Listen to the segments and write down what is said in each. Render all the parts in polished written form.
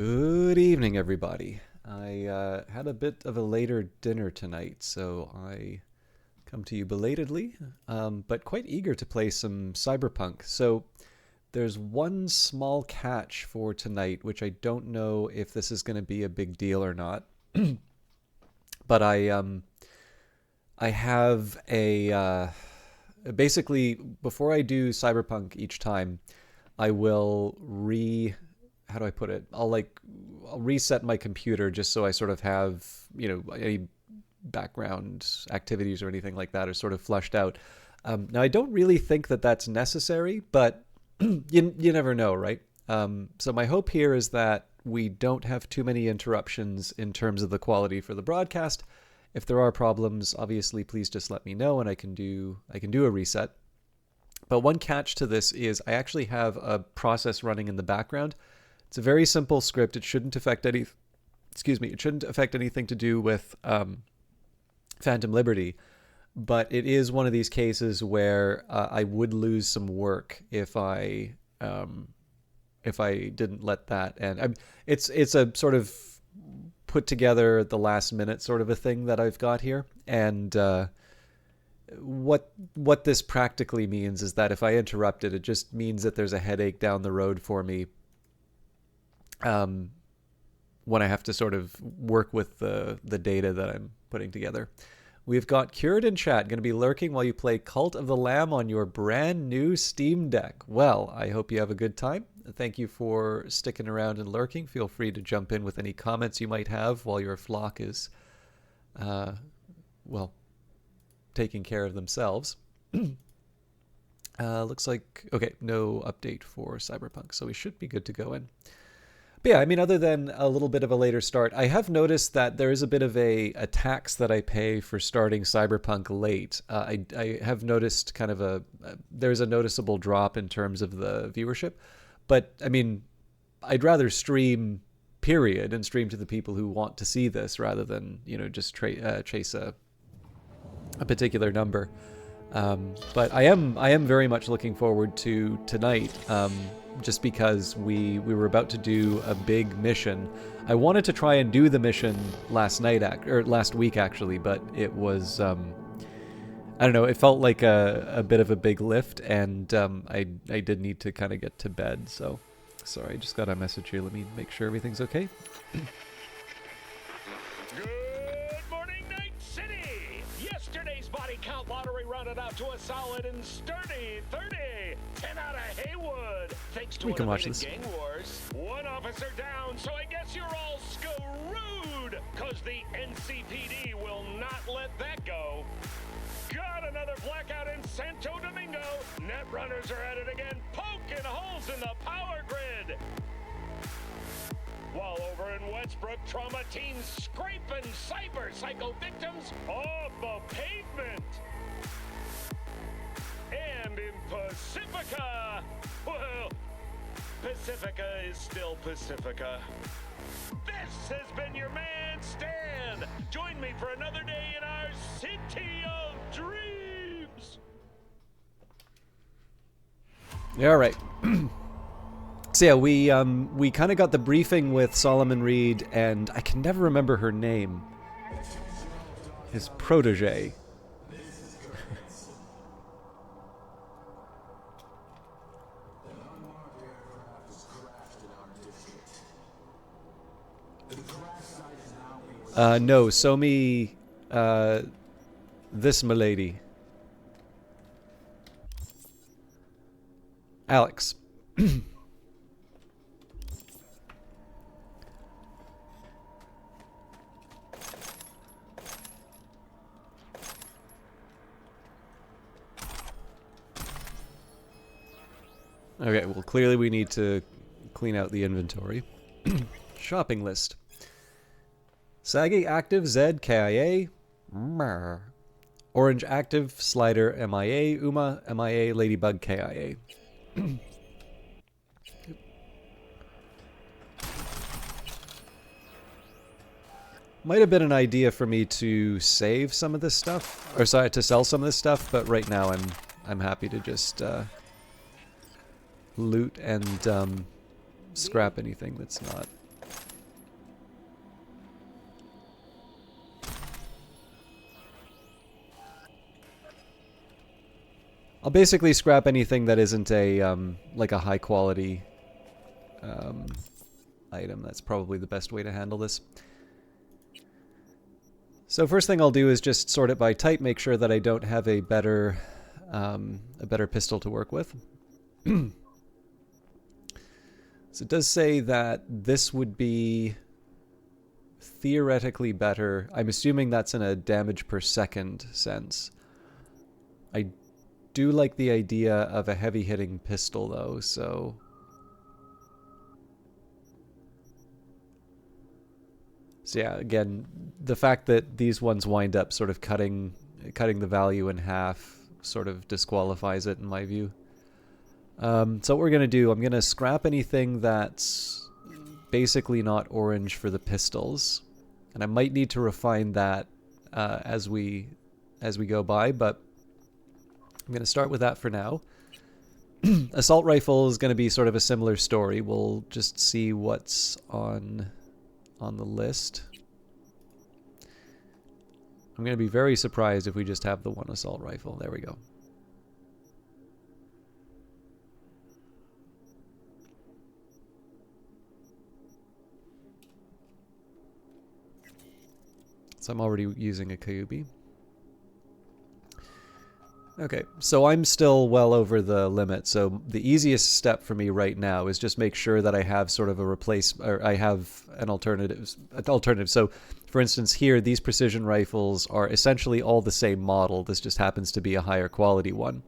Good evening, everybody. I had a bit of a later dinner tonight, so I come to you belatedly, but quite eager to play some Cyberpunk. So there's one small catch for tonight, which I don't know if this is going to be a big deal or not. But I have a basically before I do Cyberpunk each time, I will how do I put it? I'll reset my computer just so I sort of have, any background activities or anything like that are sort of flushed out. Now I don't really think that that's necessary, but you never know, right? So my hope here is that we don't have too many interruptions in terms of the quality for the broadcast. If there are problems, obviously please just let me know and I can do a reset. But one catch to this is I actually have a process running in the background. It's a very simple script. It shouldn't affect it shouldn't affect anything to do with Phantom Liberty, but it is one of these cases where I would lose some work if I didn't let that end. It's a sort of put together at the last minute sort of a thing that I've got here, and what this practically means is that if I interrupt it, it just means that there's a headache down the road for me when I have to sort of work with the data that I'm putting together. We've got Cured in chat, going to be lurking while you play Cult of the Lamb on your brand new Steam Deck. Well, I hope you have a good time. Thank you for sticking around and lurking. Feel free to jump in with any comments you might have while your flock is, well, taking care of themselves. Looks like, okay, no update for Cyberpunk, so we should be good to go in. But yeah, I mean, other than a little bit of a later start, I have noticed that there is a bit of a tax that I pay for starting Cyberpunk late. I have noticed kind of there's a noticeable drop in terms of the viewership. But, I mean, I'd rather stream, period, and stream to the people who want to see this rather than, just chase a particular number. But I am very much looking forward to tonight. Just because we were about to do a big mission. I wanted to try and do the mission last week actually, but it was I don't know, it felt like a bit of a big lift, and I did need to kind of get to bed. So sorry, I just got a message here. Let me make sure everything's okay. Good morning, Night City! Yesterday's body count lottery rounded out to a solid and sturdy 30. 10 out of Haywood. Thanks to We can watch unabated this. gang wars. One officer down, so I guess you're all screwed. Cause the NCPD will not let that go. Got another blackout in Santo Domingo. Netrunners are at it again, poking holes in the power grid. While over in Westbrook, trauma teens scraping cyber psycho victims off the pavement. And in Pacifica, well, Pacifica is still Pacifica. This has been your man, Stan. Join me for another day in our city of dreams. Yeah, all right. So yeah, we kind of got the briefing with Solomon Reed, and I can never remember her name. His protege. No, Somi, this milady. Alex. Okay, well, clearly we need to clean out the inventory. Shopping list. Saggy active Z KIA. Orange active Slider MIA. Uma MIA. Ladybug KIA. Might have been an idea for me to save some of this stuff, or sorry, to sell some of this stuff, but right now I'm happy to just loot and scrap anything that's not I'll basically scrap anything that isn't a like a high quality um, item. That's probably the best way to handle this. So first thing I'll do is just sort it by type, make sure that I don't have a better pistol to work with. So it does say that this would be theoretically better. I'm assuming that's in a damage per second sense. I do like the idea of a heavy hitting pistol though, so yeah, again, the fact that these ones wind up sort of cutting the value in half sort of disqualifies it in my view. So what we're going to do, I'm going to scrap anything that's basically not orange for the pistols. And I might need to refine that as we go by, but I'm going to start with that for now. Assault rifle is going to be sort of a similar story. We'll just see what's on the list. I'm going to be very surprised if we just have the one assault rifle. There we go. So I'm already using a Kyubi. Okay, so I'm still well over the limit. So the easiest step for me right now is just make sure that I have sort of a or I have an alternative. So, for instance, here these precision rifles are essentially all the same model. This just happens to be a higher quality one.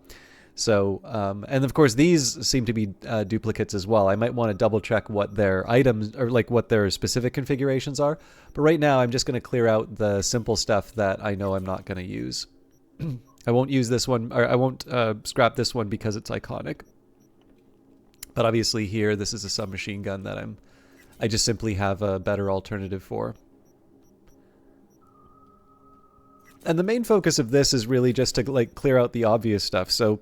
So, and of course these seem to be duplicates as well. I might want to double check what their items or like what their specific configurations are. But right now I'm just going to clear out the simple stuff that I know I'm not going to use. I won't use this one, or I won't scrap this one because it's iconic. But obviously here, this is a submachine gun that I just simply have a better alternative for. And the main focus of this is really just to like clear out the obvious stuff. So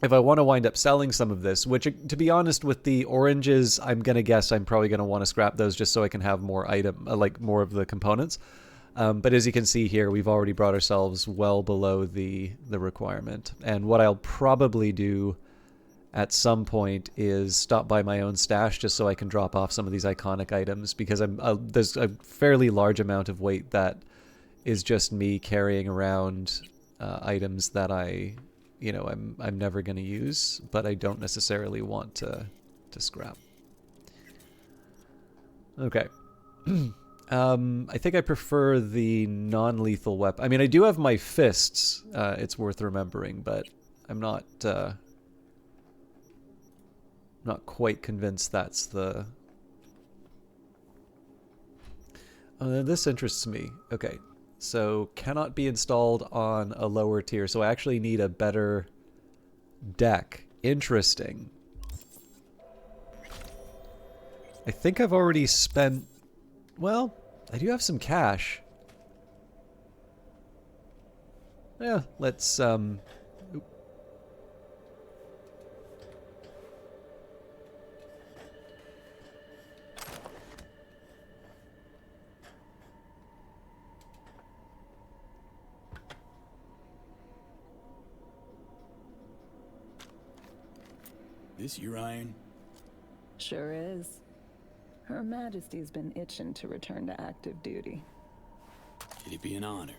if I want to wind up selling some of this, which to be honest with the oranges, I'm going to guess I'm probably going to want to scrap those just so I can have more like more of the components. But as you can see here, we've already brought ourselves well below the requirement. And what I'll probably do at some point is stop by my own stash just so I can drop off some of these iconic items, because there's a fairly large amount of weight that is just me carrying around items that I'm never going to use, but I don't necessarily want to scrap. Okay. I think I prefer the non-lethal weapon. I mean, I do have my fists, it's worth remembering, but I'm not quite convinced that's the... this interests me. Okay, so cannot be installed on a lower tier, so I actually need a better deck. Interesting. I think I've already spent... Well, I do have some cash. Yeah, let's, This your iron? Sure is. Her Majesty's been itching to return to active duty. It'd be an honor.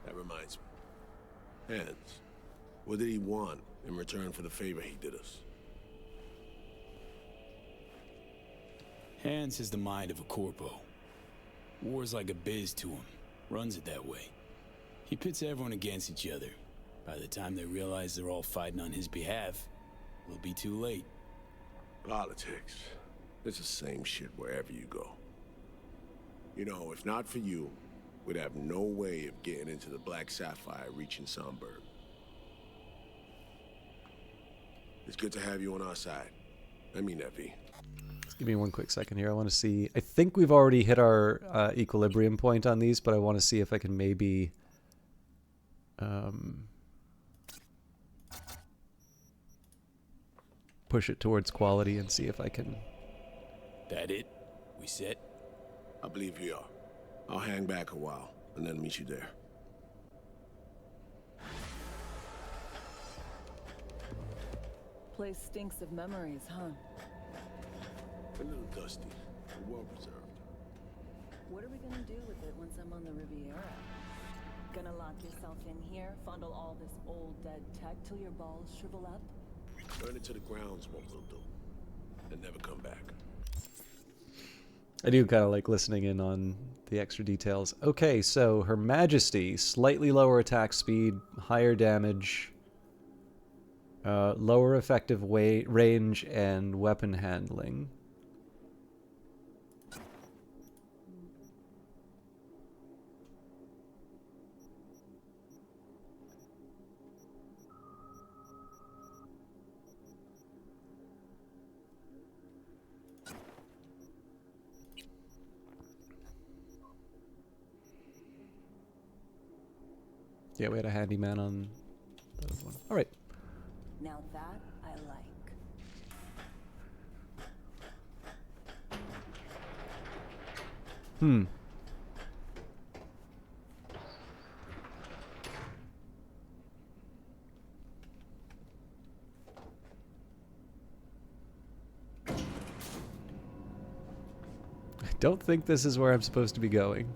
That reminds me. Hans, what did he want in return for the favor he did us? Hans has the mind of a corpo. War's like a biz to him. Runs it that way. He pits everyone against each other. By the time they realize they're all fighting on his behalf, it'll be too late. Politics. It's the same shit wherever you go. You know, if not for you, we'd have no way of getting into the Black Sapphire reaching Sonberg. It's good to have you on our side. I mean that, V. Just give me one quick second here. I want to see... I think we've already hit our equilibrium point on these, but I want to see if I can maybe... push it towards quality and see if I can... That it? We set? I believe we are. I'll hang back a while, and then meet you there. Place stinks of memories, huh? A little dusty, but well preserved. What are we gonna do with it once I'm on the Riviera? Gonna lock yourself in here, fondle all this old dead tech till your balls shrivel up? Burn it to the ground's what we'll do. And never come back. I do kind of like listening in on the extra details. Okay, so Her Majesty, slightly lower attack speed, higher damage, lower effective range, and weapon handling. Yeah, we had a handyman on the other one. All right. Now that I like. I don't think this is where I'm supposed to be going.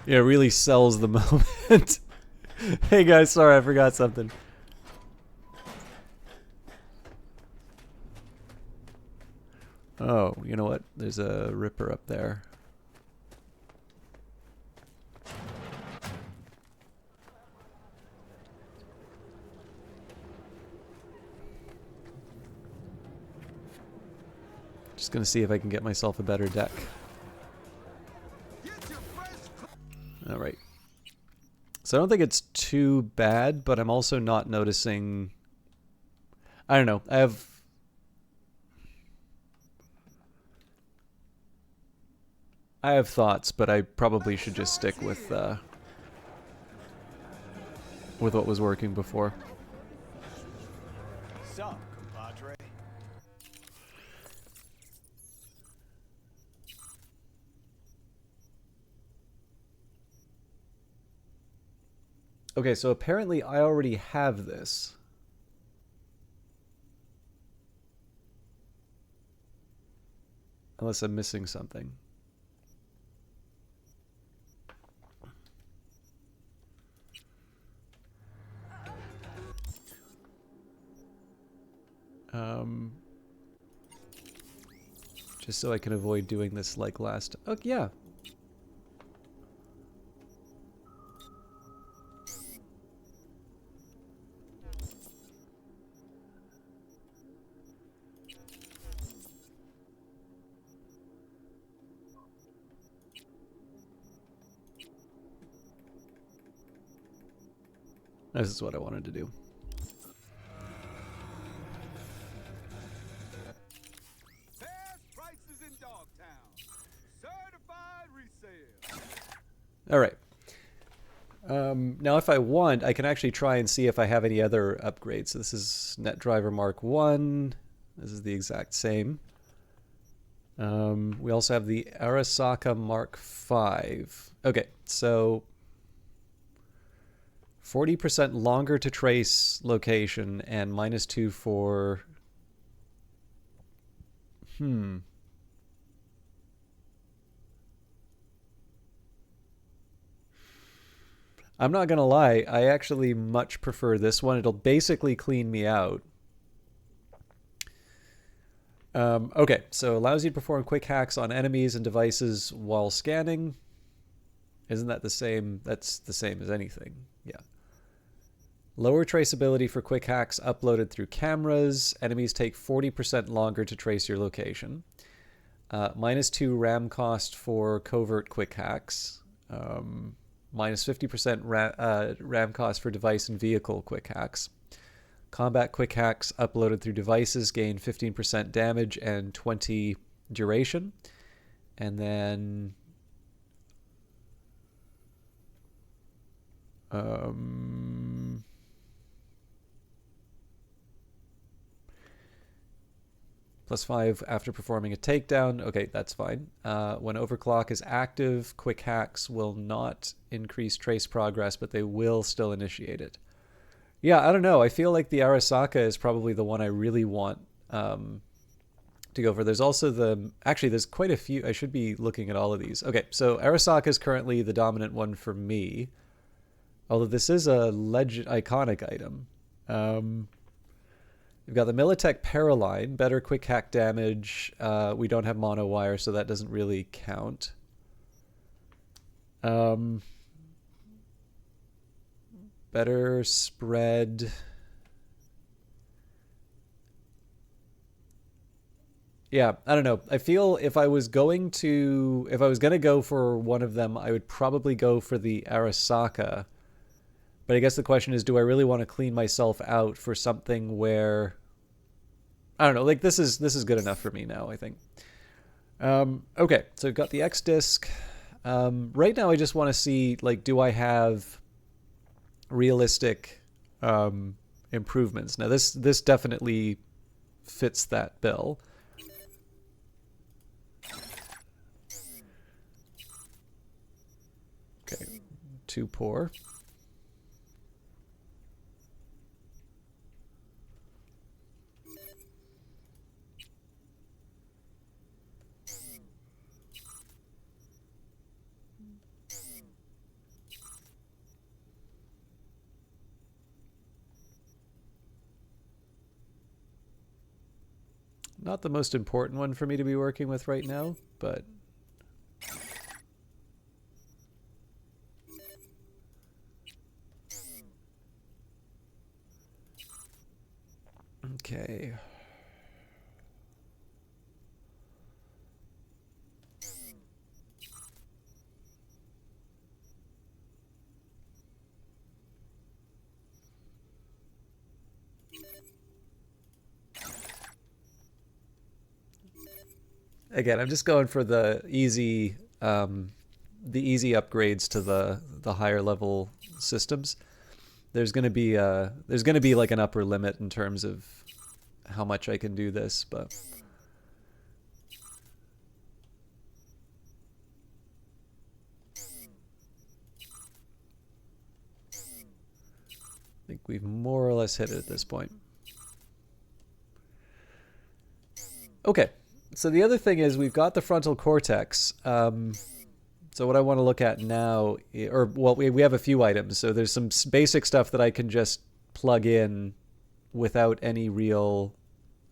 Yeah, it really sells the moment. Hey guys, sorry, I forgot something. Oh, you know what? There's a Ripper up there. Just gonna see if I can get myself a better deck. Alright. So I don't think it's too bad, but I'm also not noticing... I don't know. I have thoughts, but I probably should just stick with what was working before. Sup, compadre? Okay, so apparently I already have this. Unless I'm missing something. Just so I can avoid doing this like last... Oh, yeah. This is what I wanted to do. All right. Now, if I want, I can actually try and see if I have any other upgrades. So this is NetDriver Mark 1. This is the exact same. We also have the Arasaka Mark 5. Okay, so 40% longer to trace location and -2 for... I'm not gonna lie, I actually much prefer this one. It'll basically clean me out. Okay, so allows you to perform quick hacks on enemies and devices while scanning. Isn't that the same? That's the same as anything. Yeah. Lower traceability for quick hacks uploaded through cameras. Enemies take 40% longer to trace your location. -2 RAM cost for covert quick hacks. -50% RAM cost for device and vehicle quick hacks. Combat quick hacks uploaded through devices gain 15% damage and 20 duration. And then Um, +5 after performing a takedown. Okay, that's fine. When overclock is active, quick hacks will not increase trace progress, but they will still initiate it. Yeah, I don't know. I feel like the Arasaka is probably the one I really want to go for. There's also actually, there's quite a few. I should be looking at all of these. Okay, so Arasaka is currently the dominant one for me. Although this is a iconic item. We've got the Militech Paraline, better quick hack damage. We don't have mono wire, so that doesn't really count. Better spread. Yeah, I don't know. I feel if I was going to go for one of them, I would probably go for the Arasaka. But I guess the question is, do I really want to clean myself out for something where I don't know, like this is good enough for me now, I think. Okay, so I've got the X disc. Right now I just want to see, like, do I have realistic improvements? Now this definitely fits that bill. Okay, too poor. Not the most important one for me to be working with right now, but okay. Again, I'm just going for the easy upgrades to the higher level systems. There's gonna be like an upper limit in terms of how much I can do this, but I think we've more or less hit it at this point. Okay, so the other thing is we've got the frontal cortex. So what I want to look at now, we have a few items. So there's some basic stuff that I can just plug in without any real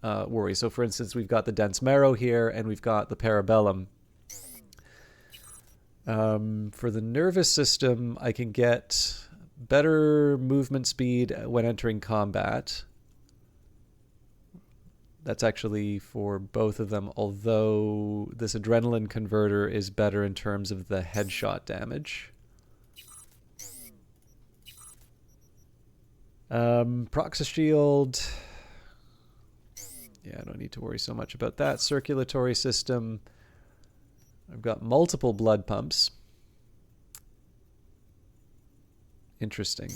worry. So for instance, we've got the dense marrow here, and we've got the parabellum. For the nervous system, I can get better movement speed when entering combat. That's actually for both of them, although this adrenaline converter is better in terms of the headshot damage. Proxy shield. Yeah, I don't need to worry so much about that. Circulatory system. I've got multiple blood pumps. Interesting.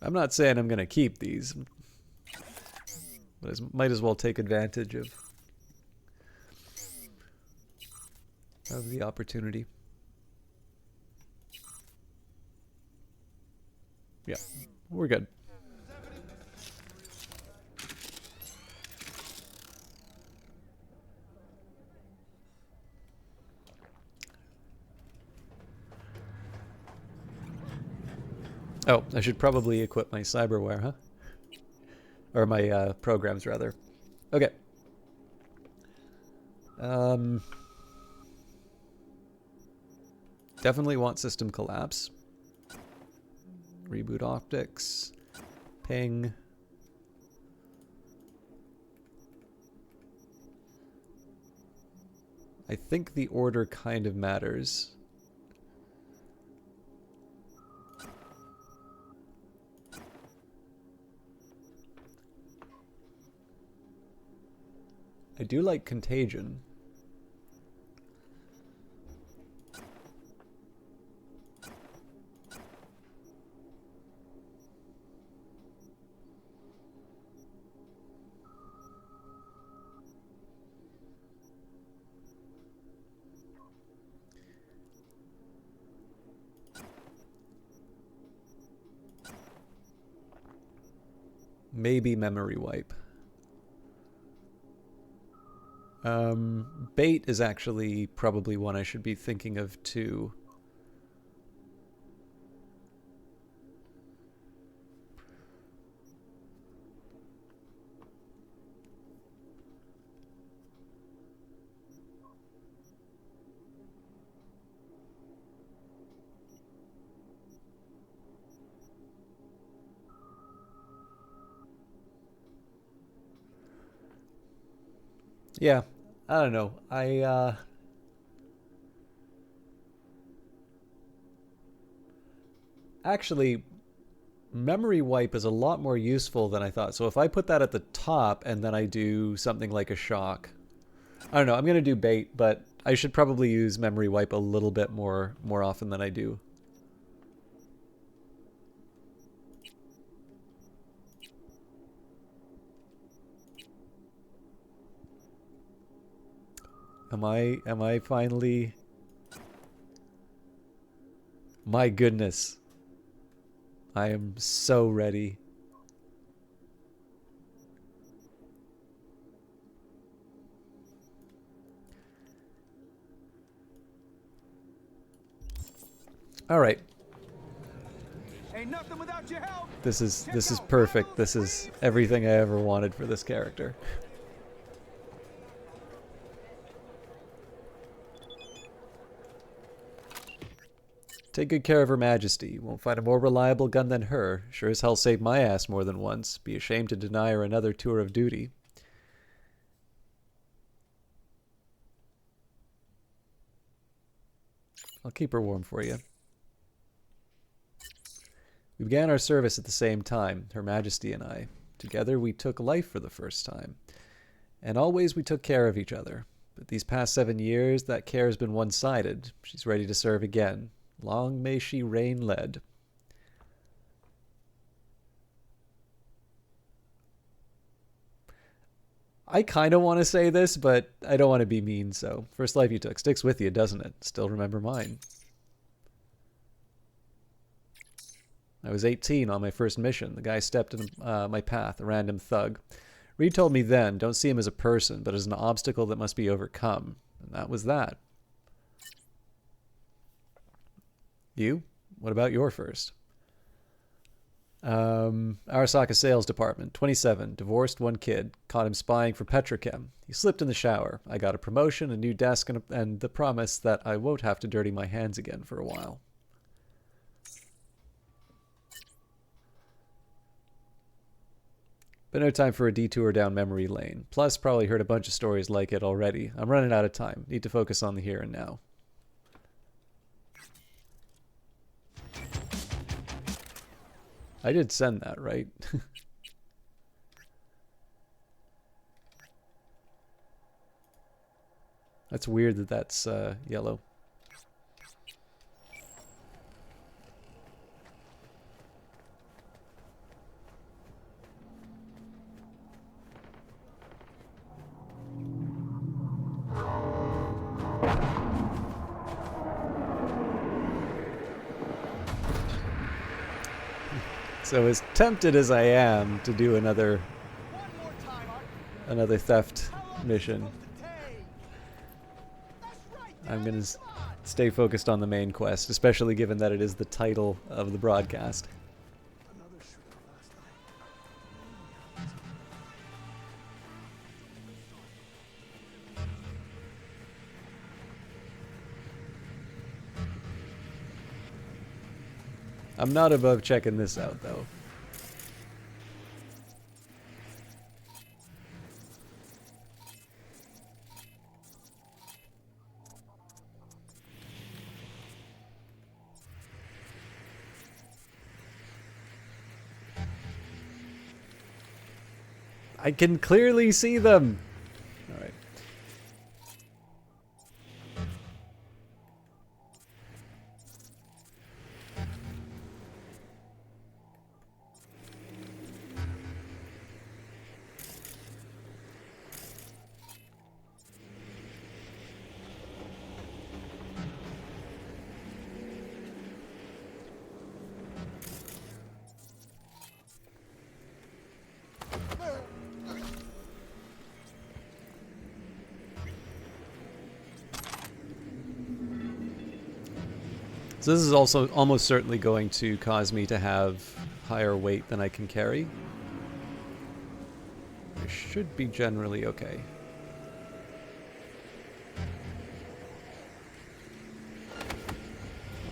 I'm not saying I'm going to keep these, but I might as well take advantage of the opportunity. Yeah, we're good. Oh, I should probably equip my cyberware, huh? Or my programs, rather. Okay. Definitely want system collapse. Reboot optics. Ping. I think the order kind of matters. I do like Contagion. Maybe Memory Wipe. Bait is actually probably one I should be thinking of too. Yeah, I don't know. Actually, Memory Wipe is a lot more useful than I thought. So if I put that at the top and then I do something like a shock, I don't know. I'm gonna do Bait, but I should probably use Memory Wipe a little bit more often than I do. Am I finally? My goodness. I am so ready. All right. Ain't nothing without your help. This is perfect. This is everything I ever wanted for this character. Take good care of Her Majesty. You won't find a more reliable gun than her. Sure as hell saved my ass more than once. Be ashamed to deny her another tour of duty. I'll keep her warm for you. We began our service at the same time, Her Majesty and I. Together we took life for the first time. And always we took care of each other. But these past 7 years, that care has been one-sided. She's ready to serve again. Long may she reign led. I kind of want to say this, but I don't want to be mean, so first life you took sticks with you, doesn't it? Still remember mine. I was 18 on my first mission. The guy stepped in my path, a random thug. Reed told me then, don't see him as a person, but as an obstacle that must be overcome. And that was that. You? What about your first? Arasaka Sales Department, 27, divorced, 1 kid. Caught him spying for Petrochem. He slipped in the shower. I got a promotion, a new desk, and the promise that I won't have to dirty my hands again for a while. But no time for a detour down memory lane. Plus, probably heard a bunch of stories like it already. I'm running out of time. Need to focus on the here and now. I did send that, right? That's weird that that's yellow. So as tempted as I am to do another theft mission, I'm going to stay focused on the main quest, especially given that it is the title of the broadcast. I'm not above checking this out, though. I can clearly see them! Alright. So this is also almost certainly going to cause me to have higher weight than I can carry. I should be generally okay.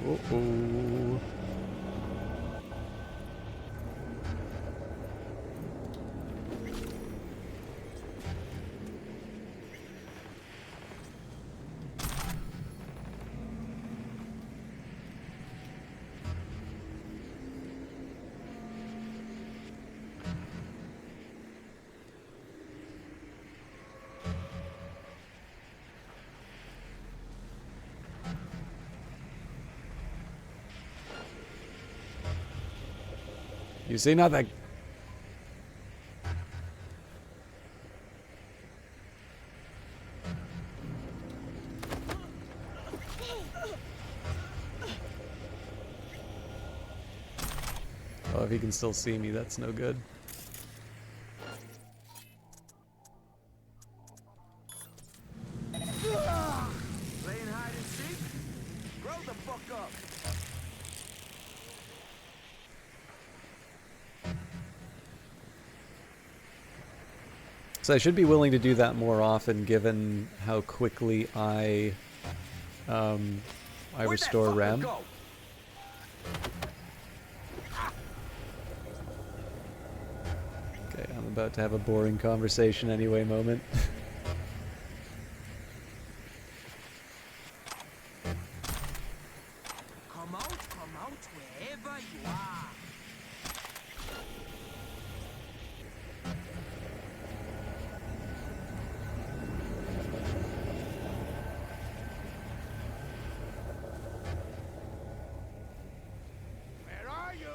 Uh-oh. You see nothing. Oh, if he can still see me, that's no good. Playing hide and seek? Grow the fuck up. So I should be willing to do that more often, given how quickly I restore RAM. Go? Okay, I'm about to have a boring conversation anyway moment. Come out wherever you are. Where are you?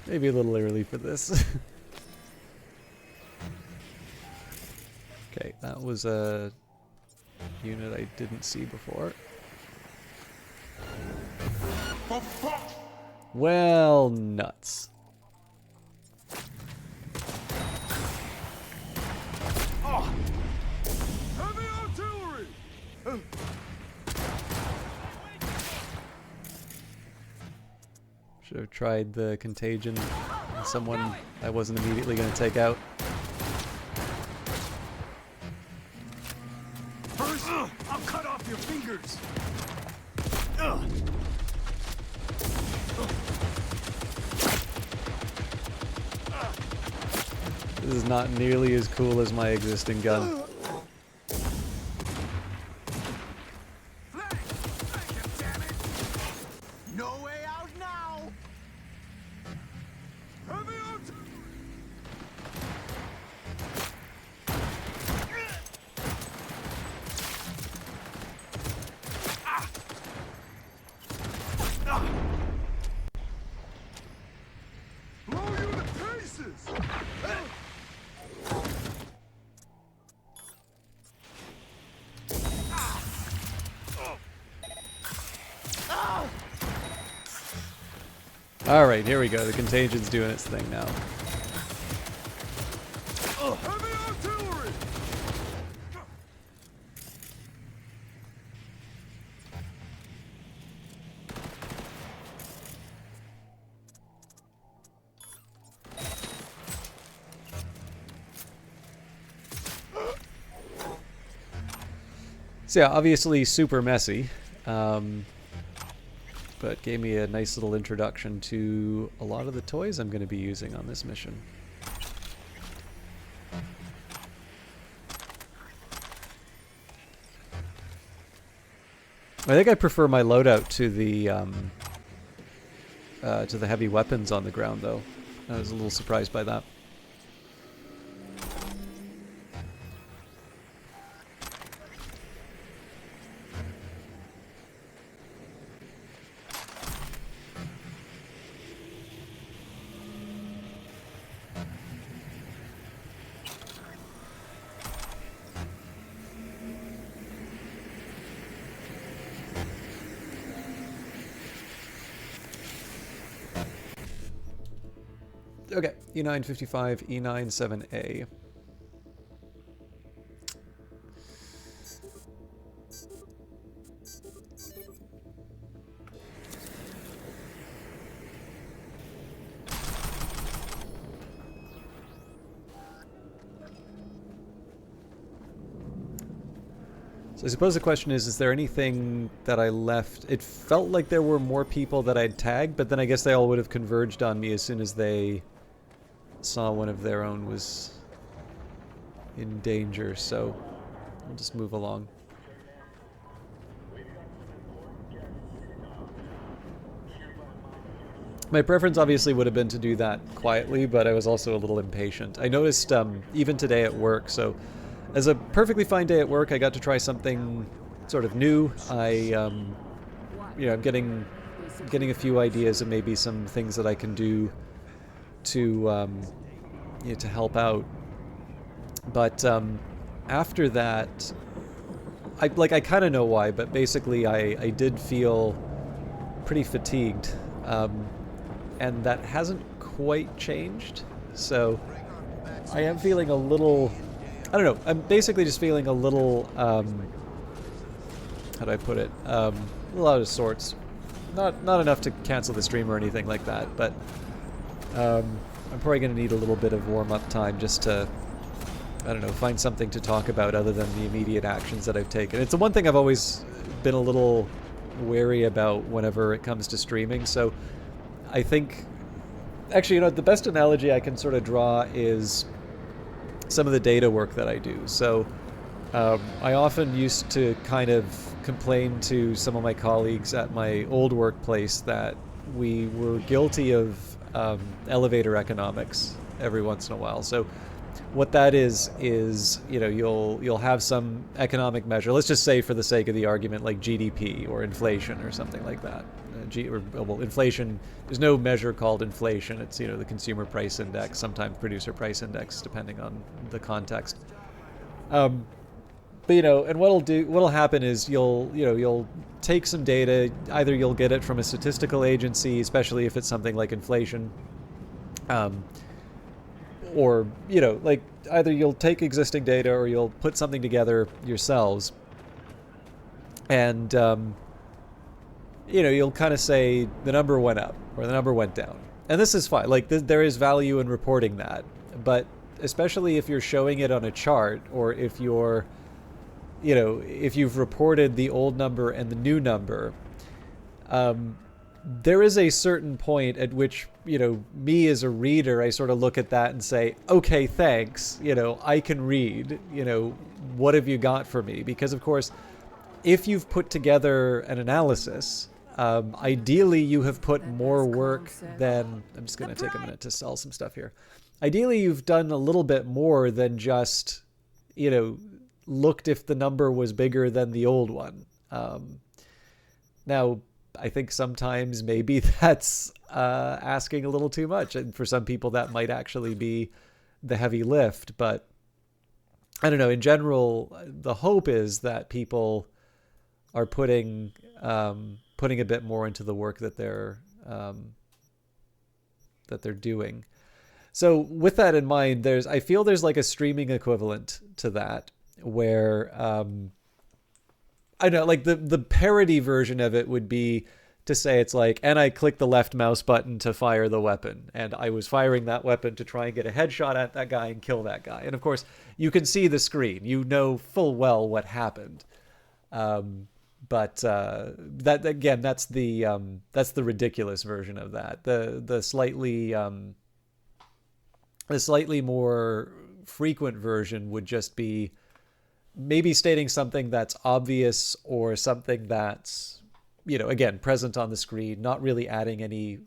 Maybe a little early for this. Okay, that was a unit I didn't see before. Well, nuts. Heavy artillery! Should have tried the contagion on someone I wasn't immediately going to take out. First, I'll cut off your fingers. This is not nearly as cool as my existing gun. Damn it! No way out now. Heavy artillery! Blow you to pieces! Alright, here we go. The contagion's doing its thing now. Heavy artillery! So yeah, obviously super messy, but gave me a nice little introduction to a lot of the toys I'm going to be using on this mission. I think I prefer my loadout to the heavy weapons on the ground, though. I was a little surprised by that. Okay, E955, E97A. So I suppose the question is there anything that I left? It felt like there were more people that I'd tagged, but then I guess they all would have converged on me as soon as they saw one of their own was in danger, so I'll just move along. My preference obviously would have been to do that quietly, but I was also a little impatient. I noticed even today at work, so as a perfectly fine day at work, I got to try something sort of new. I'm getting a few ideas and maybe some things that I can do to to help out. But after that, I kind of know why, but basically I did feel pretty fatigued, and that hasn't quite changed. So I am feeling a little, I don't know, I'm basically just feeling a little, how do I put it, a little out of sorts. Not enough to cancel the stream or anything like that, but I'm probably going to need a little bit of warm-up time just to, I don't know, find something to talk about other than the immediate actions that I've taken. It's the one thing I've always been a little wary about whenever it comes to streaming, so I think, actually, the best analogy I can sort of draw is some of the data work that I do. So I often used to kind of complain to some of my colleagues at my old workplace that we were guilty of elevator economics every once in a while. So what that is you'll have some economic measure. Let's just say, for the sake of the argument, like GDP or inflation or something like that. Inflation. There's no measure called inflation. It's the consumer price index, sometimes producer price index, depending on the context. But and what'll happen is you'll take some data. Either you'll get it from a statistical agency, especially if it's something like inflation, or either you'll take existing data or you'll put something together yourselves, and you'll kind of say the number went up or the number went down, and this is fine. There is value in reporting that, but especially if you're showing it on a chart, or if you're if you've reported the old number and the new number, there is a certain point at which, me as a reader, I sort of look at that and say, okay, thanks, I can read, what have you got for me? Because, of course, if you've put together an analysis, ideally you have put more work than, I'm just going to take a minute to sell some stuff here. Ideally, you've done a little bit more than just, looked if the number was bigger than the old one. Now, I think sometimes maybe that's asking a little too much, and for some people that might actually be the heavy lift. But I don't know. In general, the hope is that people are putting a bit more into the work that they're doing. So with that in mind, I feel there's like a streaming equivalent to that, where I know, like the parody version of it would be to say it's like, and I clicked the left mouse button to fire the weapon, and I was firing that weapon to try and get a headshot at that guy and kill that guy. And of course, you can see the screen. You know full well what happened. But that again, that's the ridiculous version of that. The slightly more frequent version would just be maybe stating something that's obvious or something that's, again, present on the screen, not really adding any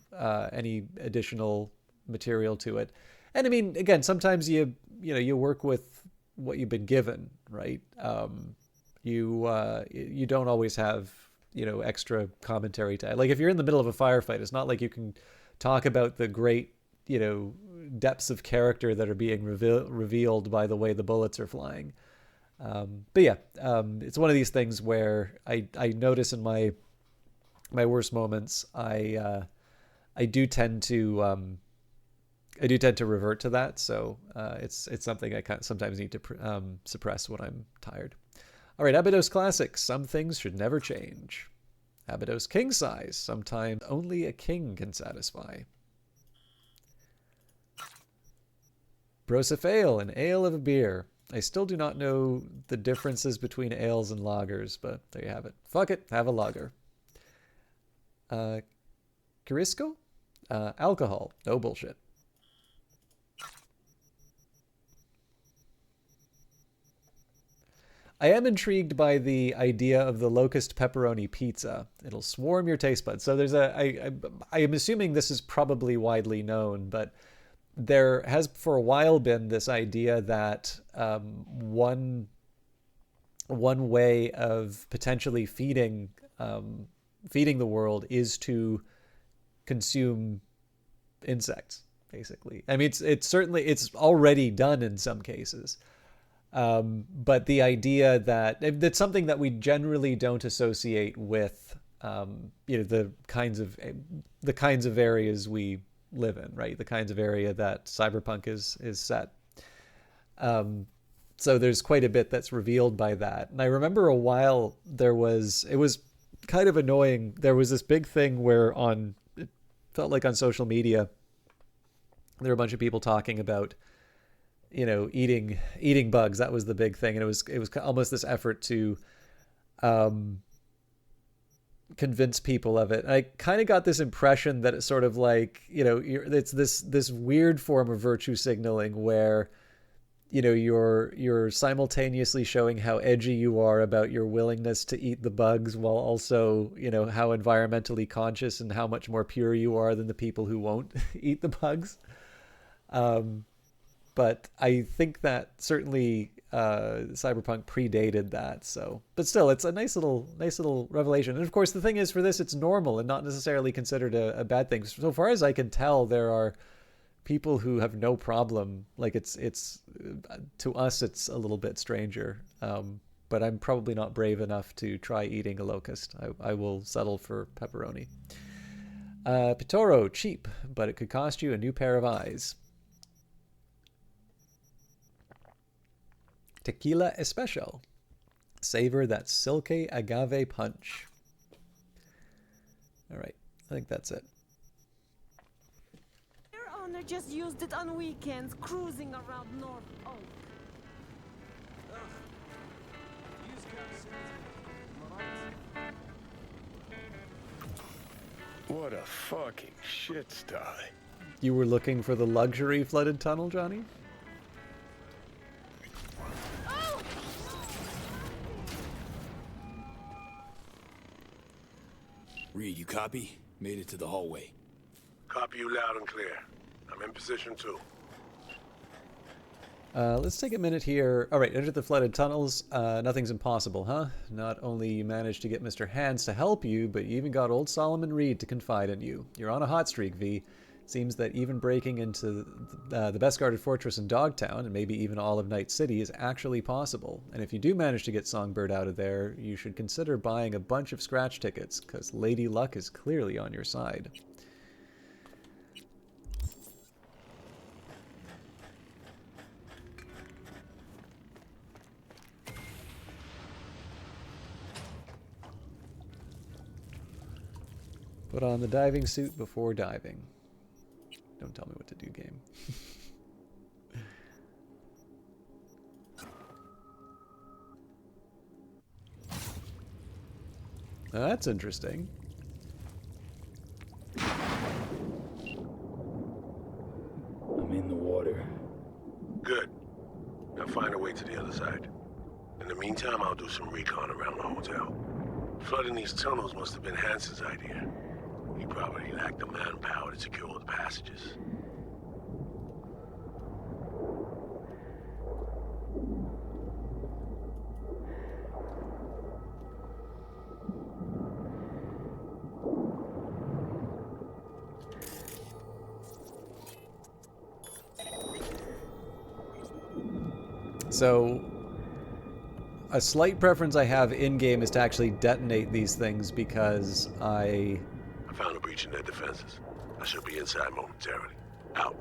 additional material to it. And I mean, again, sometimes you work with what you've been given, right? You don't always have extra commentary to add. Like if you're in the middle of a firefight, it's not like you can talk about the great depths of character that are being revealed by the way the bullets are flying. But yeah, it's one of these things where I notice in my worst moments, I do tend to revert to that. So it's something I sometimes need to suppress when I'm tired. All right, Abydos Classic. Some things should never change. Abydos King Size. Sometimes only a king can satisfy. Brosifale, an ale of a beer. I still do not know the differences between ales and lagers, but there you have it. Fuck it, have a lager. Carisco? Alcohol. No bullshit. I am intrigued by the idea of the locust pepperoni pizza. It'll swarm your taste buds. So I am assuming this is probably widely known, but there has for a while been this idea that one way of potentially feeding the world is to consume insects, basically. I mean, it's already done in some cases. But the idea that that's something that we generally don't associate with, the kinds of areas we live in, right? The kinds of area that Cyberpunk is set. So there's quite a bit that's revealed by that. And I remember a while it was kind of annoying. There was this big thing where it felt like on social media, there were a bunch of people talking about, eating bugs. That was the big thing. And it was almost this effort to convince people of it. And I kind of got this impression that it's sort of like, it's this weird form of virtue signaling where, you're simultaneously showing how edgy you are about your willingness to eat the bugs while also, how environmentally conscious and how much more pure you are than the people who won't eat the bugs. But I think that certainly Cyberpunk predated that. So, but still, it's a nice little revelation. And of course, the thing is, for this, it's normal and not necessarily considered a bad thing. So far as I can tell, there are people who have no problem. Like it's to us, it's a little bit stranger. But I'm probably not brave enough to try eating a locust. I will settle for pepperoni. Pitoro, cheap, but it could cost you a new pair of eyes. Tequila Especial. Savor that silky agave punch. All right, I think that's it. Your owner just used it on weekends, cruising around North Oak. What a fucking shit sty. You were looking for the luxury flooded tunnel, Johnny? Reed, you copy? Made it to the hallway. Copy you loud and clear. I'm in position too. Let's take a minute here. All right, enter the flooded tunnels. Nothing's impossible, huh? Not only you managed to get Mr. Hands to help you, but you even got old Solomon Reed to confide in you. You're on a hot streak, V. Seems that even breaking into the best guarded fortress in Dogtown, and maybe even all of Night City, is actually possible. And if you do manage to get Songbird out of there, you should consider buying a bunch of scratch tickets, because Lady Luck is clearly on your side. Put on the diving suit before diving. Don't tell me what to do, game. That's interesting. I'm in the water. Good. Now find a way to the other side. In the meantime, I'll do some recon around the hotel. Flooding these tunnels must have been Hansen's idea. He probably lacked the manpower to secure the passages. So, a slight preference I have in-game is to actually detonate these things because I found a breach in their defenses. I should be inside momentarily. Out.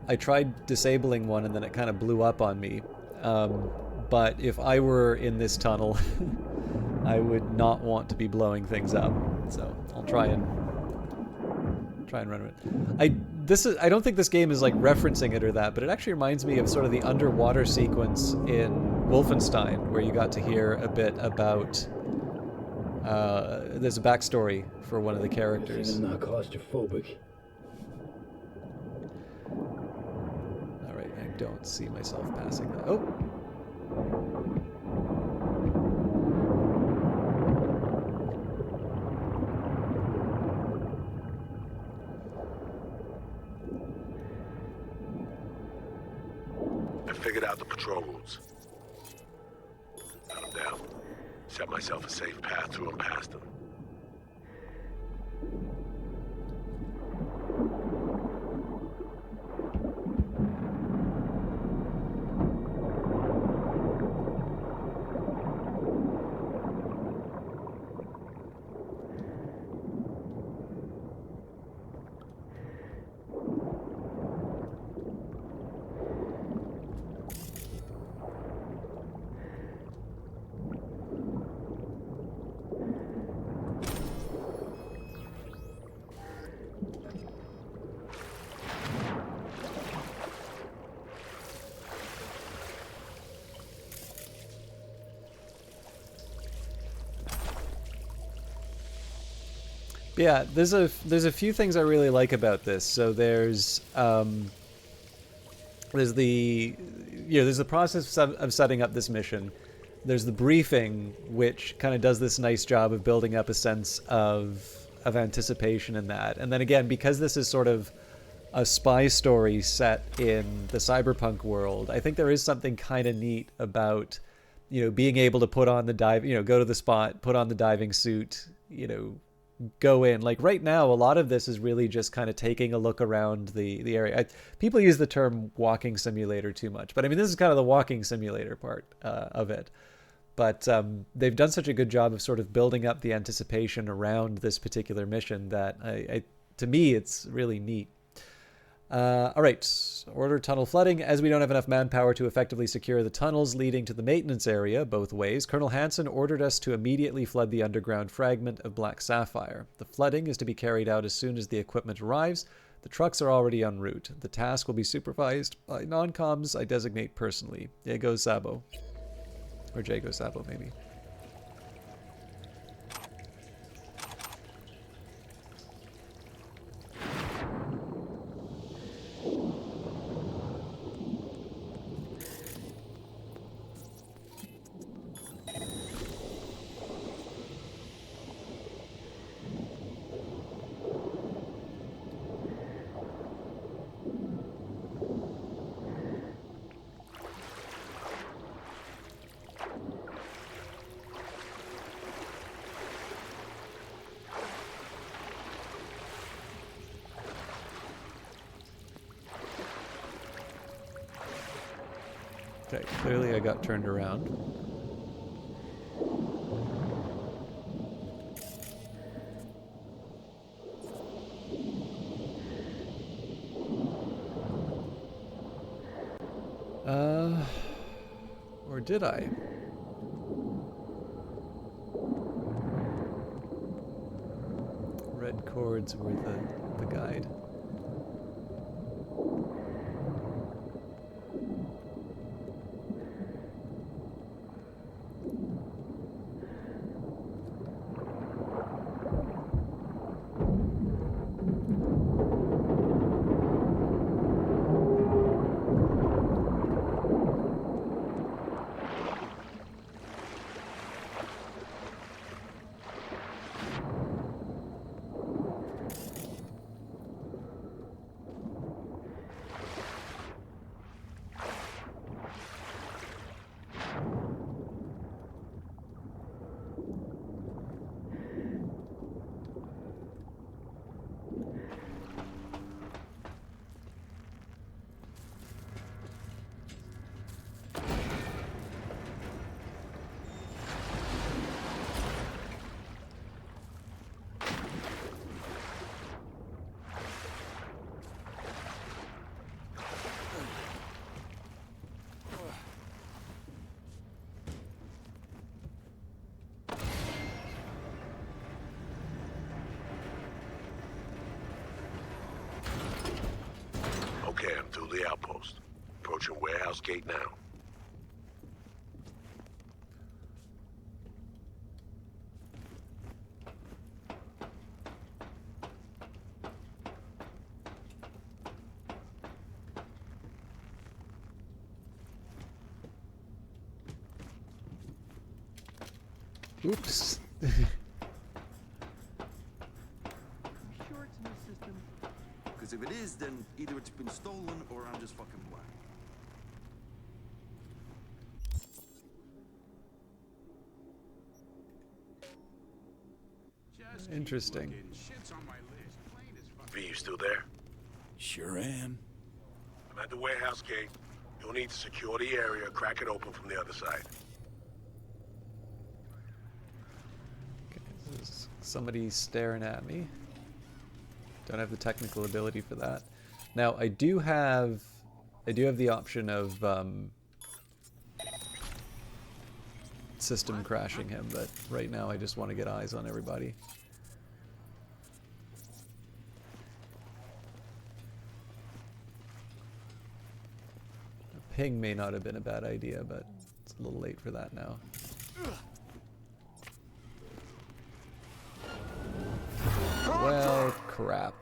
I tried disabling one and then it kind of blew up on me. But if I were in this tunnel, I would not want to be blowing things up. So I'll try and run it. I don't think this game is like referencing it or that, but it actually reminds me of sort of the underwater sequence in Wolfenstein, where you got to hear a bit about. There's a backstory for one of the characters. I'm not claustrophobic. All right, I don't see myself passing that. Oh. I figured out the patrol routes. Got them down. Set myself a safe path through and past them. Yeah, there's a few things I really like about this. So there's the there's the process of setting up this mission. There's the briefing, which kind of does this nice job of building up a sense of anticipation in that. And then again, because this is sort of a spy story set in the cyberpunk world, I think there is something kind of neat about being able to put on the go to the spot, put on the diving suit, go in. Like right now, a lot of this is really just kind of taking a look around the area. People use the term walking simulator too much, but I mean, this is kind of the walking simulator part of it. But they've done such a good job of sort of building up the anticipation around this particular mission that to me, it's really neat. All right, order tunnel flooding. As we don't have enough manpower to effectively secure the tunnels leading to the maintenance area both ways, Colonel Hansen ordered us to immediately flood the underground fragment of Black Sapphire. The flooding is to be carried out as soon as the equipment arrives. The trucks are already en route. The task will be supervised by non-coms I designate personally. Diego Sabo. Or Jago Sabo, maybe. Okay, clearly I got turned around. Or did I? Red cords were the guide. warehouse gate now. Oops. Sure it's in the system? Because if it is, then either it's been stolen or I'm just fucking blind. Interesting. V, you still there? Sure am. I'm at the warehouse gate. You'll need to secure the area, crack it open from the other side. Okay, there's somebody staring at me. Don't have the technical ability for that. Now I do have the option of system crashing him, but right now I just want to get eyes on everybody. A ping may not have been a bad idea, but it's a little late for that now. Well, crap.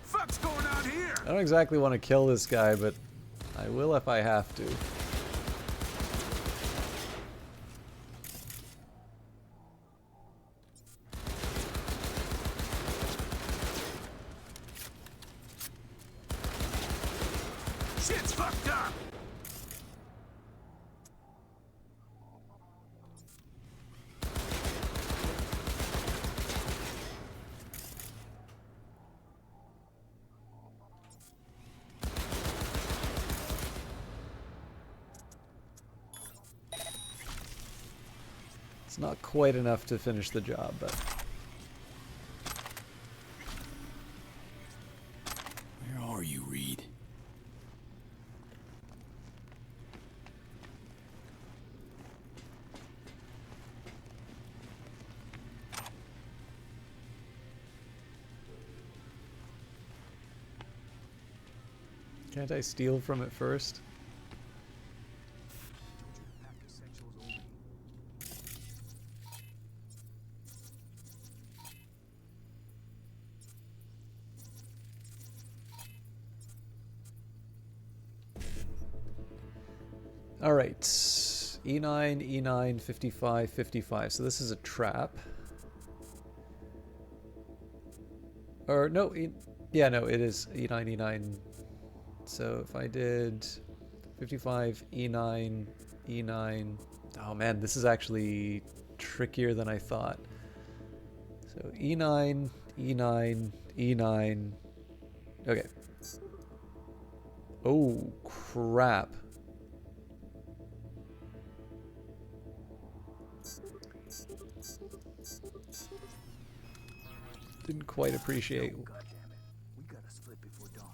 Fuck's going on here? I don't exactly want to kill this guy, but I will if I have to. Shit's fucked up! It's not quite enough to finish the job, but Where are you, Reed? can't I steal from it first? All right, E9, E9, 55, 55. So this is a trap. Or no, yeah, no, it is E9, E9. So if I did 55, E9, E9. Oh man, this is actually trickier than I thought. So E9, E9, E9. Okay. Oh, crap. Didn't quite appreciate. God damn it. We gotta split before dawn.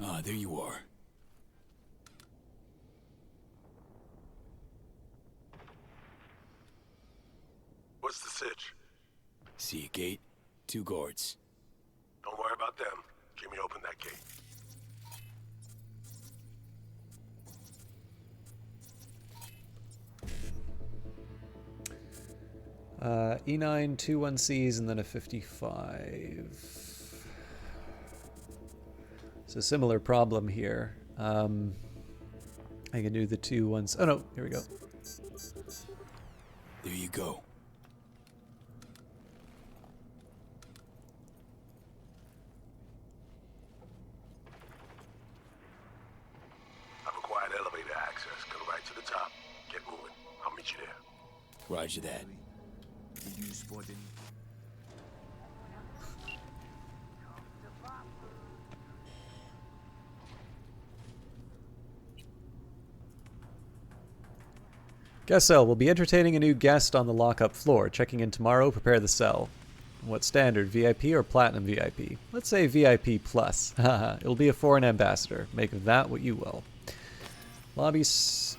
Ah, there you are. What's the sitch? See a gate? 2 guards. Don't worry about them. Jimmy, open that gate. E9, 2 1Cs, and then a 55. It's a similar problem here. I can do the 2 ones. Oh no, here we go. There you go. I've acquired elevator access. Go right to the top. Get moving. I'll meet you there. Roger that. Did you spot any? Guest cell. We'll be entertaining a new guest on the lockup floor. Checking in tomorrow. Prepare the cell. What standard? VIP or Platinum VIP? Let's say VIP plus. It'll be a foreign ambassador. Make of that what you will. Lobbies.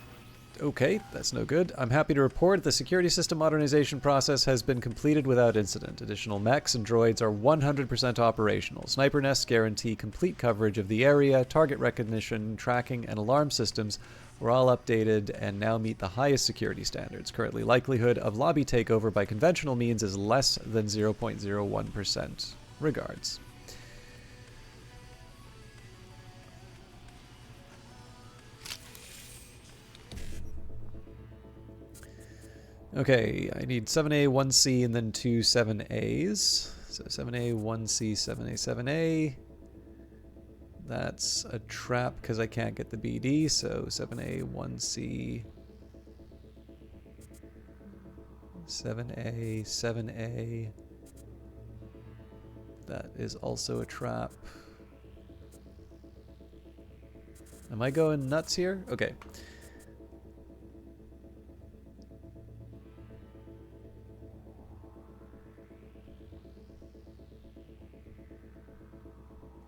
Okay, that's no good. I'm happy to report the security system modernization process has been completed without incident. Additional mechs and droids are 100% operational. Sniper nests guarantee complete coverage of the area. Target recognition, tracking, and alarm systems were all updated and now meet the highest security standards. Currently, likelihood of lobby takeover by conventional means is less than 0.01%. Regards. Okay, I need 7A, 1C, and then 2 7As. So 7A, 1C, 7A, 7A. That's a trap because I can't get the BD, so 7A, 1C, 7A, 7A. That is also a trap. Am I going nuts here? Okay.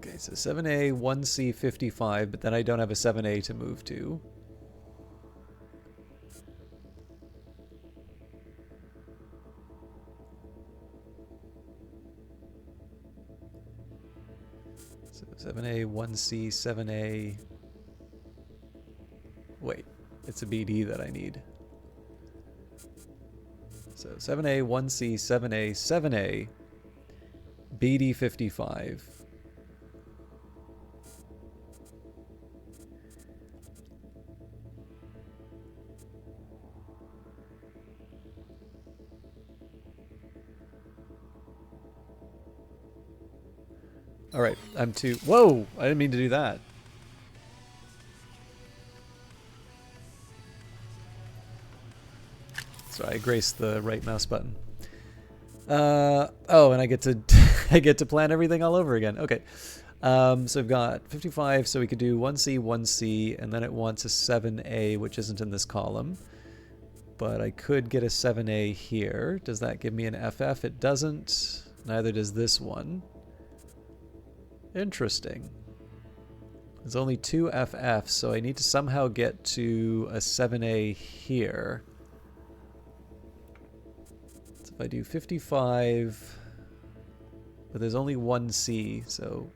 Okay, so 7A, 1C, 55, but then I don't have a 7A to move to. So 7A, 1C, 7A. Wait, it's a BD that I need. So 7A, 1C, 7A, 7A, BD 55. Alright, I'm too... Whoa! I didn't mean to do that. Sorry, I graced the right mouse button. Oh, and I get to I get to plan everything all over again. Okay. So I've got 55, so we could do 1C, 1C, and then it wants a 7A, which isn't in this column. But I could get a 7A here. Does that give me an FF? It doesn't. Neither does this one. Interesting. There's only 2 FFs, so I need to somehow get to a 7A here. So if I do 55, but there's only 1C, so...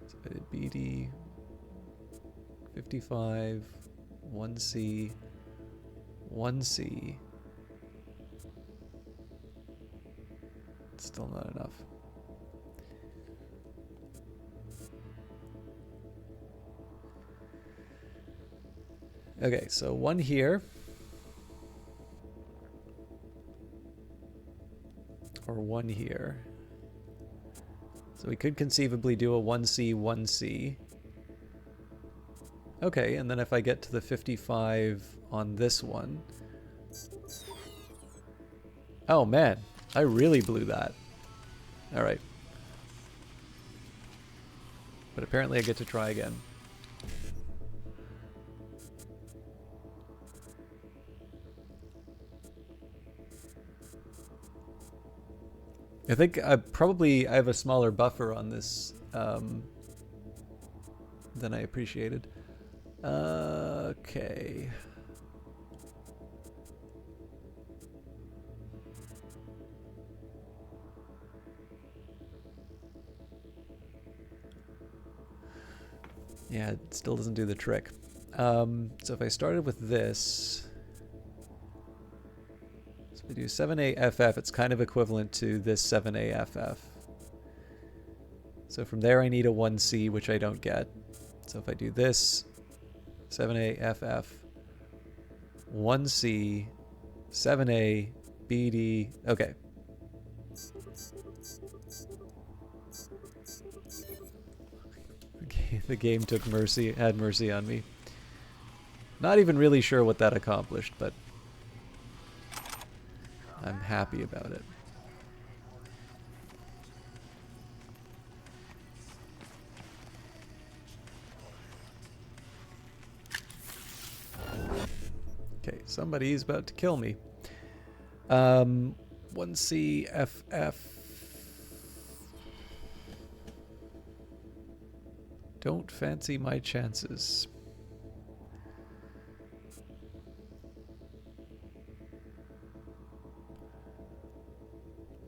So I did BD... 55, 1C, 1C. It's still not enough. Okay, so 1 here. Or 1 here. So we could conceivably do a 1C, 1C. Okay, and then if I get to the 55 on this one... Oh man, I really blew that. Alright. But apparently I get to try again. I think I have a smaller buffer on this than I appreciated. Okay. Yeah, it still doesn't do the trick. So if I started with this, so we do 7AFF, it's kind of equivalent to this 7AFF. So from there I need a 1C, which I don't get. So if I do this, 7AFF, 1C, 7A, BD, okay. The game took mercy, had mercy on me. Not even really sure what that accomplished, but I'm happy about it. Okay, somebody's about to kill me. 1CFF. Don't fancy my chances.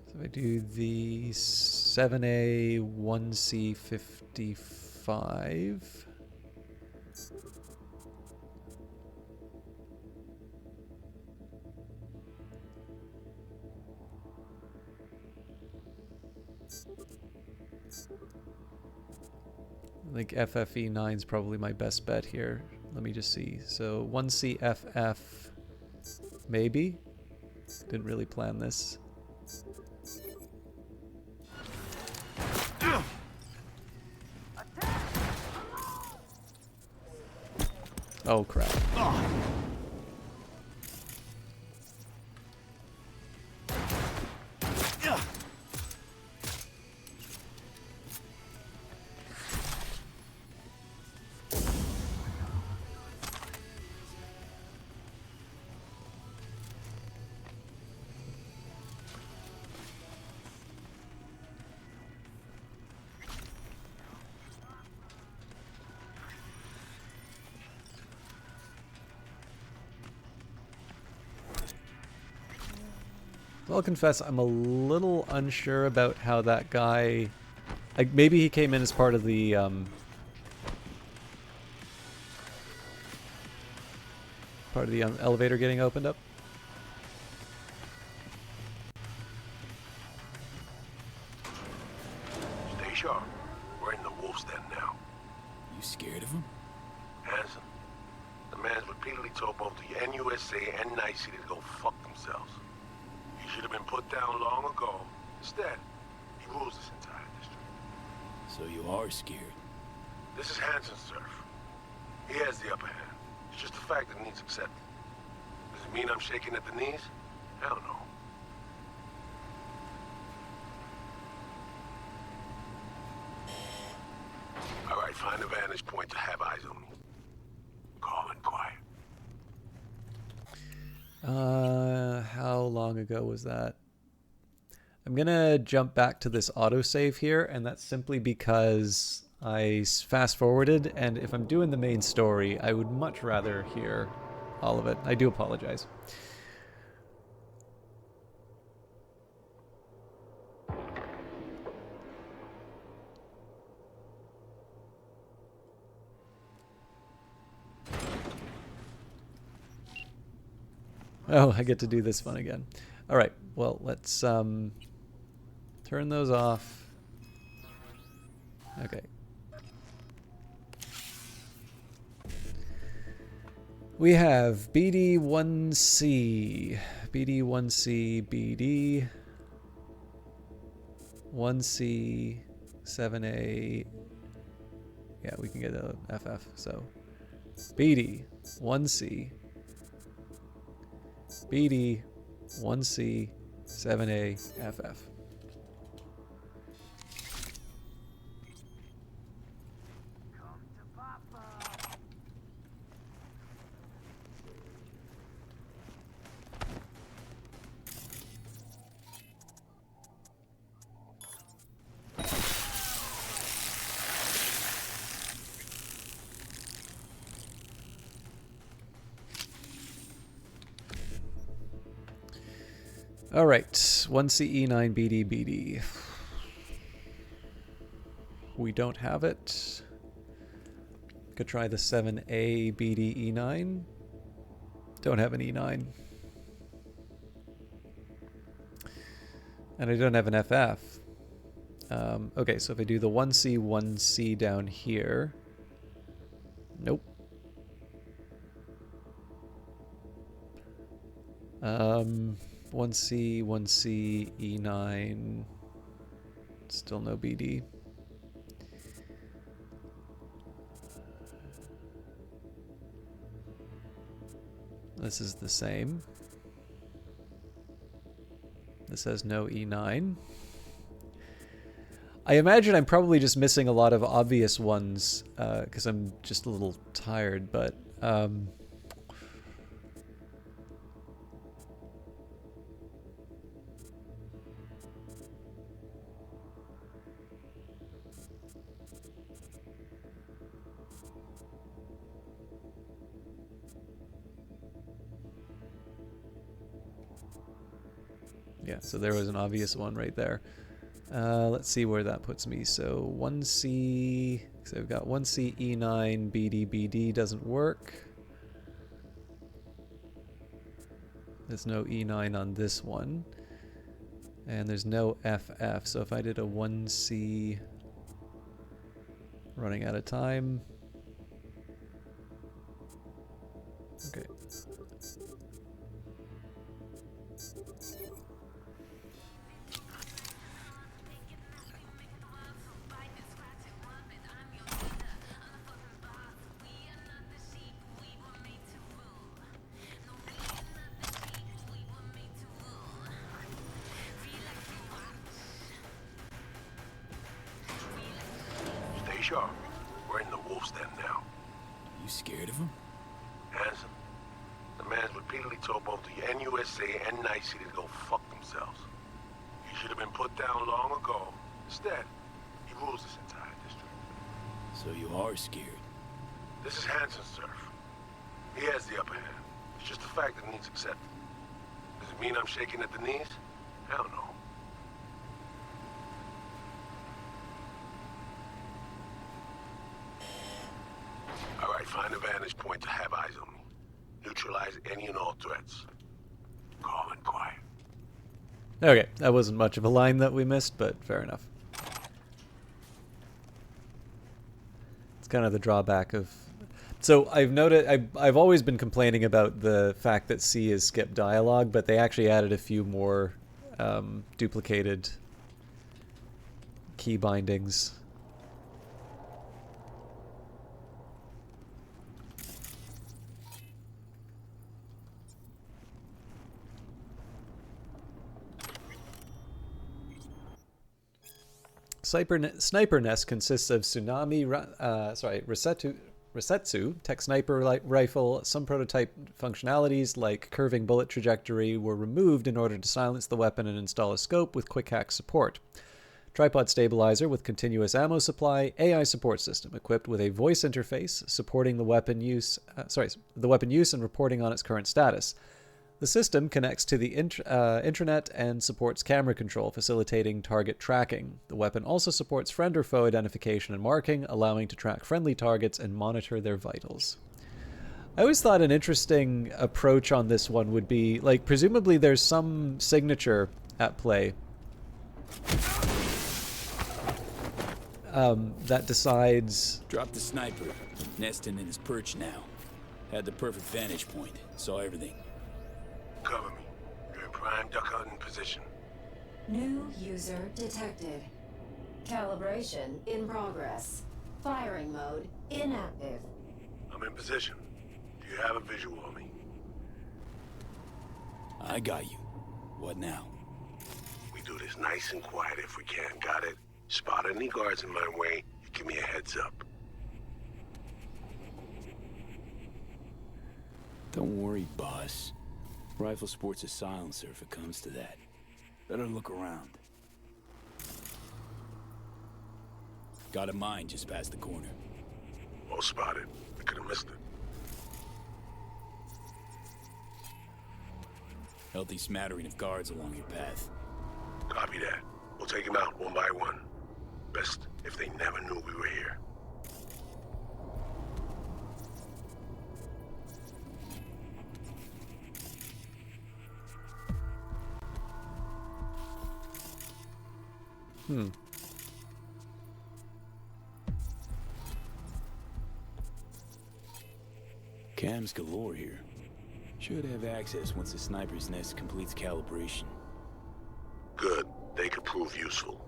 So I do the 7A 1C55. I think FFE9 is probably my best bet here. Let me just see. So 1CFF, maybe? Didn't really plan this. Oh crap. I'll confess I'm a little unsure about how that guy, like maybe he came in as part of the elevator getting opened up. Stay sharp. We're in the wolf's den now. You scared of him? Hanson, the man's repeatedly told both the NUSA and Night City to go fuck themselves. He should have been put down long ago. Instead, he rules this entire district. So you are scared. This is Hanson's turf. He has the upper hand. It's just a fact that needs accepted. Does it mean I'm shaking at the knees? Hell no. All right, find a vantage point to have eyes on me. Calm and quiet. How long ago was that? I'm gonna jump back to this autosave here, and that's simply because I fast forwarded, and if I'm doing the main story, I would much rather hear all of it. I do apologize. Oh, I get to do this fun again. All right, well, let's turn those off. Okay. We have BD1C, BD1C, BD, 1C, 7A. Yeah, we can get a FF. So BD, 1C, BD, 1C, 7A, FF. All right, 1CE9 BD BD. We don't have it. Could try the 7A BD E9. Don't have an E9. And I don't have an FF. Okay, so if I do the 1C, 1C down here. Nope. 1C, 1C, E9. Still no BD. This is the same. This has no E9. I imagine I'm probably just missing a lot of obvious ones because I'm just a little tired, but yeah, so there was an obvious one right there. Let's see where that puts me. So 1C, so I've got 1C, E9, BD, BD doesn't work. There's no E9 on this one. And there's no FF, so if I did a 1C running out of time. Okay. Stay sharp. We're in the wolf's den now. You scared of him? Handsome. The man's repeatedly told both the NUSA and Night City to go fuck themselves. He should have been put down long ago. Instead, he rules this entire district. So you are scared. This is Hanson's turf. He has the upper hand. It's just a fact that needs accepted. Does it mean I'm shaking at the knees? Hell no. All right, find a vantage point to have eyes on me. Neutralize any and all threats. Calm and quiet. Okay, that wasn't much of a line that we missed, but fair enough. It's kind of the drawback of... So I've noted, I've always been complaining about the fact that C is skip dialogue, but they actually added a few more duplicated key bindings. Sniper Nest consists of Tsunami, Resetsu, Tech Sniper Rifle. Some prototype functionalities like curving bullet trajectory were removed in order to silence the weapon and install a scope with quick hack support. Tripod stabilizer with continuous ammo supply, AI support system equipped with a voice interface supporting the weapon use and reporting on its current status. The system connects to the intranet and supports camera control, facilitating target tracking. The weapon also supports friend or foe identification and marking, allowing to track friendly targets and monitor their vitals. I always thought an interesting approach on this one would be, like, presumably there's some signature at play that decides... Dropped the sniper, nesting in his perch now. Had the perfect vantage point, saw everything. Cover me. You're in prime duck hunting position. New user detected. Calibration in progress. Firing mode inactive. I'm in position. Do you have a visual on me? I got you. What now? We do this nice and quiet if we can. Got it? Spot any guards in my way, you give me a heads up. Don't worry, boss. Rifle sports a silencer if it comes to that. Better look around. Got a mine just past the corner. Well spotted. I could have missed it. Healthy smattering of guards along your path. Copy that. We'll take them out one by one. Best if they never knew we were here. Cams galore here. Should have access once the sniper's nest completes calibration. Good. They could prove useful.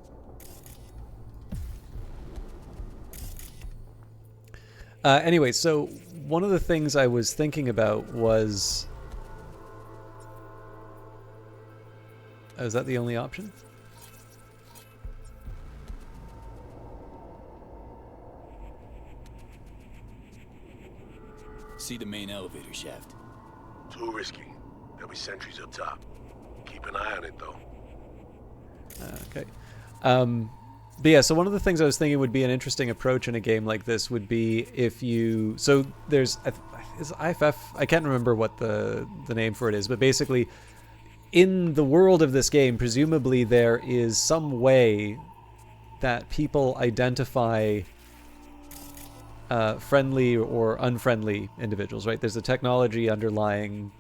Anyway, so one of the things I was thinking about was... Oh, is that the only option? See the main elevator shaft. Too risky. There'll be sentries up top. Keep an eye on it, though. Okay. But yeah, so one of the things I was thinking would be an interesting approach in a game like this would be if you... So there's... Is IFF? I can't remember what the name for it is, but basically, in the world of this game, presumably there is some way that people identify friendly or unfriendly individuals, right? There's a technology underlying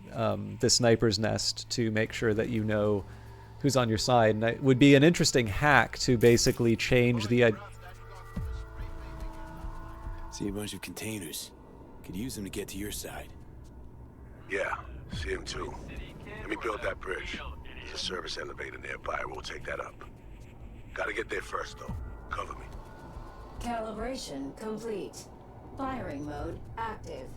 the sniper's nest to make sure that you know who's on your side, and it would be an interesting hack to basically change the... See a bunch of containers. Could use them to get to your side. Yeah, see him too. Let me build that bridge. There's a service elevator nearby. We'll take that up. Gotta get there first, though. Cover me. Calibration complete. Firing mode active.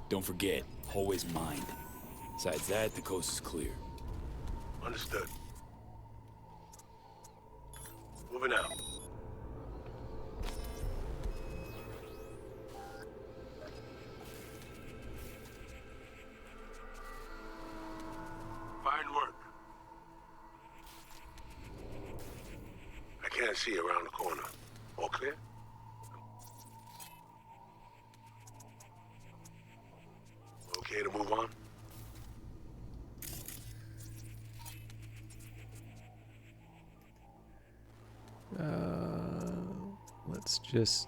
Don't forget, hallway's mined. Besides that, the coast is clear. Understood. Moving out. Fine work. I can't see around the corner. All clear? Okay to move on? Let's just...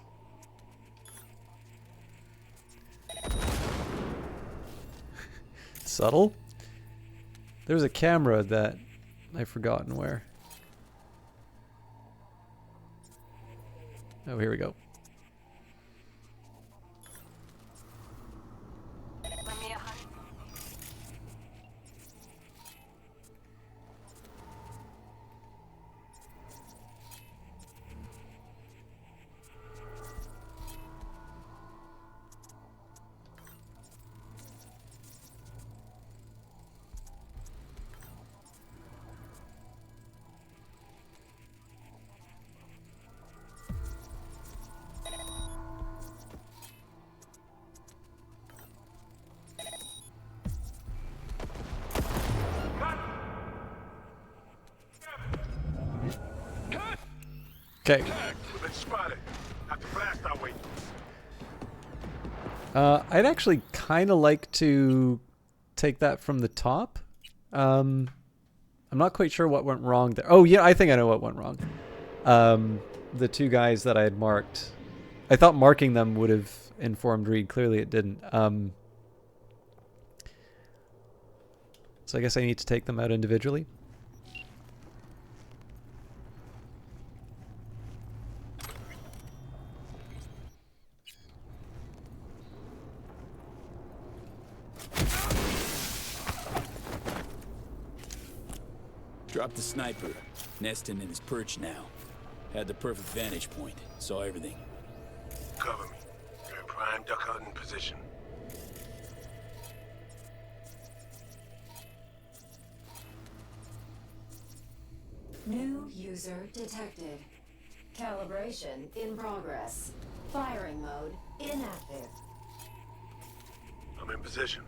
Subtle? There's a camera that I've forgotten where. Oh, here we go. Okay. We've been spotted. Have to blast our way. I'd actually kind of like to take that from the top. I'm not quite sure what went wrong there. Oh, yeah, I think I know what went wrong. The two guys that I had marked. I thought marking them would have informed Reed. Clearly it didn't. So I guess I need to take them out individually. Dropped the sniper. Nesting in his perch now. Had the perfect vantage point. Saw everything. Cover me. You're in prime duck hunting position. New user detected. Calibration in progress. Firing mode inactive. I'm in position.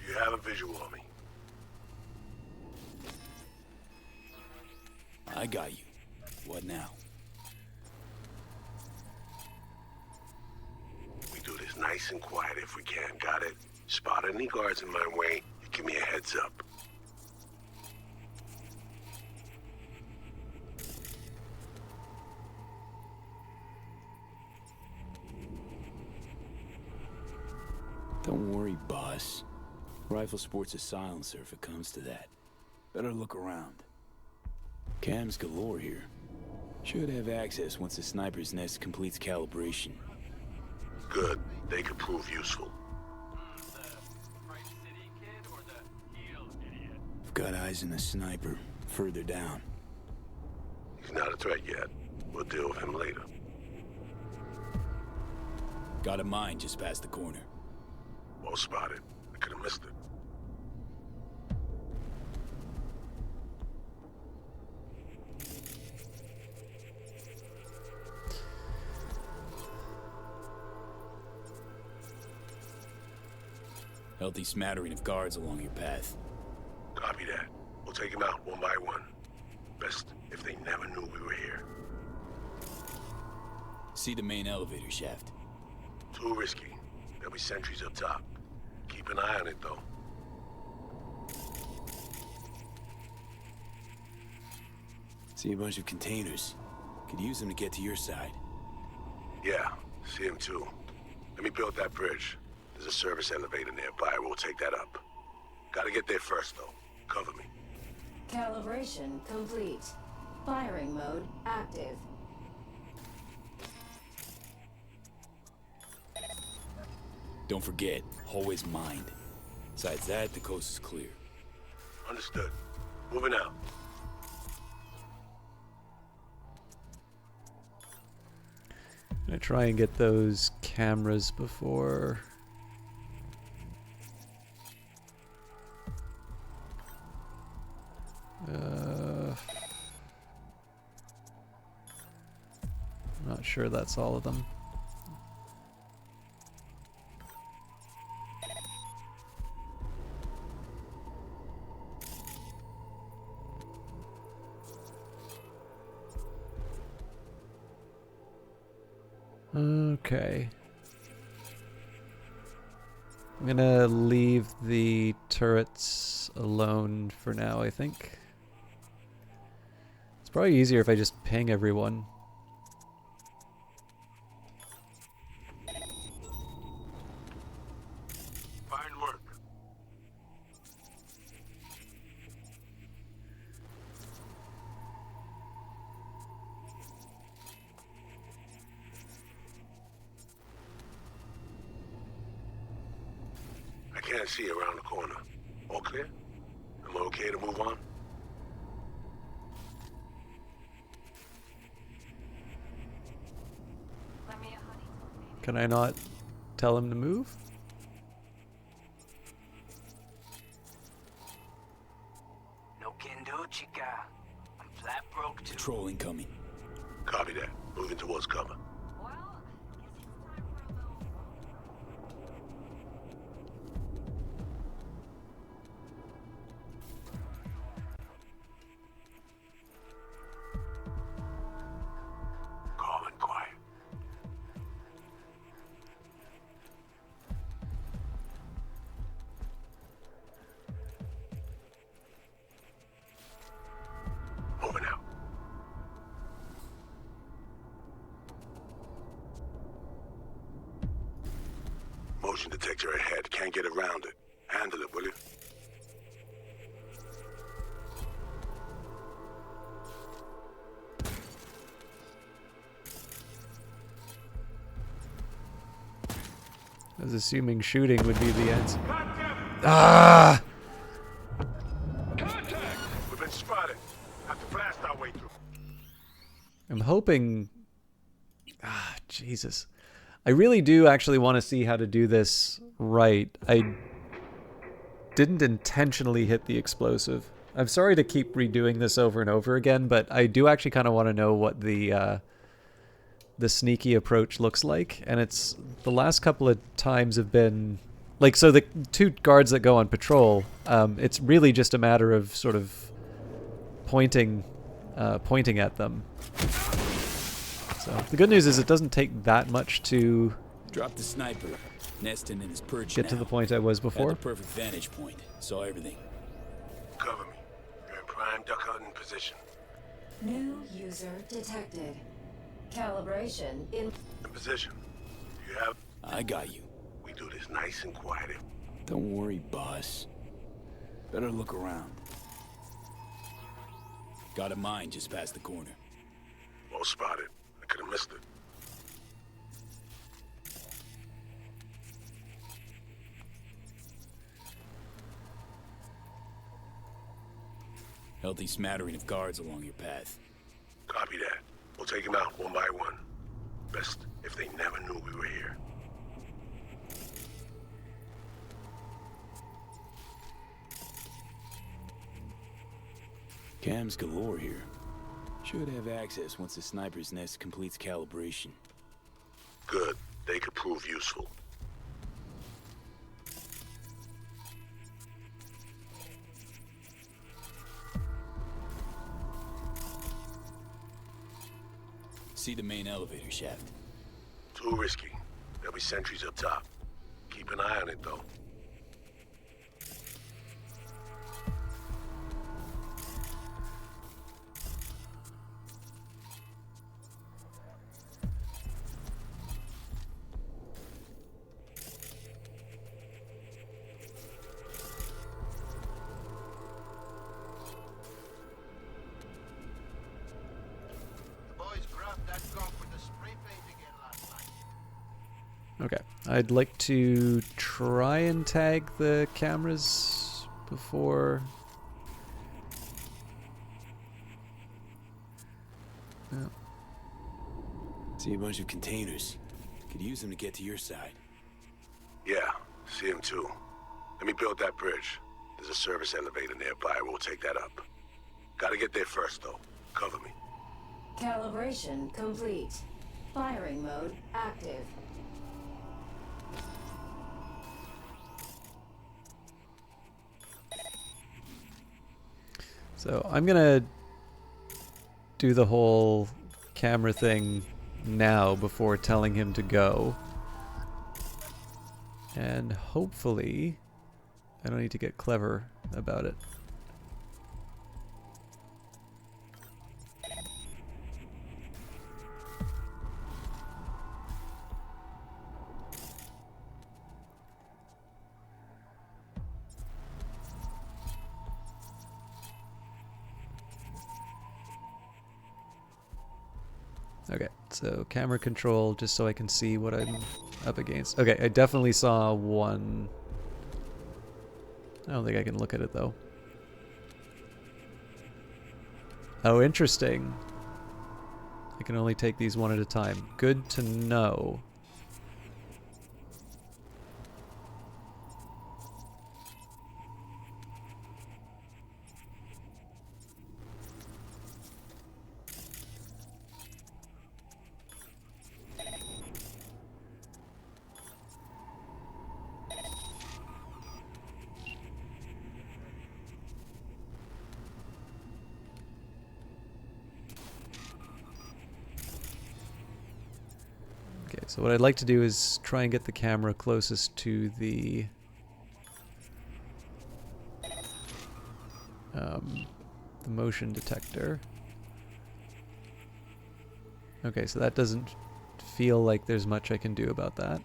Do you have a visual on me? I got you. What now? We do this nice and quiet if we can. Got it? Spot any guards in my way, you give me a heads up. Don't worry, boss. Rifle sports a silencer if it comes to that. Better look around. Cams galore here. Should have access once the sniper's nest completes calibration. Good. They could prove useful. I've got eyes on the sniper, further down. He's not a threat yet. We'll deal with him later. Got a mine just past the corner. Well spotted. I could have missed it. Healthy smattering of guards along your path. Copy that. We'll take him out one by one. Best if they never knew we were here. See the main elevator shaft. Too risky. There'll be sentries up top. Keep an eye on it, though. See a bunch of containers. Could use them to get to your side. Yeah, see him too. Let me build that bridge. There's a service elevator nearby. We'll take that up. Gotta get there first, though. Cover me. Calibration complete. Firing mode active. Don't forget, hallway's mined. Besides that, the coast is clear. Understood. Moving out. I'm gonna try and get those cameras before. Not sure that's all of them. Okay. I'm gonna leave the turrets alone for now, I think. It's probably easier if I just ping everyone. Fine work. I can't see around the corner. All clear? Am I okay to move on? Can I not tell him to move? No can do, chica. I'm flat broke too. Patrol incoming. Copy that. Moving towards cover. Well, guess it's time for a little. Calm and quiet. Moving out. Motion detector ahead. Can't get around it. Handle it, will you? I was assuming shooting would be the answer. Ah! Contact! We've been spotted. Have to blast our way through. I'm hoping... Ah, Jesus. I really do actually want to see how to do this right. I didn't intentionally hit the explosive. I'm sorry to keep redoing this over and over again, but I do actually kind of want to know what the sneaky approach looks like. And it's... The last couple of times have been... Like, so the two guards that go on patrol, it's really just a matter of sort of pointing at them. So the good news is it doesn't take that much to Drop the sniper. Nesting in his perch get to the point I was Had before. the perfect vantage point. Saw everything. Cover me. You're in prime duck hunting position. New user detected. Calibration in In position. You have... I got you. We do this nice and quiet. Don't worry, boss. Better look around. Got a mine just past the corner. Well spotted. I could have missed it. Healthy smattering of guards along your path. Copy that. We'll take them out one by one. Best if they never knew we were here. Cams galore here. Should have access once the sniper's nest completes calibration. Good. They could prove useful. See the main elevator shaft. Too risky. There'll be sentries up top. Keep an eye on it, though. Okay, I'd like to try and tag the cameras before... Oh. See a bunch of containers. Could use them to get to your side. Yeah, see him too. Let me build that bridge. There's a service elevator nearby. We'll take that up. Gotta get there first, though. Cover me. Calibration complete. Firing mode active. So I'm gonna do the whole camera thing now before telling him to go. And hopefully I don't need to get clever about it. Okay, so camera control just so I can see what I'm up against. Okay, I definitely saw one. I don't think I can look at it though. Oh, interesting. I can only take these one at a time. Good to know. Okay, so what I'd like to do is try and get the camera closest to the motion detector. Okay, so that doesn't feel like there's much I can do about that.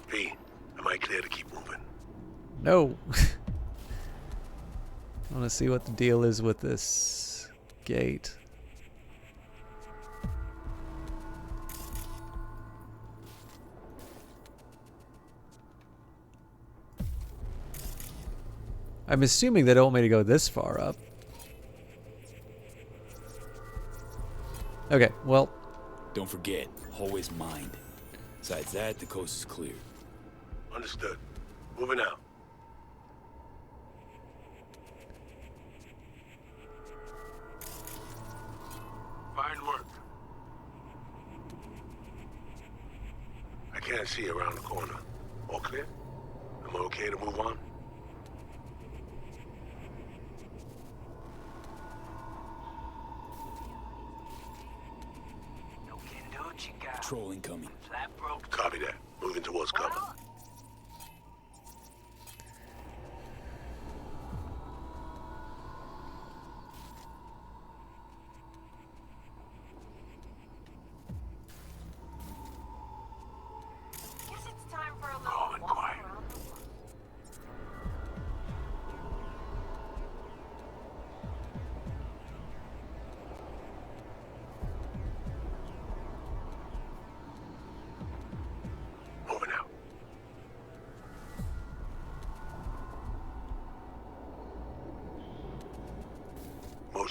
P, am I clear to keep moving? No! I want to see what the deal is with this gate. I'm assuming they don't want me to go this far up. Okay, well... Don't forget, hallway's mined. Besides that, the coast is clear. Understood. Moving out. Fine work. I can't see around the corner. All clear? Am I okay to move on? No can do, chica. Patrol incoming. Flat broke. Copy that. Moving towards cover.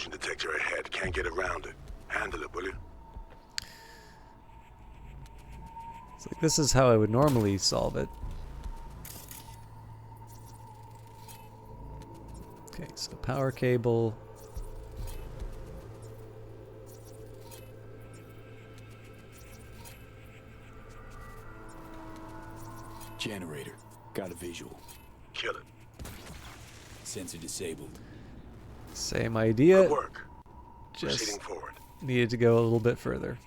motion detector ahead. Can't get around it. Handle it, will you? It's like this is how I would normally solve it. Okay, so power cable. Generator. Got a visual. Kill it. Sensor disabled. Same idea. Good work. Just Proceeding forward. needed to go a little bit further.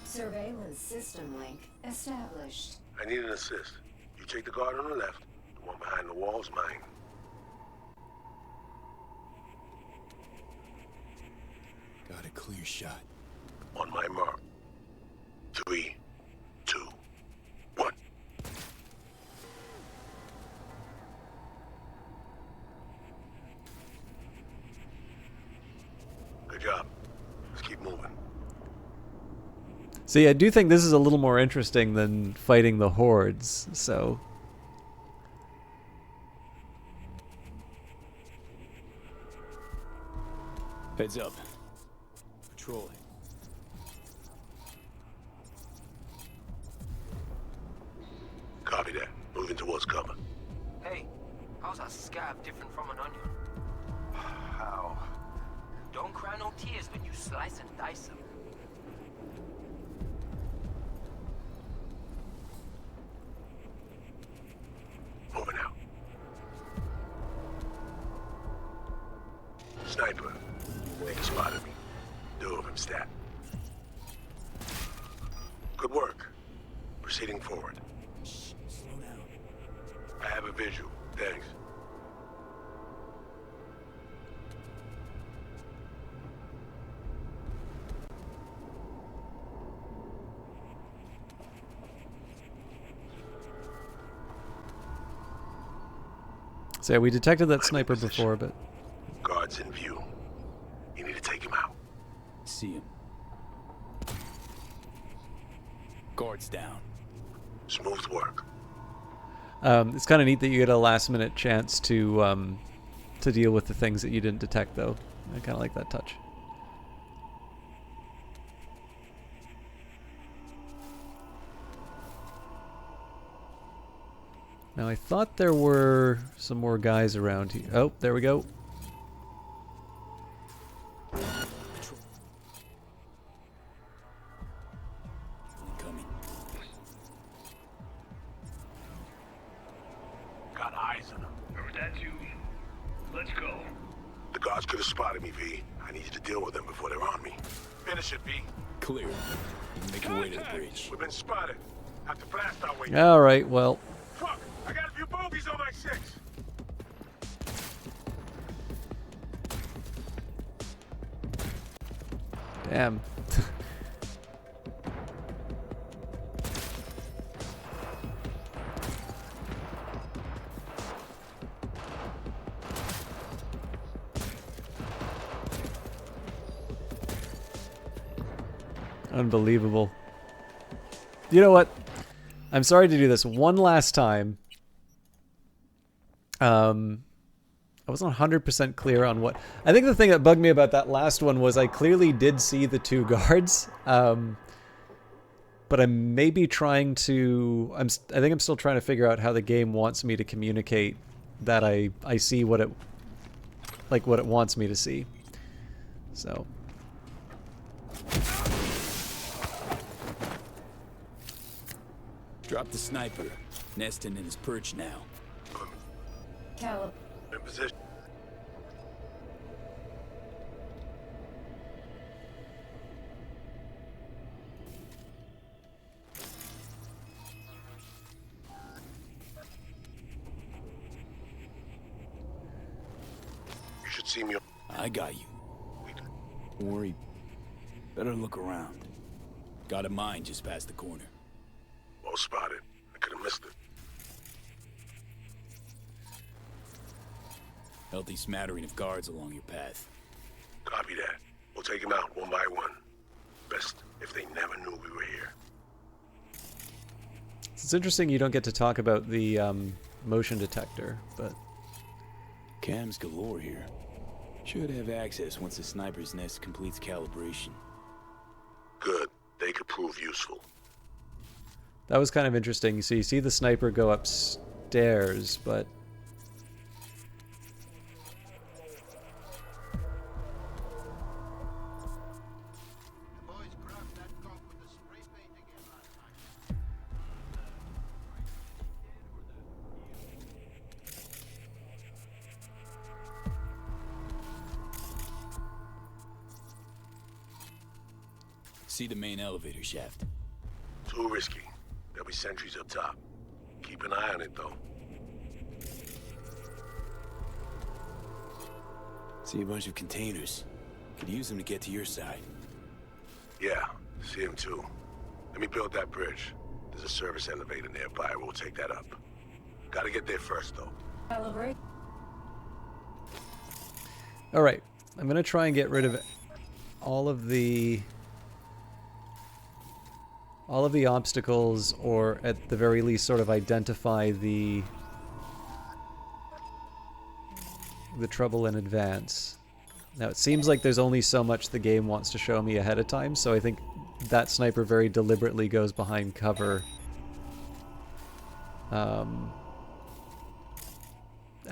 Surveillance system link established. I need an assist. You take the guard on the left. The one behind the wall's mine. Got a clear shot. On my mark. 3, 2, 1. Good job. Let's keep moving. See, I do think this is a little more interesting than fighting the hordes, so... Heads up. Patrolling. Copy that. Moving towards cover. Hey, how's a scab different from an onion? How? Don't cry no tears when you slice and dice them. Moving out. Sniper. They spotted me. Two of them stat. Good work. Proceeding forward. Shh, slow down. I have a visual. Thanks. So yeah, we detected that sniper before, but... Guards in view. You need to take him out. See him. Guards down. Smooth work. It's kind of neat that you get a last-minute chance to deal with the things that you didn't detect, though. I kind of like that touch. Now, I thought there were some more guys around here. Oh, there we go. Incoming. Got eyes on him. Or that's you. Let's go. The guards could have spotted me, V. I need you to deal with them before they're on me. Finish it, V. Clear. You can make your way to the bridge. We've been spotted. Have to blast our way. All right, well... Fuck! I got a few bogeys on my 6. Damn. Unbelievable. You know what? I'm sorry to do this one last time. I wasn't 100% clear on what... I think the thing that bugged me about that last one was I clearly did see the two guards. But I'm maybe trying to... I think I'm still trying to figure out how the game wants me to communicate that I see what it... like what it wants me to see. So... Drop the sniper. Nesting in his perch now. In position. You should see me. I got you. Don't worry. Better look around. Got a mine just past the corner. Well spotted. I could have missed it. Healthy smattering of guards along your path. Copy that. We'll take him out one by one. Best if they never knew we were here. It's interesting you don't get to talk about the motion detector, but... Cams galore here. Should have access once the sniper's nest completes calibration. Good. They could prove useful. That was kind of interesting. So you see the sniper go upstairs, but... See the main elevator shaft. Too risky. There'll be sentries up top. Keep an eye on it, though. See a bunch of containers. Could use them to get to your side. Yeah, see him too. Let me build that bridge. There's a service elevator nearby. We'll take that up. Gotta get there first, though. Calibrate. Alright, I'm gonna try and get rid of all of the obstacles, or at the very least sort of identify the trouble in advance. Now it seems like there's only so much the game wants to show me ahead of time, so I think that sniper very deliberately goes behind cover at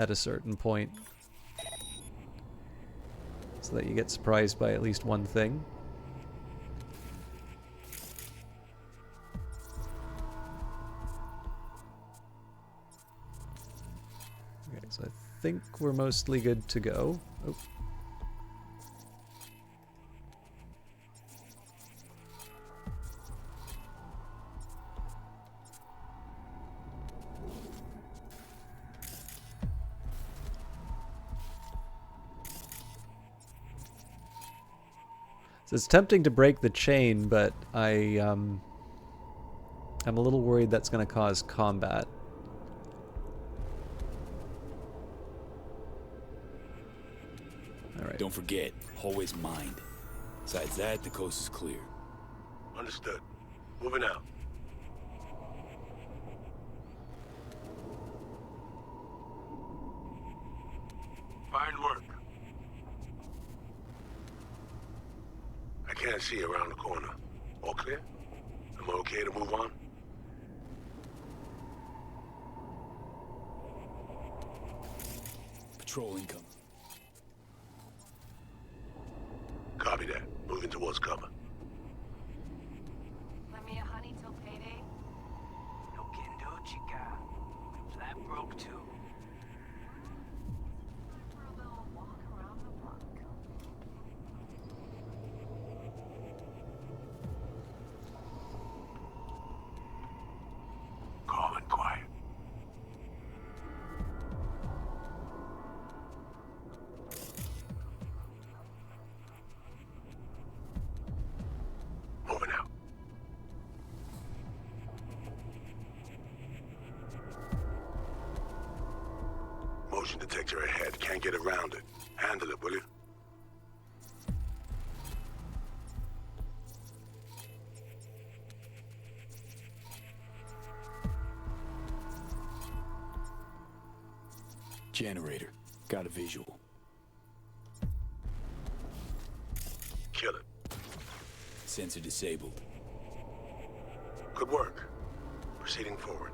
a certain point, so that you get surprised by at least one thing. Okay, so I think we're mostly good to go. Oh. So it's tempting to break the chain, but I'm a little worried that's going to cause combat. Alright. Don't forget, hallway's mined. Besides that, the coast is clear. Understood. Moving out. Fine work. I can't see around the corner. All clear? Am I okay to move on? Patrol income. Copy that. Moving towards cover. Lend me a honey till payday? No can do, chica. I'm flat broke too. For a little walk around the block. Calm and quiet. Moving out. Motion detector ahead. Can't get around it. Handle it, will you? Generator. Got a visual. Kill it. Sensor disabled. Good work. Proceeding forward.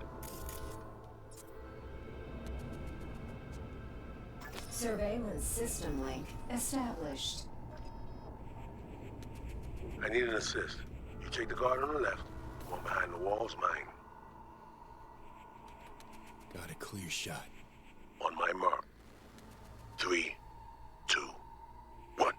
Surveillance system link established. I need an assist. You take the guard on the left. One behind the wall's mine. Got a clear shot. On my mark. 3, 2, 1.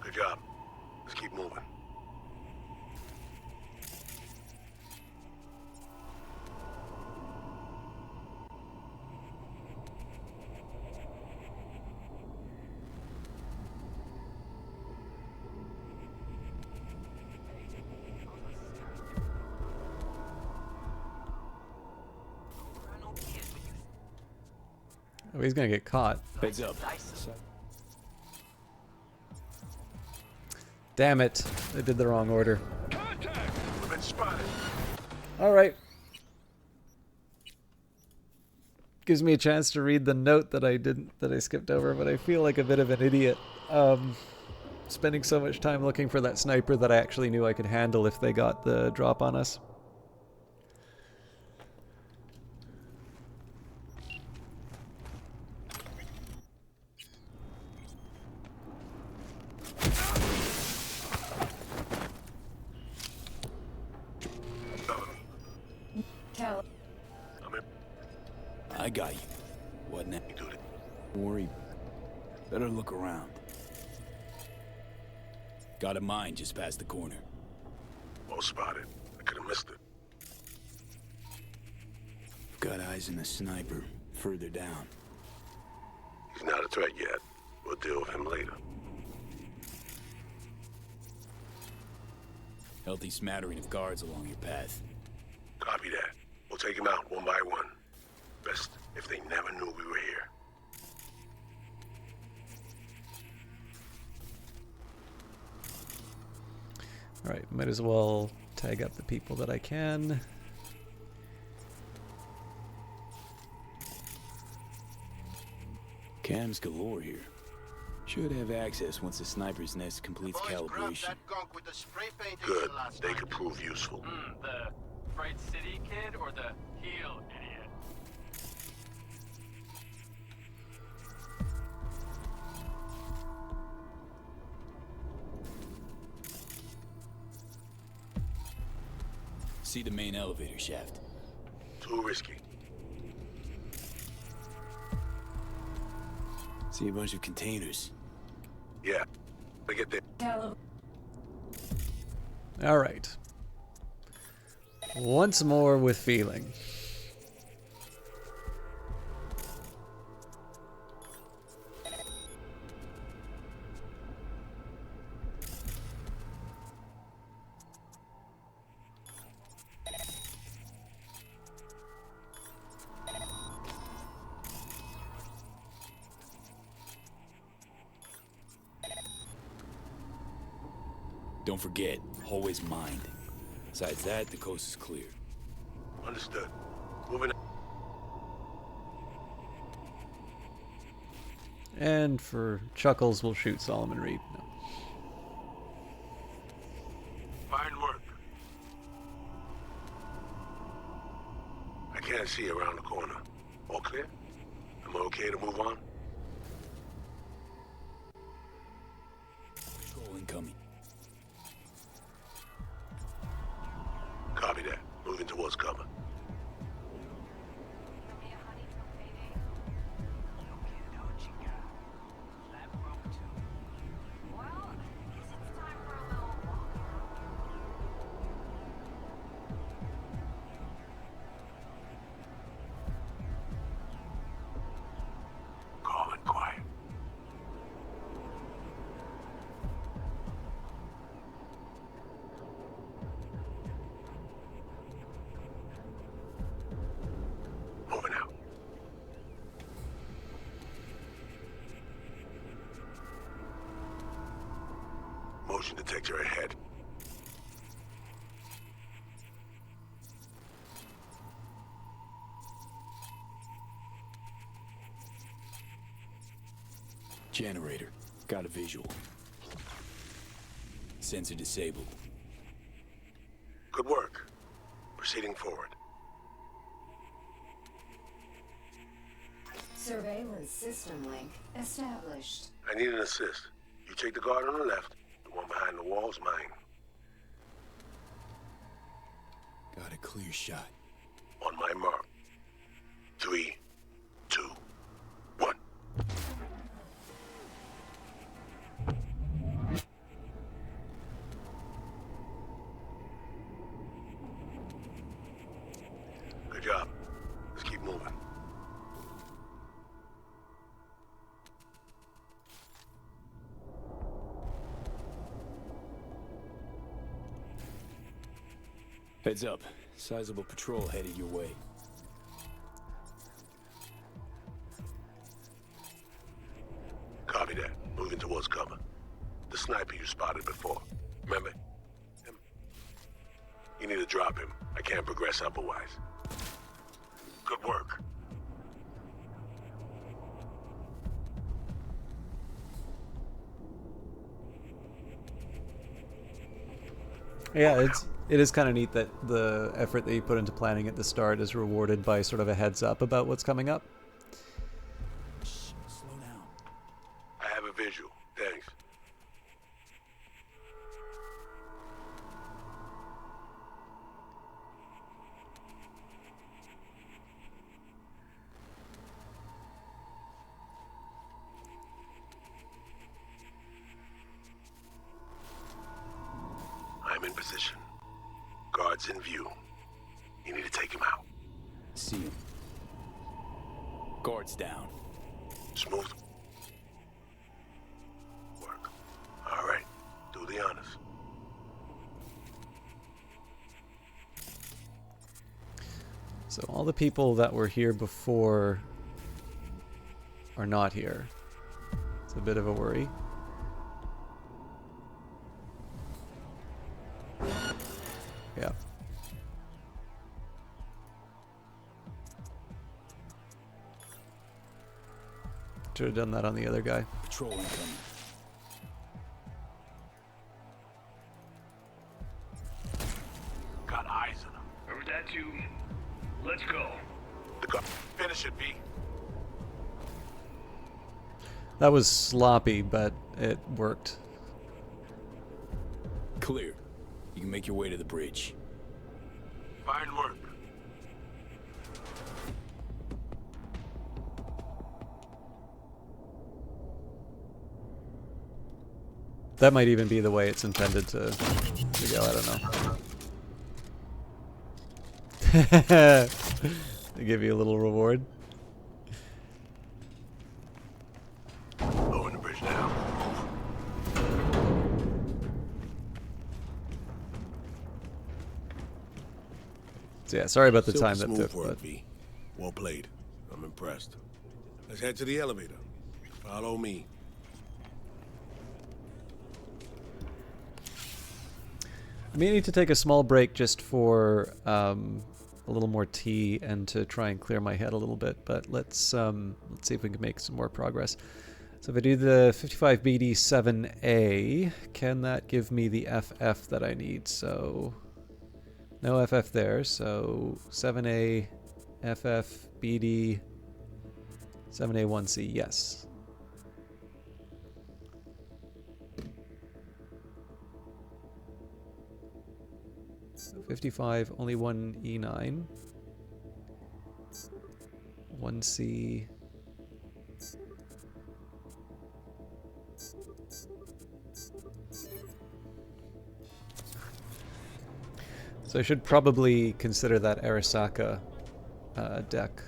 Good job. Let's keep moving. Oh, he's gonna get caught. Heads up. Damn it. I did the wrong order. Contact! Alright. Gives me a chance to read the note that I skipped over, but I feel like a bit of an idiot. Spending so much time looking for that sniper that I actually knew I could handle if they got the drop on us. I got you. What now? You do it. Don't worry. Better look around. Got a mine just past the corner. Well spotted. I could have missed it. Got eyes on a sniper further down. He's not a threat yet. We'll deal with him later. Healthy smattering of guards along your path. Copy that. We'll take him out one by one. Best if they never knew we were here. Alright, might as well tag up the people that I can. Cams galore here. Should have access once the sniper's nest completes calibration. Good. They could prove useful. The Bright City kid or the heel idiot? See the main elevator shaft. Too risky. See a bunch of containers. Yeah. I get there. Alright. Once more with feeling. Don't forget, hallway's mined. Besides that, the coast is clear. Understood. Moving. And for chuckles, we'll shoot Solomon Reed. No. Fine work. I can't see around the corner. All clear? Am I okay to move on? Patrol incoming. Copy that. Moving towards cover. Calm and quiet. Moving out. Motion detector ahead. Generator. Got a visual. Sensor disabled. Good work. Proceeding forward. Surveillance system link established. I need an assist. You take the guard on the left. The one behind the wall's mine. Got a clear shot. On my mark. 3, 2, 1. Good job. Let's keep moving. Heads up. Sizable patrol headed your way. Copy that. Moving towards cover. The sniper you spotted before. Remember? Him? You need to drop him. I can't can't progress otherwise. Good work. Yeah, it is kind of neat that the effort that you put into planning at the start is rewarded by sort of a heads up about what's coming up. Shh, slow down. I have a visual. Thanks. I'm in position. Guards in view. You need to take him out. See him. Guards down. Smooth work. All right. Do the honors. So all the people that were here before are not here. It's a bit of a worry. Yeah. Should have done that on the other guy. Patrol incoming. Got eyes on him. Remember that you? Let's go. The guard. Finish it, B. That was sloppy, but it worked. Clear. You can make your way to the bridge. Fine work. That might even be the way it's intended to go, I don't know. They give you a little reward. Lowering the bridge now. So yeah, sorry about the Silky time that smooth took, work, but V. Well played. I'm impressed. Let's head to the elevator. Follow me. I may need to take a small break just for a little more tea and to try and clear my head a little bit. But let's see if we can make some more progress. So if I do the 55BD7A, can that give me the FF that I need? So no FF there. So 7A, FF, BD, 7A, 1C. Yes. So 55, only one E9. 1C. So I should probably consider that Arasaka deck.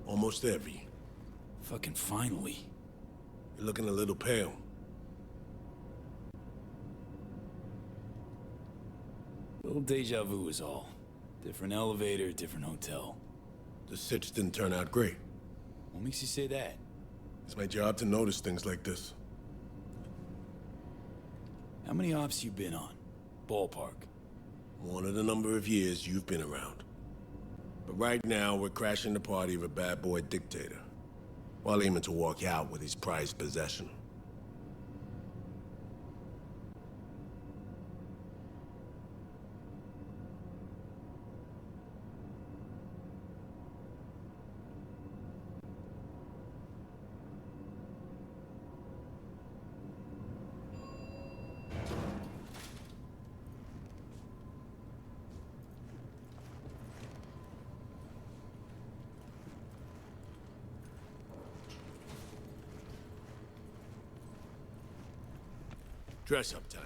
Almost there, V. Fucking finally. You're looking a little pale. Little deja vu is all. Different elevator, different hotel. The sitch didn't turn out great. What makes you say that? It's my job to notice things like this. How many ops you been on? Ballpark. One of the number of years you've been around. But right now, we're crashing the party of a bad boy dictator, while aiming to walk out with his prized possession. Dress-up time.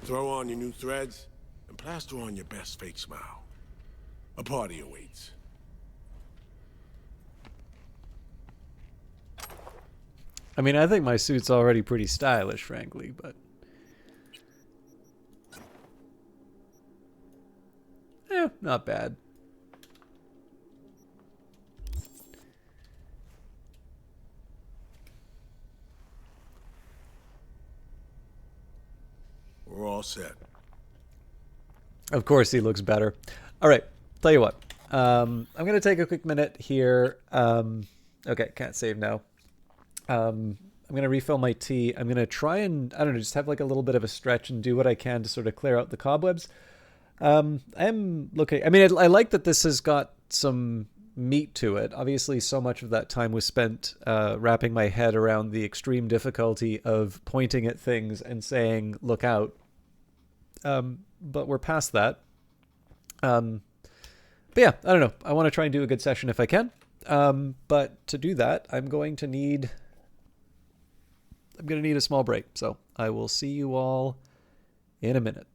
Throw on your new threads, and plaster on your best fake smile. A party awaits. I mean, I think my suit's already pretty stylish, frankly, but... not bad. all set. Of course, he looks better. All right, tell you what. I'm going to take a quick minute here. Okay, can't save now. I'm going to refill my tea. I'm going to try and, I don't know, just have like a little bit of a stretch and do what I can to sort of clear out the cobwebs. I'm looking, I mean, I like that this has got some meat to it. Obviously, so much of that time was spent wrapping my head around the extreme difficulty of pointing at things and saying, look out. But we're past that. But yeah, I don't know. I want to try and do a good session if I can. But to do that, I'm going to need a small break. So I will see you all in a minute.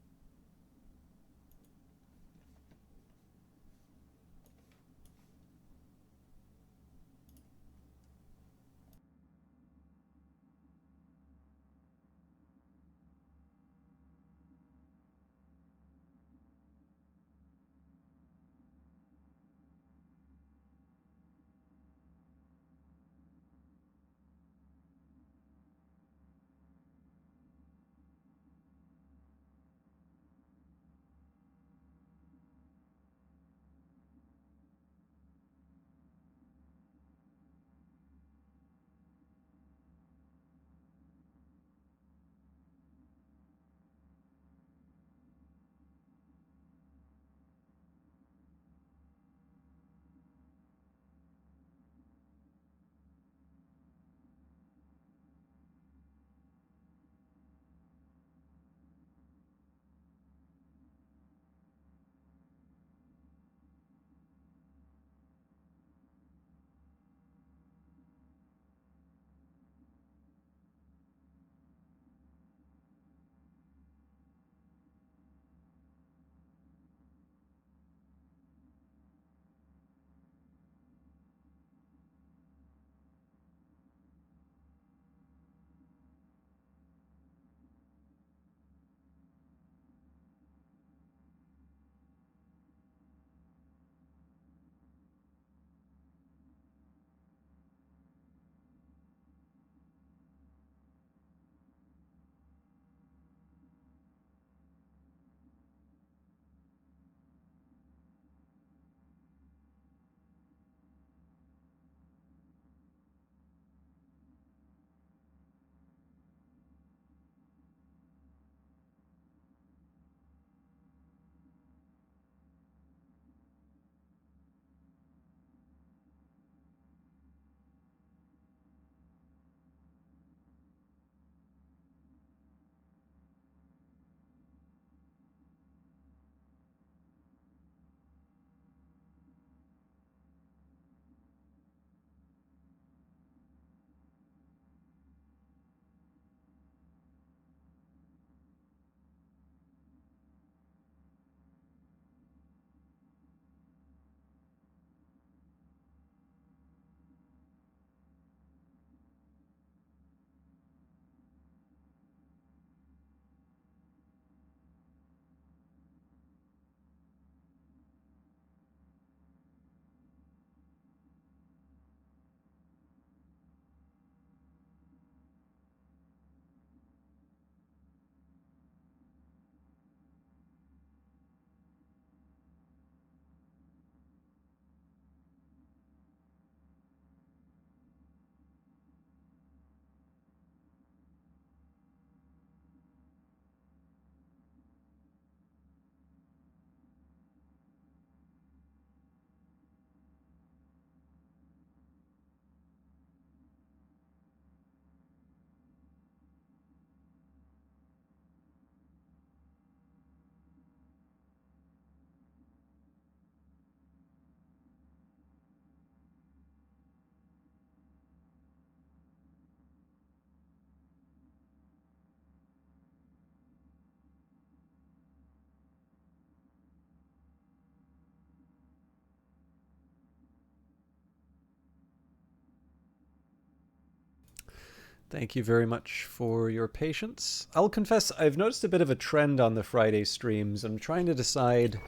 Thank you very much for your patience. I'll confess, I've noticed a bit of a trend on the Friday streams. I'm trying to decide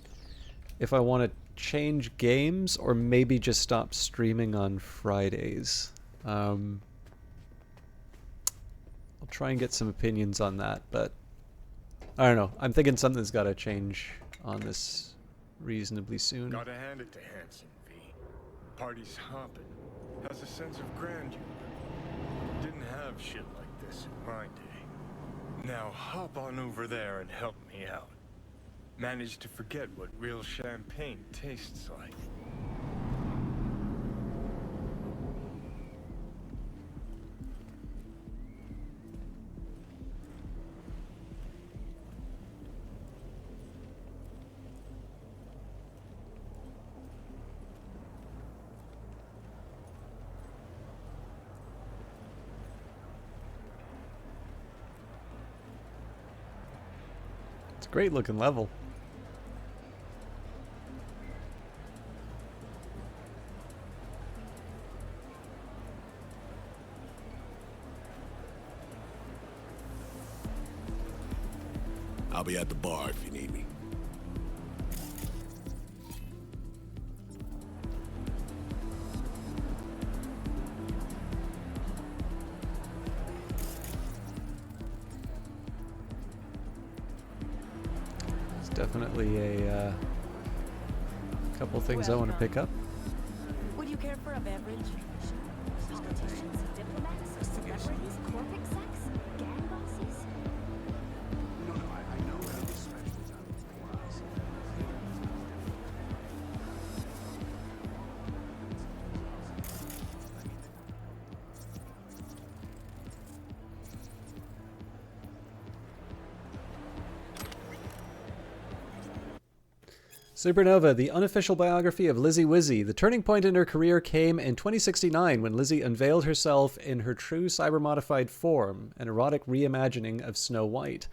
if I want to change games or maybe just stop streaming on Fridays. I'll try and get some opinions on that, but I don't know. I'm thinking something's got to change on this reasonably soon. Gotta hand it to Hanson, V. Party's hopping. Has a sense of grandeur. Didn't have shit like this in my day. Now hop on over there and help me out. Managed to forget what real champagne tastes like. It's a great looking level. I'll be at the bar if you need me. It's definitely a couple things I want to pick up. Would you care for a beverage? Politicians, diplomats, celebrities, corporate sex, gang bosses. No, I know how this specials out of the Supernova, the unofficial biography of Lizzie Wizzy. The turning point in her career came in 2069 when Lizzie unveiled herself in her true cyber-modified form, an erotic reimagining of Snow White.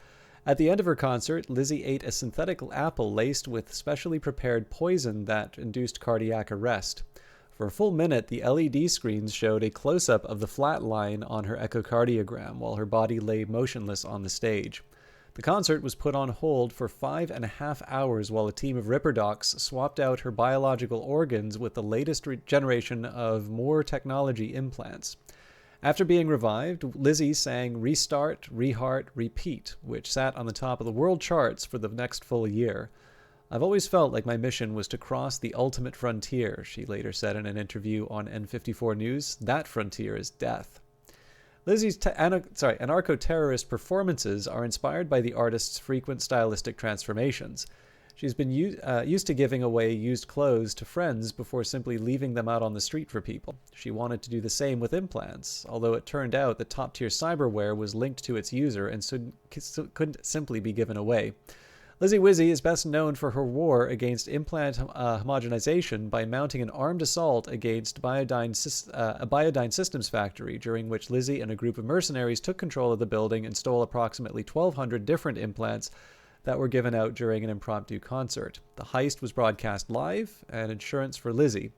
At the end of her concert, Lizzie ate a synthetic apple laced with specially prepared poison that induced cardiac arrest. For a full minute, the LED screens showed a close-up of the flat line on her echocardiogram while her body lay motionless on the stage. The concert was put on hold for 5.5 hours while a team of Ripper docs swapped out her biological organs with the latest generation of more technology implants. After being revived, Lizzie sang Restart, Reheart, Repeat, which sat on the top of the world charts for the next full year. I've always felt like my mission was to cross the ultimate frontier, she later said in an interview on N54 News. That frontier is death. Lizzie's anarcho-terrorist performances are inspired by the artist's frequent stylistic transformations. She's been used to giving away used clothes to friends before simply leaving them out on the street for people. She wanted to do the same with implants, although it turned out that top-tier cyberware was linked to its user and couldn't simply be given away. Lizzie Wizzy is best known for her war against implant homogenization by mounting an armed assault against a Biodyne Systems factory, during which Lizzie and a group of mercenaries took control of the building and stole approximately 1,200 different implants that were given out during an impromptu concert. The heist was broadcast live, and insurance for Lizzie.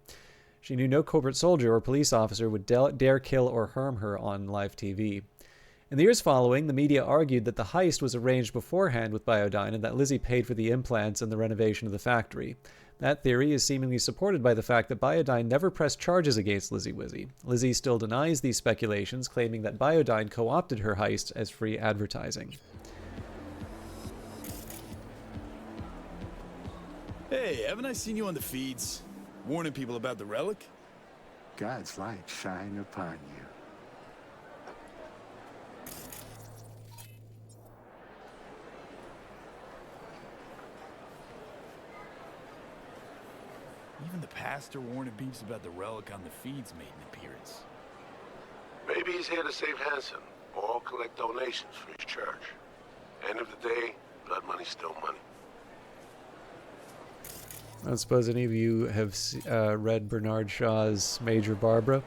She knew no corporate soldier or police officer would dare kill or harm her on live TV. In the years following, the media argued that the heist was arranged beforehand with Biodyne and that Lizzie paid for the implants and the renovation of the factory. That theory is seemingly supported by the fact that Biodyne never pressed charges against Lizzie Wizzy. Lizzie still denies these speculations, claiming that Biodyne co-opted her heist as free advertising. Hey, haven't I seen you on the feeds? Warning people about the relic? God's light shine upon you. Even the pastor warning peeps about the relic on the feeds made an appearance. Maybe he's here to save Hanson, or collect donations for his church. End of the day, blood money's still money. I don't suppose any of you have read Bernard Shaw's Major Barbara?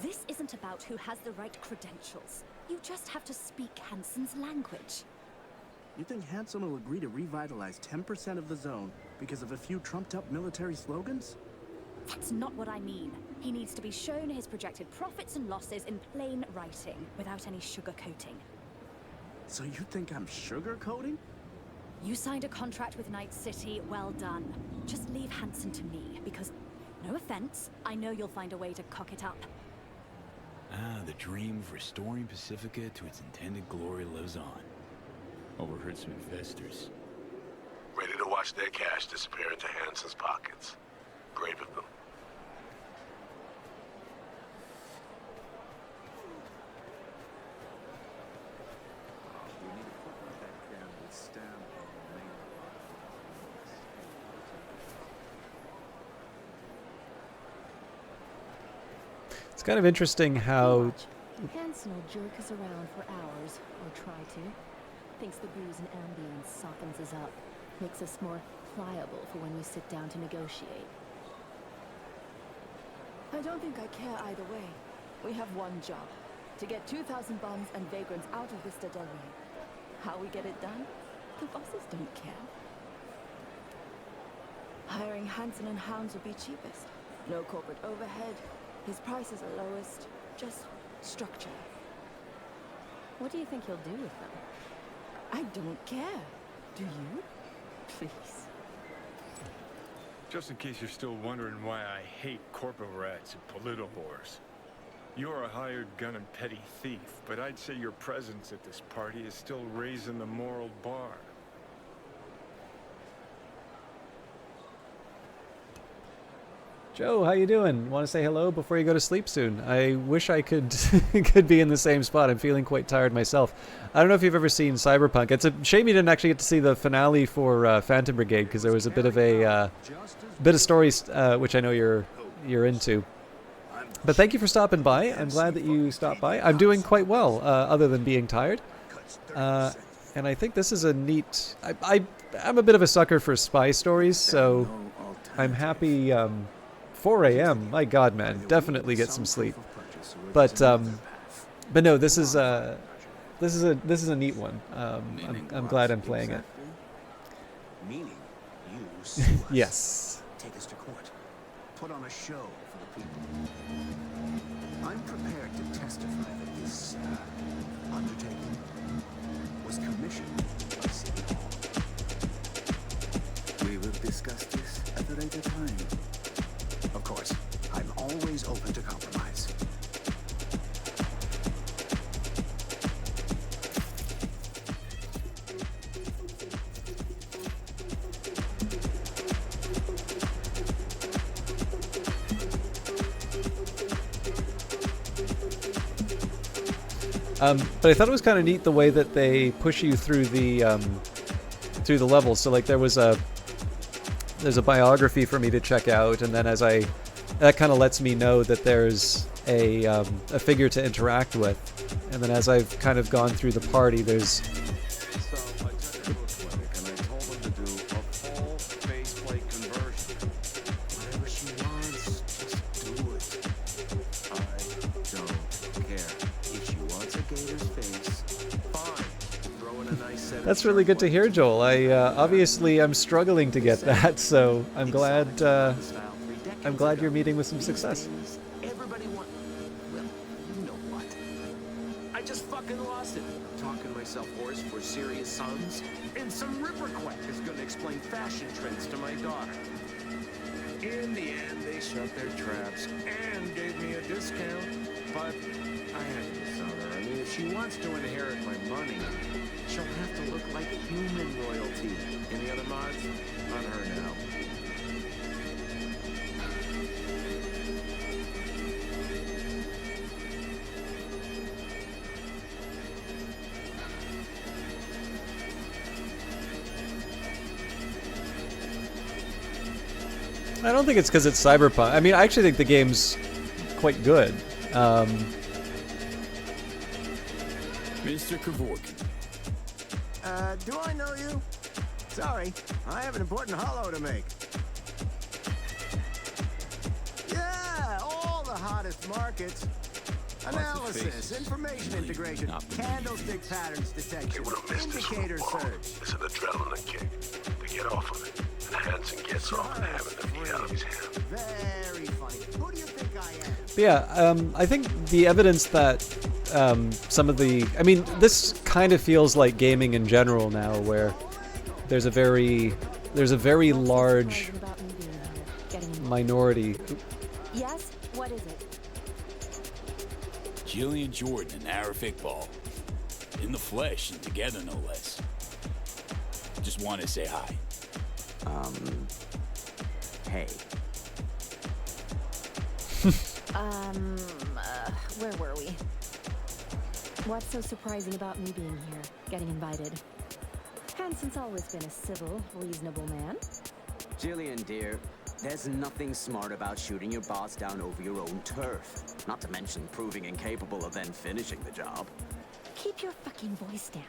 This isn't about who has the right credentials. You just have to speak Hanson's language. You think Hanson will agree to revitalize 10% of the zone because of a few trumped-up military slogans? That's not what I mean. He needs to be shown his projected profits and losses in plain writing, without any sugarcoating. So you think I'm sugarcoating? You signed a contract with Night City, well done. Just leave Hanson to me, because No offense, I know you'll find a way to cock it up. Ah, the dream of restoring Pacifica to its intended glory lives on. Overheard some investors. Ready to watch their cash disappear into Hansen's pockets. Brave of them. It's kind of interesting how... Hansen will jerk us around for hours, or try to. Thinks the booze and ambience softens us up, makes us more pliable for when we sit down to negotiate. I don't think I care either way. We have one job. To get 2,000 bombs and vagrants out of Vista Del Rey. How we get it done? The bosses don't care. Hiring Hansen and Hounds would be cheapest. No corporate overhead. His prices are lowest. Just structure. What do you think he'll do with them? I don't care. Do you? Please. Just in case you're still wondering why I hate corporate rats and political whores. You're a hired gun and petty thief, but I'd say your presence at this party is still raising the moral bar. Joe, how you doing? Want to say hello before you go to sleep soon? I wish I could could be in the same spot. I'm feeling quite tired myself. I don't know if you've ever seen Cyberpunk. It's a shame you didn't actually get to see the finale for Phantom Brigade, because there was a bit of a bit of stories which I know you're into. But thank you for stopping by. I'm glad that you stopped by. I'm doing quite well, other than being tired. And I think this is a neat... I'm a bit of a sucker for spy stories, so I'm happy... 4 a.m. My God, man, definitely get some sleep. But no, this is a neat one. I'm glad I'm playing it. Meaning, you sue us. Yes. Take us to court. Put on a show for the people. I'm prepared to testify that this undertaking was commissioned by City Hall. We will discuss this at a later time. Of course, I'm always open to compromise. But I thought it was kind of neat the way that they push you through the levels. So like there's a biography for me to check out, and then that kind of lets me know that there's a figure to interact with, and then as I've kind of gone through the party, there's... So I took it to a clinic and I told them to do a full faceplate conversion. Whatever she wants, just do it. I don't care. If she wants a gator's face, fine. Throw in a nice set of... That's really good to hear, Joel. Obviously I'm struggling to get that, so I'm glad you're meeting with some success. Everybody want... Well, you know what? I just fucking lost it. Talking myself hoarse for serious sons. And some ripper quack is gonna explain fashion trends to my daughter. In the end, they shut their traps and gave me a discount. But I had to sell her. I mean, if she wants to inherit my money, she'll have to look like human royalty. Any other mods? On her now. I don't think it's because it's Cyberpunk. I mean, I actually think the game's quite good. Mr. Kevorkian. Do I know you? Sorry, I have an important holo to make. Yeah, all the hottest markets. Analysis, information integration, candlestick patterns detection, indicator search. It's an adrenaline kick. To get off of it. And Hansen gets off and having the meat out of his hand. Very funny. Who do you think I am? But yeah, I think the evidence that some of the... I mean, this kind of feels like gaming in general now, where there's a very large minority. Yes? What is it? Jillian Jordan and Arif Iqbal. In the flesh and together, no less. Just want to say hi. Hey. Where were we? What's so surprising about me being here, getting invited? Hanson's always been a civil, reasonable man. Jillian, dear, there's nothing smart about shooting your boss down over your own turf. Not to mention proving incapable of then finishing the job. Keep your fucking voice down.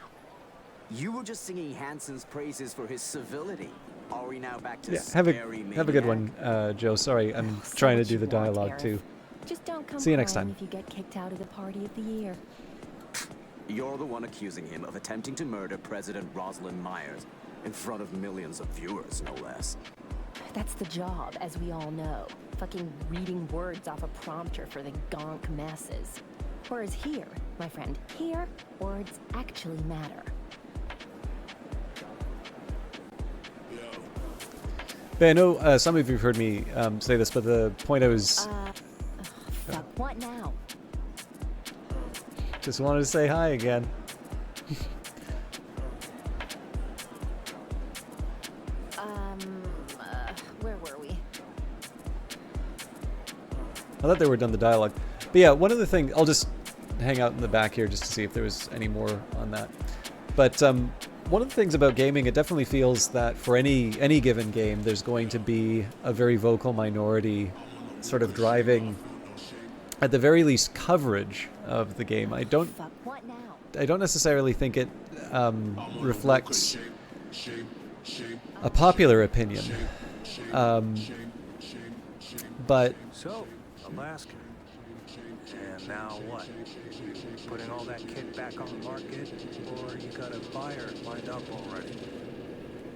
You were just singing Hanson's praises for his civility. Are we now back to Have a good one, Joe. Sorry, I'm trying to do the dialogue too. Just don't come See you next time. if you get kicked out of the party of the year. You're the one accusing him of attempting to murder President Rosalind Myers in front of millions of viewers, no less. That's the job, as we all know. Fucking reading words off a prompter for the gonk masses. Whereas here, my friend, here, words actually matter. But I know some of you have heard me say this, but the point I was... Fuck, what now? Just wanted to say hi again. Where were we? I thought they were done the dialogue. But yeah, one of the things... I'll just hang out in the back here just to see if there was any more on that. But one of the things about gaming, it definitely feels that for any given game, there's going to be a very vocal minority sort of driving, at the very least, coverage of the game. I don't necessarily think it reflects a popular opinion. But So, Alaska. And now what? Putting all that kit back on the market, or you got a buyer lined up already?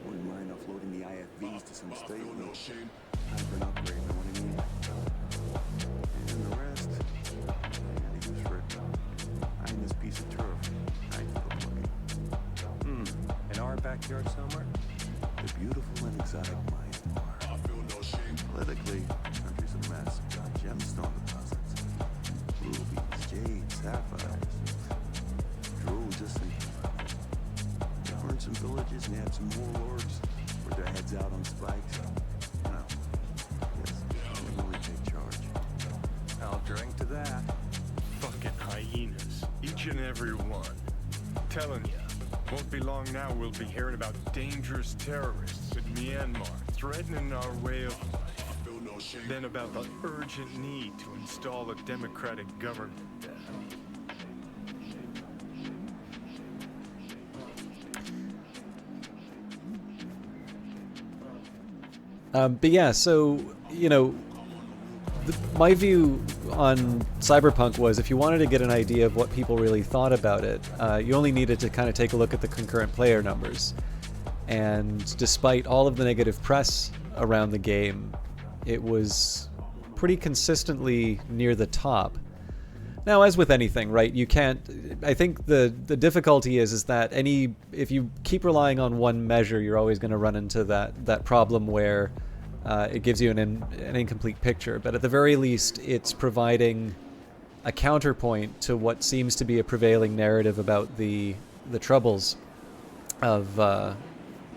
Wouldn't mind offloading the IFVs to some state. Time for an upgrade, know what I mean? And the rest, I use for it. I'm this piece of turf. I for the plugging. In our backyard somewhere? The beautiful and exotic Myanmar. Politically, the country's a mess. Got gemstone deposits. Rubies, jades, sapphires. Drool just thinking about it. They burned some villages and had some warlords with their heads out on spikes. Well, yes, they really take charge. I'll drink to that. Fucking hyenas. Each and every one. Telling ya, won't be long now we'll be hearing about dangerous terrorists in Myanmar threatening our way of life. Then about the urgent need to install a democratic government. But yeah, so, you know, my view on Cyberpunk was if you wanted to get an idea of what people really thought about it, you only needed to kind of take a look at the concurrent player numbers. And despite all of the negative press around the game, it was pretty consistently near the top. Now, as with anything, right, you can't... I think the difficulty is that if you keep relying on one measure, you're always going to run into that problem where it gives you an incomplete picture. But at the very least, it's providing a counterpoint to what seems to be a prevailing narrative about the troubles of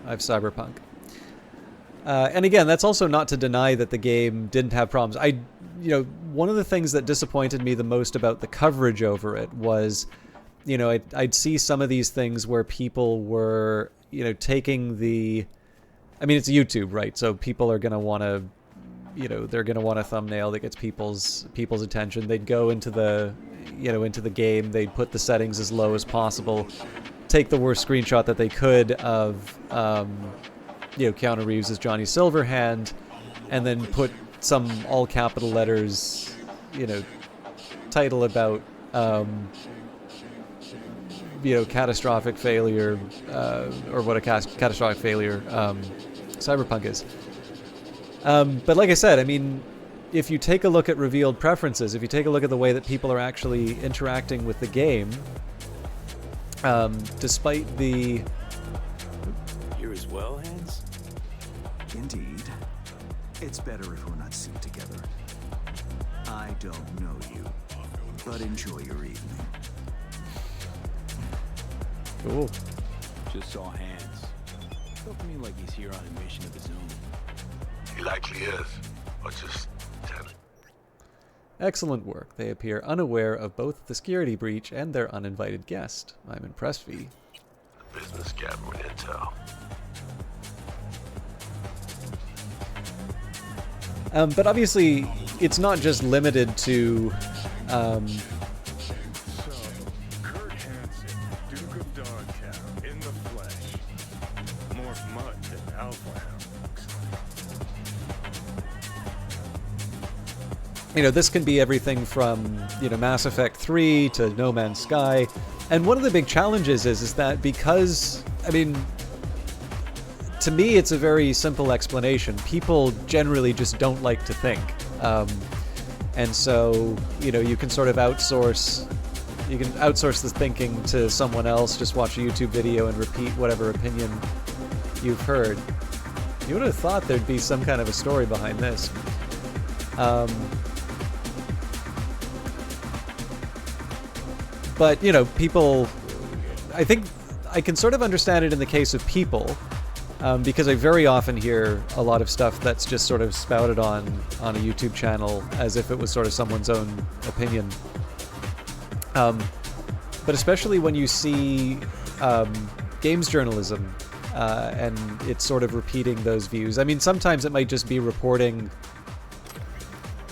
Cyberpunk. And again, that's also not to deny that the game didn't have problems. One of the things that disappointed me the most about the coverage over it was, I'd see some of these things where people were, taking the... I mean, it's YouTube, right? So people are going to want to, they're going to want a thumbnail that gets people's attention. They'd go into the game, they'd put the settings as low as possible, take the worst screenshot that they could of, Keanu Reeves as Johnny Silverhand, and then put some all capital letters, title about, catastrophic failure, or what a catastrophic failure Cyberpunk is. But like I said, I mean, if you take a look at revealed preferences, if you take a look at the way that people are actually interacting with the game, despite the... Here as well, Hans? Indeed. It's better if we're not seen together. I don't know you, but enjoy your evening. Cool. Just saw hands. Felt to me like he's here on a mission of his own. He likely is, or just tenant. Excellent work. They appear unaware of both the security breach and their uninvited guest. I'm impressed, V. The business gathering intel. But obviously, it's not just limited to... Kurt Hansen, Duke of Dogtown, in the flesh. More mud than Alpha Hound looks like. You know, this can be everything from, you know, Mass Effect 3 to No Man's Sky. And one of the big challenges is that because, I mean, to me, it's a very simple explanation. People generally just don't like to think. And so, you know, you can sort of outsource the thinking to someone else, just watch a YouTube video and repeat whatever opinion you've heard. You would have thought there'd be some kind of a story behind this. But, you know, people... I think I can sort of understand it in the case of people, because I very often hear a lot of stuff that's just sort of spouted on a YouTube channel as if it was sort of someone's own opinion. But especially when you see games journalism and it's sort of repeating those views. I mean, sometimes it might just be reporting,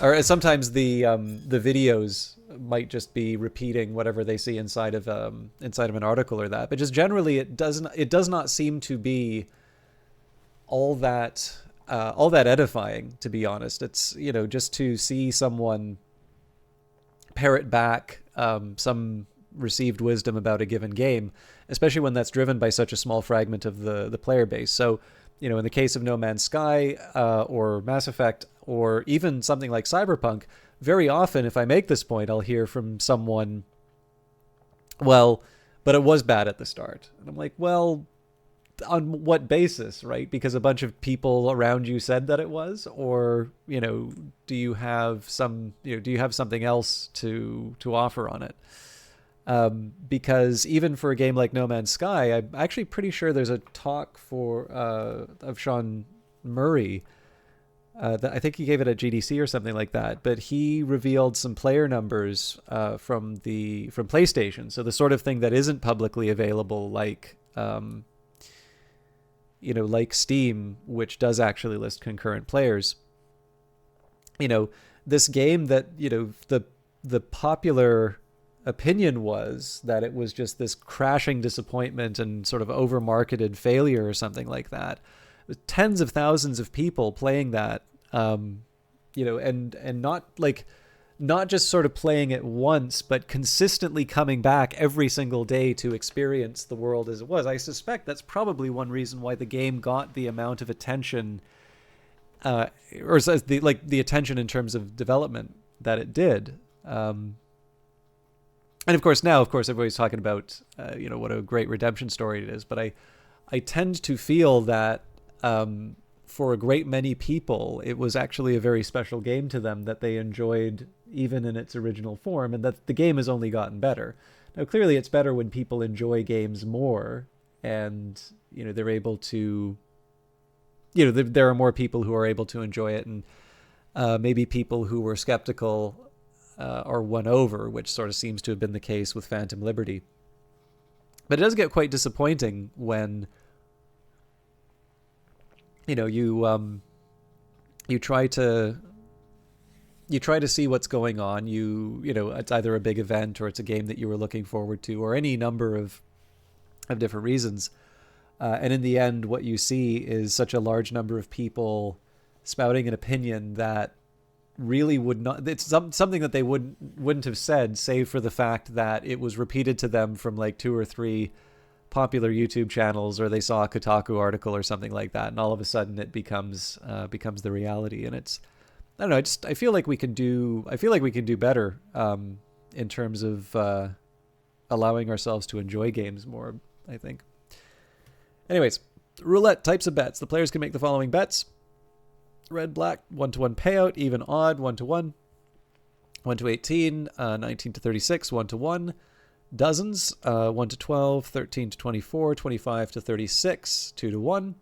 or sometimes the videos might just be repeating whatever they see inside of an article or that. But just generally, it does not seem to be all that edifying, to be honest. It's, you know, just to see someone parrot back some received wisdom about a given game, especially when that's driven by such a small fragment of the player base. So, you know, in the case of No Man's Sky or Mass Effect or even something like Cyberpunk, very often if I make this point, I'll hear from someone, well, but it was bad at the start. And I'm like, well, on what basis, right? Because a bunch of people around you said that it was, or, you know, do you have something else to offer on it? Because even for a game like No Man's Sky, I'm actually pretty sure there's a talk of Sean Murray. That I think he gave it at GDC or something like that, but he revealed some player numbers from PlayStation. So the sort of thing that isn't publicly available, like like Steam, which does actually list concurrent players. You know, this game that, you know, the popular opinion was that it was just this crashing disappointment and sort of over-marketed failure or something like that. With tens of thousands of people playing that, you know, and not just sort of playing it once, but consistently coming back every single day to experience the world as it was. I suspect that's probably one reason why the game got the amount of attention, or the attention in terms of development that it did. And of course, everybody's talking about, you know, what a great redemption story it is. But I tend to feel that for a great many people, it was actually a very special game to them that they enjoyed even in its original form, and that the game has only gotten better. Now, clearly, it's better when people enjoy games more, and, you know, they're able to, you know, there are more people who are able to enjoy it, and maybe people who were skeptical are won over, which sort of seems to have been the case with Phantom Liberty. But it does get quite disappointing when, you know, you try to see what's going on. You know, it's either a big event or it's a game that you were looking forward to, or any number of different reasons. And in the end, what you see is such a large number of people spouting an opinion that really would not, it's something that they wouldn't have said, save for the fact that it was repeated to them from like 2 or 3 popular YouTube channels, or they saw a Kotaku article or something like that, and all of a sudden it becomes the reality. And it's, I don't know, I feel like we can do better in terms of allowing ourselves to enjoy games more, I think. Anyways, roulette types of bets. The players can make the following bets. red, black, 1-to-1 payout, even, odd, 1-to-1, 1-to-18, 19-to-36, 1-to-1, dozens, 1-to-12, 13-to-24, 25-to-36,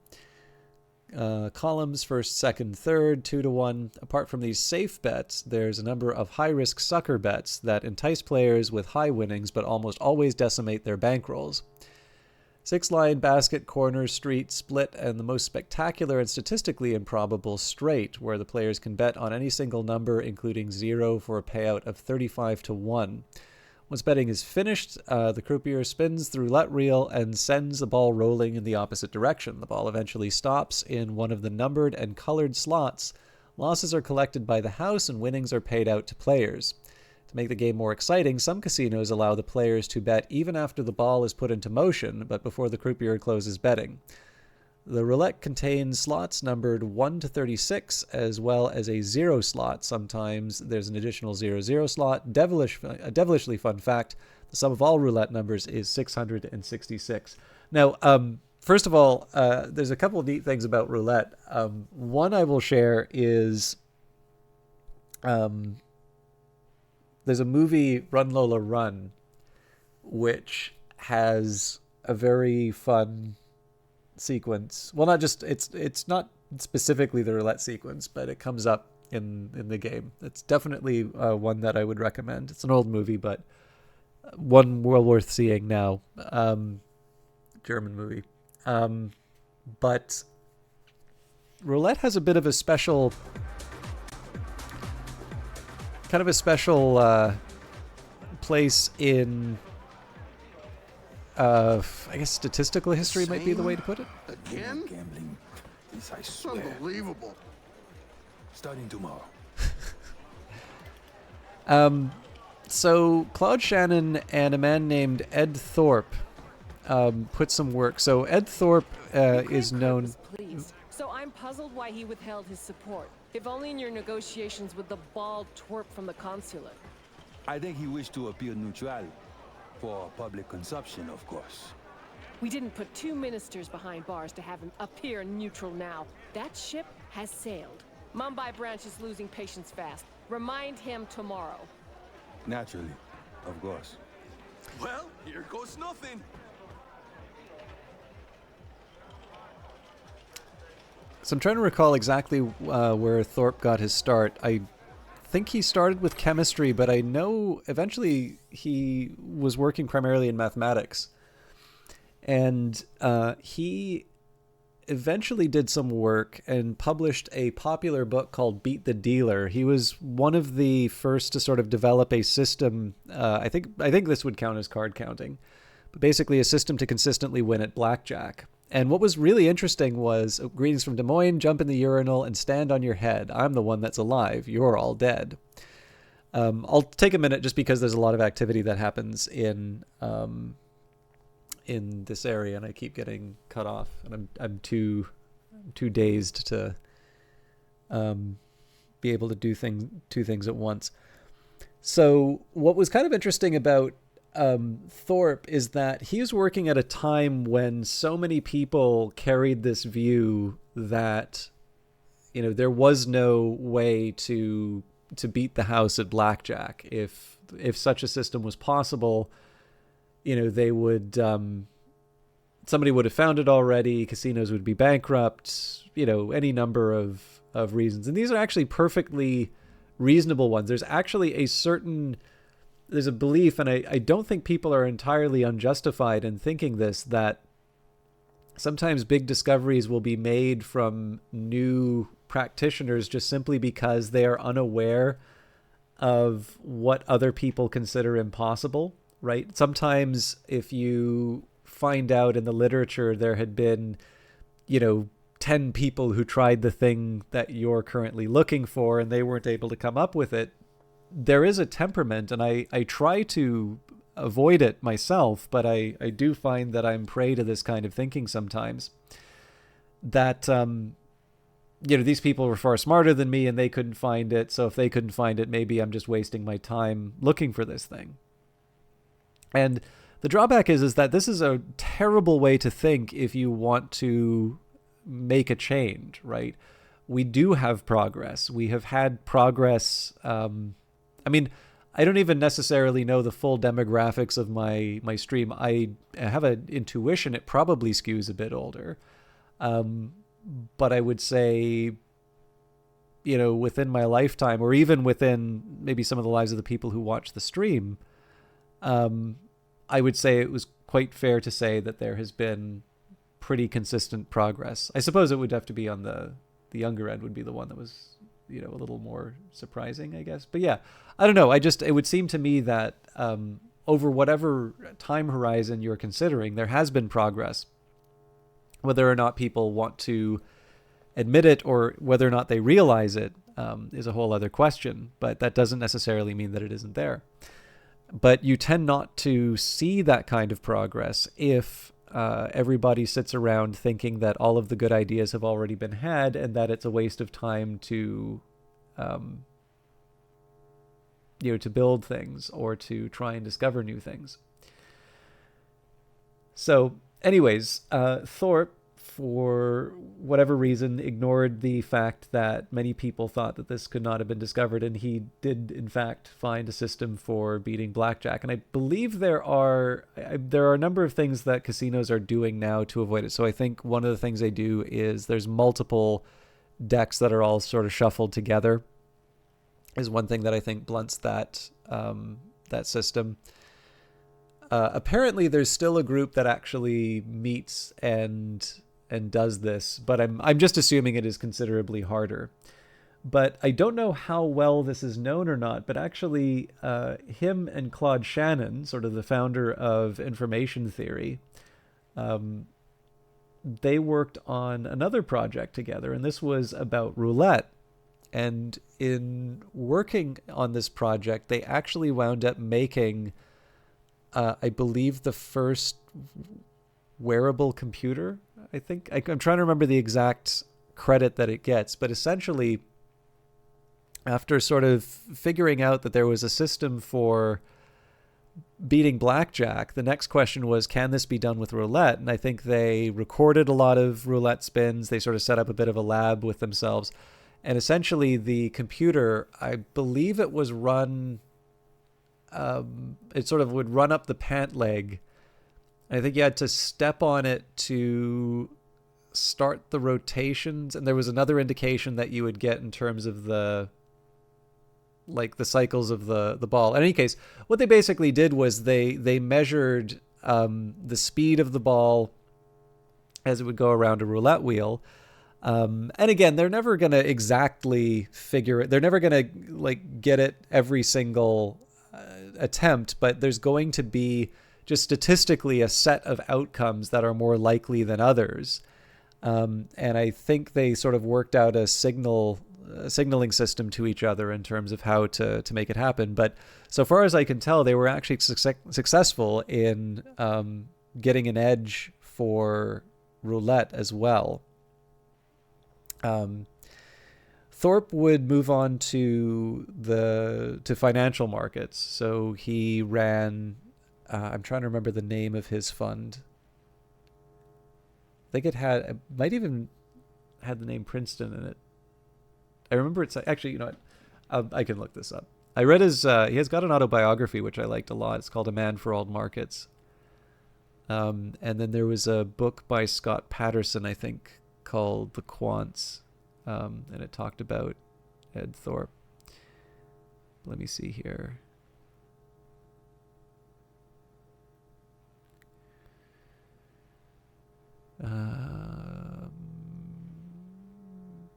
2-to-1, columns, first, second, third, 2-to-1. Apart from these safe bets, there's a number of high-risk sucker bets that entice players with high winnings but almost always decimate their bankrolls. 6-line, basket, corner, street, split, and the most spectacular and statistically improbable straight, where the players can bet on any single number, including 0, for a payout of 35-to-1. Once betting is finished, the croupier spins the roulette wheel and sends the ball rolling in the opposite direction. The ball eventually stops in one of the numbered and colored slots. Losses are collected by the house and winnings are paid out to players. To make the game more exciting, some casinos allow the players to bet even after the ball is put into motion, but before the croupier closes betting. The roulette contains slots numbered 1-to-36, as well as a 0 slot. Sometimes there's an additional 0-0 slot. A devilishly fun fact, the sum of all roulette numbers is 666. Now, first of all, there's a couple of neat things about roulette. One I will share is... there's a movie, Run Lola Run, which has a very fun sequence. Well, not just, it's not specifically the roulette sequence, but it comes up in the game. It's definitely one that I would recommend. It's an old movie, but one well worth seeing now. German movie. But roulette has a bit of a special... kind of a special place in, I guess statistical history might be the way to put it. Again? Gambling. This I swear. Unbelievable. Starting tomorrow. So Claude Shannon and a man named Ed Thorpe put some work. So Ed Thorpe is known... So I'm puzzled why he withheld his support. If only in your negotiations with the bald twerp from the consulate. I think he wished to appear neutral. For public consumption, of course. We didn't put 2 ministers behind bars to have him appear neutral now. That ship has sailed. Mumbai branch is losing patience fast. Remind him tomorrow. Naturally, of course. Well, here goes nothing. So I'm trying to recall exactly where Thorpe got his start. I think he started with chemistry, but I know eventually he was working primarily in mathematics. And he eventually did some work and published a popular book called Beat the Dealer. He was one of the first to sort of develop a system. I think this would count as card counting, but basically a system to consistently win at blackjack. And what was really interesting was, greetings from Des Moines, jump in the urinal and stand on your head. I'm the one that's alive. You're all dead. I'll take a minute just because there's a lot of activity that happens in this area, and I keep getting cut off, and I'm too dazed to be able to do two things at once. So what was kind of interesting about Thorpe is that he was working at a time when so many people carried this view that, there was no way to beat the house at blackjack. If such a system was possible, they would, somebody would have found it already. Casinos would be bankrupt, any number of reasons. And these are actually perfectly reasonable ones. There's actually there's a belief, and I don't think people are entirely unjustified in thinking this, that sometimes big discoveries will be made from new practitioners just simply because they are unaware of what other people consider impossible, right? Sometimes if you find out in the literature there had been, 10 people who tried the thing that you're currently looking for and they weren't able to come up with it, there is a temperament, and I try to avoid it myself, but I do find that I'm prey to this kind of thinking sometimes, that, these people were far smarter than me and they couldn't find it. So if they couldn't find it, maybe I'm just wasting my time looking for this thing. And the drawback is that this is a terrible way to think if you want to make a change, right? we do have progress. We have had progress. I mean, I don't even necessarily know the full demographics of my stream. I have an intuition it probably skews a bit older. But I would say, you know, within my lifetime, or even within maybe some of the lives of the people who watch the stream, I would say it was quite fair to say that there has been pretty consistent progress. I suppose it would have to be on the younger end would be the one that was, you know, a little more surprising, I guess. But yeah, I don't know. It would seem to me that over whatever time horizon you're considering, there has been progress. Whether or not people want to admit it or whether or not they realize it is a whole other question. But that doesn't necessarily mean that it isn't there. But you tend not to see that kind of progress if everybody sits around thinking that all of the good ideas have already been had and that it's a waste of time to, you know, to build things or to try and discover new things. So anyways, Thorpe, for whatever reason, ignored the fact that many people thought that this could not have been discovered, and he did, in fact, find a system for beating blackjack. And I believe there are a number of things that casinos are doing now to avoid it. So I think one of the things they do is there's multiple decks that are all sort of shuffled together, is one thing that I think blunts that that system. Apparently, there's still a group that actually meets and does this, but I'm just assuming it is considerably harder. But I don't know how well this is known or not, but actually him and Claude Shannon, sort of the founder of information theory, they worked on another project together, and this was about roulette. And in working on this project, they actually wound up making, I believe, the first wearable computer. I think I'm trying to remember the exact credit that it gets, but essentially, after sort of figuring out that there was a system for beating blackjack, the next question was, can this be done with roulette? And I think they recorded a lot of roulette spins. They sort of set up a bit of a lab with themselves. And essentially, the computer, I believe it was run, it sort of would run up the pant leg. I think you had to step on it to start the rotations, and there was another indication that you would get in terms of the cycles of the ball. In any case, what they basically did was they measured the speed of the ball as it would go around a roulette wheel. And again, they're never going to exactly figure it. They're never going to get it every single attempt, but there's going to be just statistically a set of outcomes that are more likely than others. And I think they sort of worked out a signaling system to each other in terms of how to make it happen. But so far as I can tell, they were actually successful in getting an edge for roulette as well. Thorpe would move on to financial markets. So he ran, I'm trying to remember the name of his fund. I think it might even had the name Princeton in it. I remember it's actually, you know what, I can look this up. I read he has got an autobiography, which I liked a lot. It's called A Man for All Markets. And then there was a book by Scott Patterson, I think, called The Quants. And it talked about Ed Thorpe. Let me see here.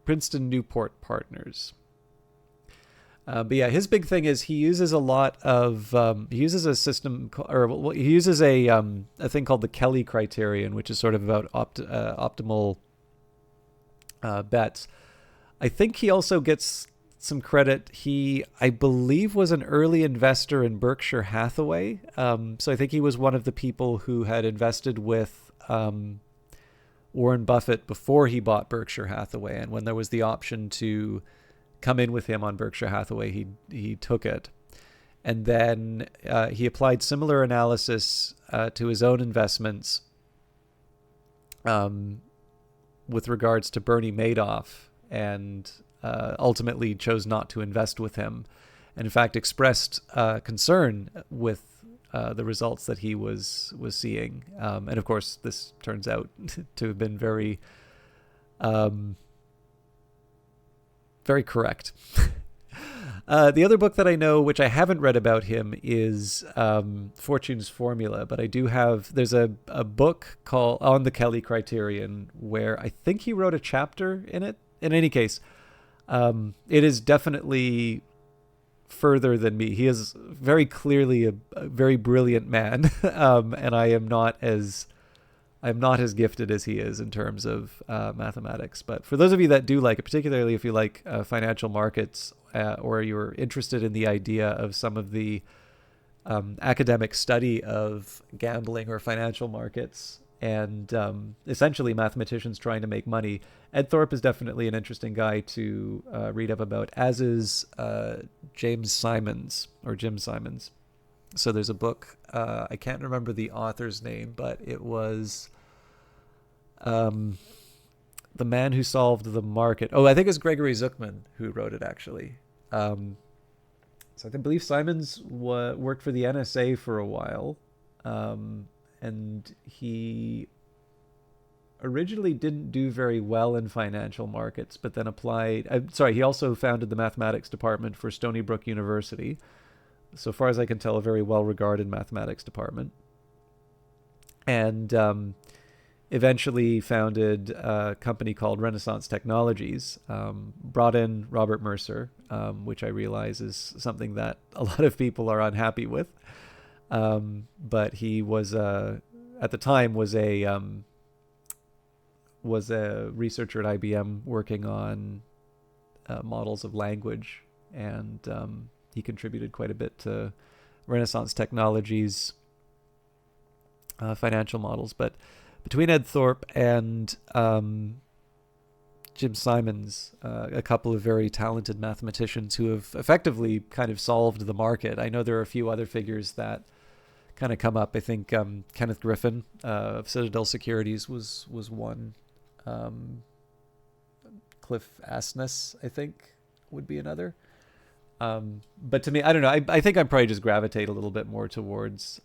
Princeton Newport Partners. But yeah, his big thing is he uses a lot of he uses a system, he uses a thing called the Kelly criterion, which is sort of about optimal bets. I think he also gets some credit. He, I believe, was an early investor in Berkshire Hathaway. So I think he was one of the people who had invested with Warren Buffett before he bought Berkshire Hathaway. And when there was the option to come in with him on Berkshire Hathaway, he took it. And then he applied similar analysis to his own investments with regards to Bernie Madoff. and ultimately chose not to invest with him, and in fact expressed concern with the results that he was seeing. And of course, this turns out to have been very, very correct. The other book that I know, which I haven't read about him, is Fortune's Formula, but I do have, there's a book called On the Kelly Criterion, where I think he wrote a chapter in it. In any case, it is definitely further than me. He is very clearly a very brilliant man, and I'm not as gifted as he is in terms of mathematics. But for those of you that do like it, particularly if you like financial markets, or you're interested in the idea of some of the academic study of gambling or financial markets, and essentially mathematicians trying to make money, Ed Thorpe is definitely an interesting guy to read up about, as is Jim Simons. So there's a book, I can't remember the author's name, but it was The Man Who Solved the Market. Oh, I think it's Gregory Zuckman who wrote it, actually. So I believe Simons worked for the NSA for a while, and he originally didn't do very well in financial markets, but then he also founded the mathematics department for Stony Brook University. So far as I can tell, a very well-regarded mathematics department. And eventually founded a company called Renaissance Technologies, brought in Robert Mercer, which I realize is something that a lot of people are unhappy with. But he was, at the time, was a researcher at IBM working on models of language, and he contributed quite a bit to Renaissance Technologies' financial models. But between Ed Thorpe and Jim Simons, a couple of very talented mathematicians who have effectively kind of solved the market. I know there are a few other figures that kind of come up. I think Kenneth Griffin of Citadel Securities was one. Cliff Asness, I think, would be another. But to me, I don't know. I think I'd probably just gravitate a little bit more towards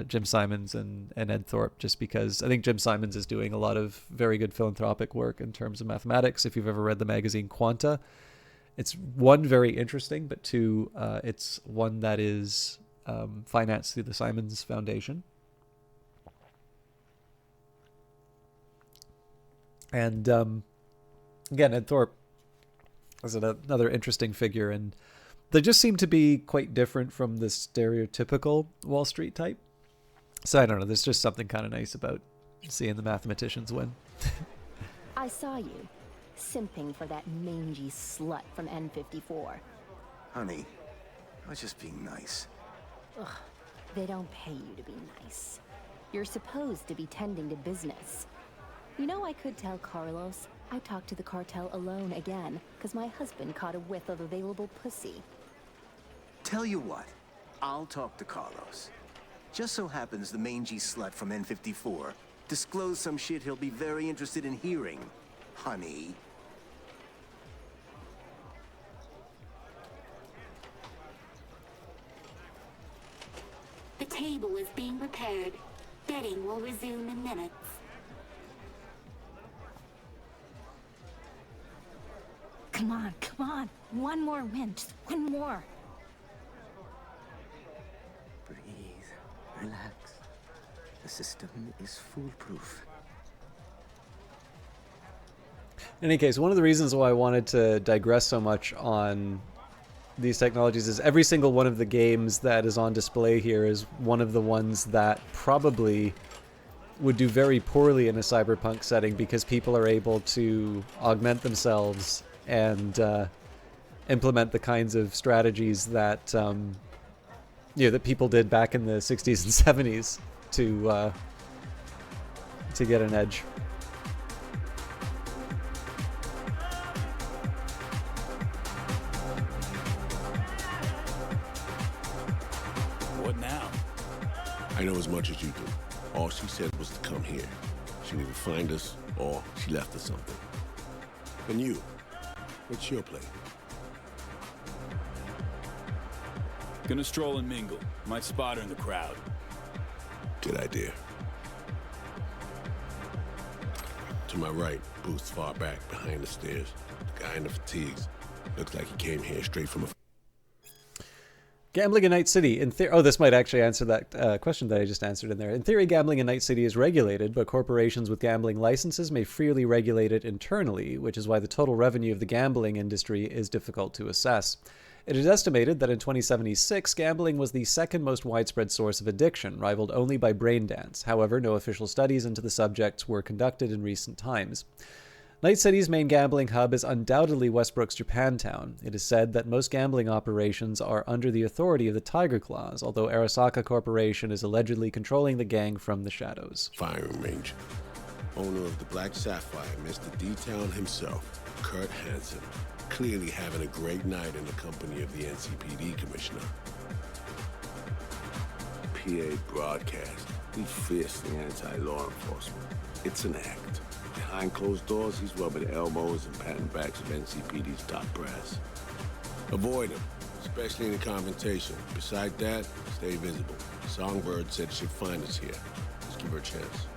Jim Simons and Ed Thorpe, just because I think Jim Simons is doing a lot of very good philanthropic work in terms of mathematics. If you've ever read the magazine Quanta, it's one, very interesting, but two, it's one that is financed through the Simons Foundation. And again, Ed Thorpe is another interesting figure, and they just seem to be quite different from the stereotypical Wall Street type. So I don't know, there's just something kind of nice about seeing the mathematicians win. I saw you simping for that mangy slut from N54. Honey, I was just being nice. Ugh, they don't pay you to be nice. You're supposed to be tending to business. You know, I could tell Carlos I talked to the cartel alone again, because my husband caught a whiff of available pussy. Tell you what, I'll talk to Carlos. Just so happens the mangy slut from N54 disclosed some shit he'll be very interested in hearing, honey. The table is being prepared. Betting will resume in minutes. Come on. One more win, just one more. Breathe. Relax. The system is foolproof. In any case, one of the reasons why I wanted to digress so much on these technologies is every single one of the games that is on display here is one of the ones that probably would do very poorly in a cyberpunk setting, because people are able to augment themselves and implement the kinds of strategies that that people did back in the 60s and 70s to get an edge. What now? I know as much as you do. All she said was to come here. She didn't find us, or she left us something. And you, What's your play? Gonna stroll and mingle. Might spot her in the crowd. Good idea. To my right, booth's far back, behind the stairs. The guy in the fatigues. Looks like he came here straight from a... Gambling in Night City. Oh, this might actually answer that question that I just answered in there. In theory, gambling in Night City is regulated, but corporations with gambling licenses may freely regulate it internally, which is why the total revenue of the gambling industry is difficult to assess. It is estimated that in 2076, gambling was the second most widespread source of addiction, rivaled only by brain dance. However, no official studies into the subject were conducted in recent times. Night City's main gambling hub is undoubtedly Westbrook's Japantown. It is said that most gambling operations are under the authority of the Tiger Claws, although Arasaka Corporation is allegedly controlling the gang from the shadows. Firing range. Owner of the Black Sapphire, Mr. D-Town himself, Kurt Hansen. Clearly having a great night in the company of the NCPD commissioner. PA broadcast. He's fiercely anti-law enforcement. It's an act. Behind closed doors, he's rubbing elbows and patting backs of NCPD's top brass. Avoid him, especially in a confrontation. Beside that, stay visible. Songbird said she'd find us here. Just give her a chance.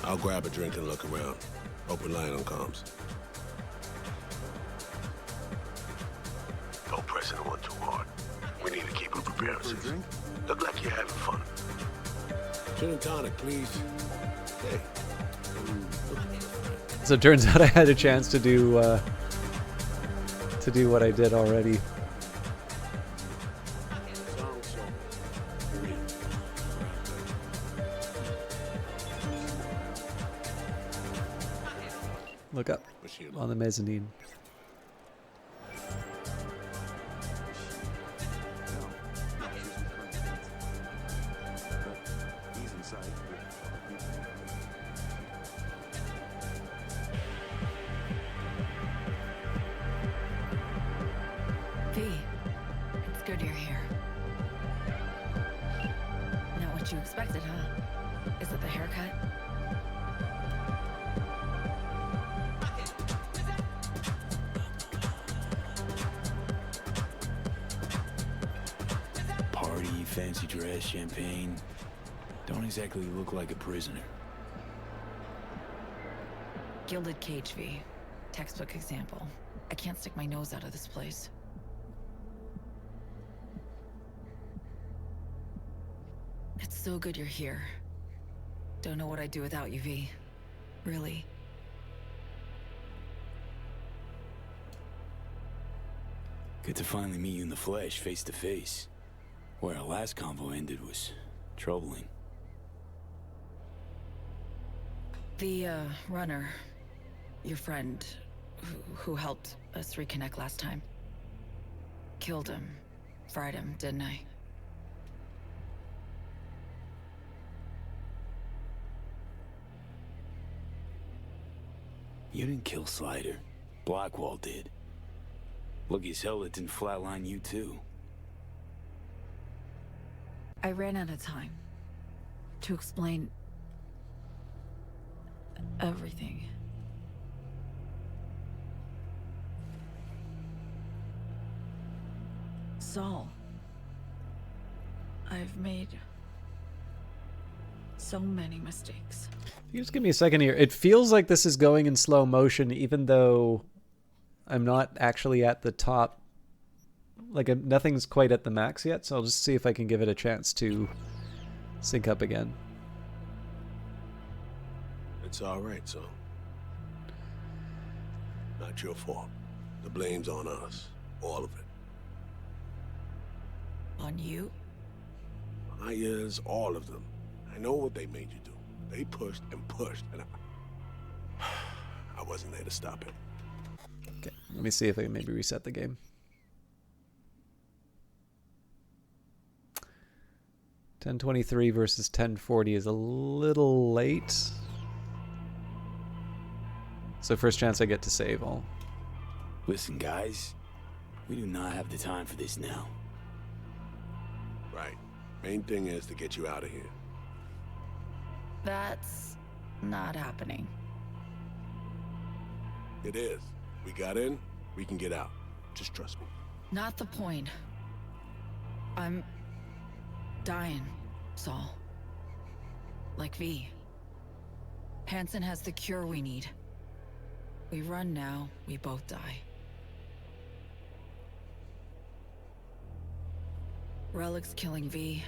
I'll grab a drink and look around. Open line on comms. Don't press anyone too hard. We need to keep up appearances. Look like you're having fun. Gin and tonic, please. Hey. So it turns out I had a chance to do what I did already. Look up on the mezzanine. Fancy dress, champagne. Don't exactly look like a prisoner. Gilded cage, V. Textbook example. I can't stick my nose out of this place. It's so good you're here. Don't know what I'd do without you, V. Really. Good to finally meet you in the flesh, face to face. Where our last convo ended was troubling. The, runner, your friend, who helped us reconnect last time. Killed him, fried him, didn't I? You didn't kill Slider. Blackwall did. Lucky as hell it didn't flatline you too. I ran out of time to explain everything. Saul, I've made so many mistakes. You just give me a second here. It feels like this is going in slow motion, even though I'm not actually at the top. Like, nothing's quite at the max yet, so I'll just see if I can give it a chance to sync up again. It's all right, son. Not your fault. The blame's on us. All of it. On you? My ears, all of them. I know what they made you do. They pushed and pushed, and I wasn't there to stop it. Okay, let me see if I can maybe reset the game. 1023 versus 1040 is a little late. So first chance I get to save all. Listen, guys. We do not have the time for this now. Right. Main thing is to get you out of here. That's not happening. It is. We got in, We can get out. Just trust me. Not the point. I'm dying, Saul. Like V. Hansen has the cure we need. We run now, we both die. Relic's killing V.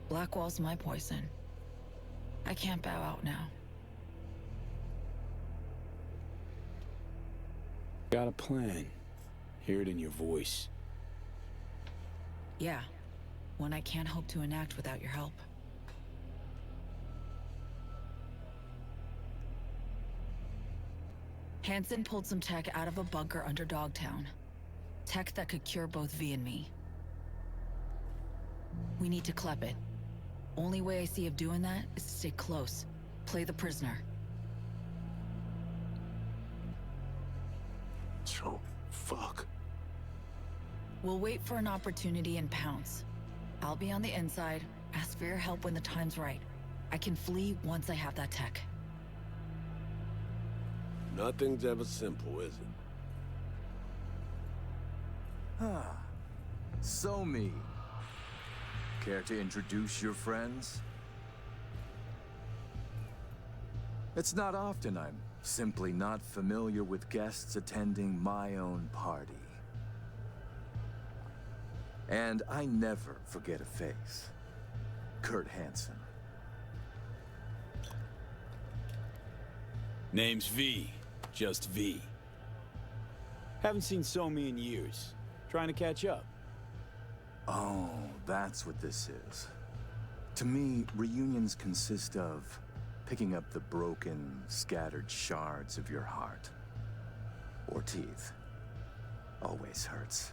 Blackwall's my poison. I can't bow out now. Got a plan. Hear it in your voice. Yeah, one I can't hope to enact without your help. Hansen pulled some tech out of a bunker under Dogtown. Tech that could cure both V and me. We need to clep it. Only way I see of doing that is to stay close. Play the prisoner. So, fuck. We'll wait for an opportunity and pounce. I'll be on the inside, ask for your help when the time's right. I can flee once I have that tech. Nothing's ever simple, is it? So me. Care to introduce your friends? It's not often I'm simply not familiar with guests attending my own party. And I never forget a face. Kurt Hansen. Name's V. Just V. Haven't seen Somi in years. Trying to catch up. Oh, that's what this is. To me, reunions consist of picking up the broken, scattered shards of your heart. Or teeth. Always hurts.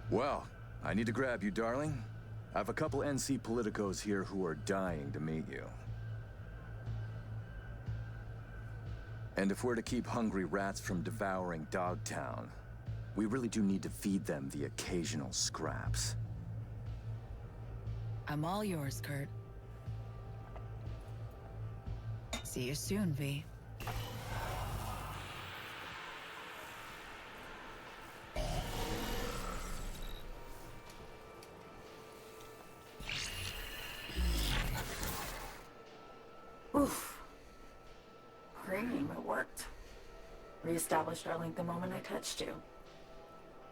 Well, I need to grab you, darling. I have a couple NC politicos here who are dying to meet you. And if we're to keep hungry rats from devouring Dogtown, we really do need to feed them the occasional scraps. I'm all yours, Kurt. See you soon, V. Oof. Cream, it worked. Reestablished our link the moment I touched you.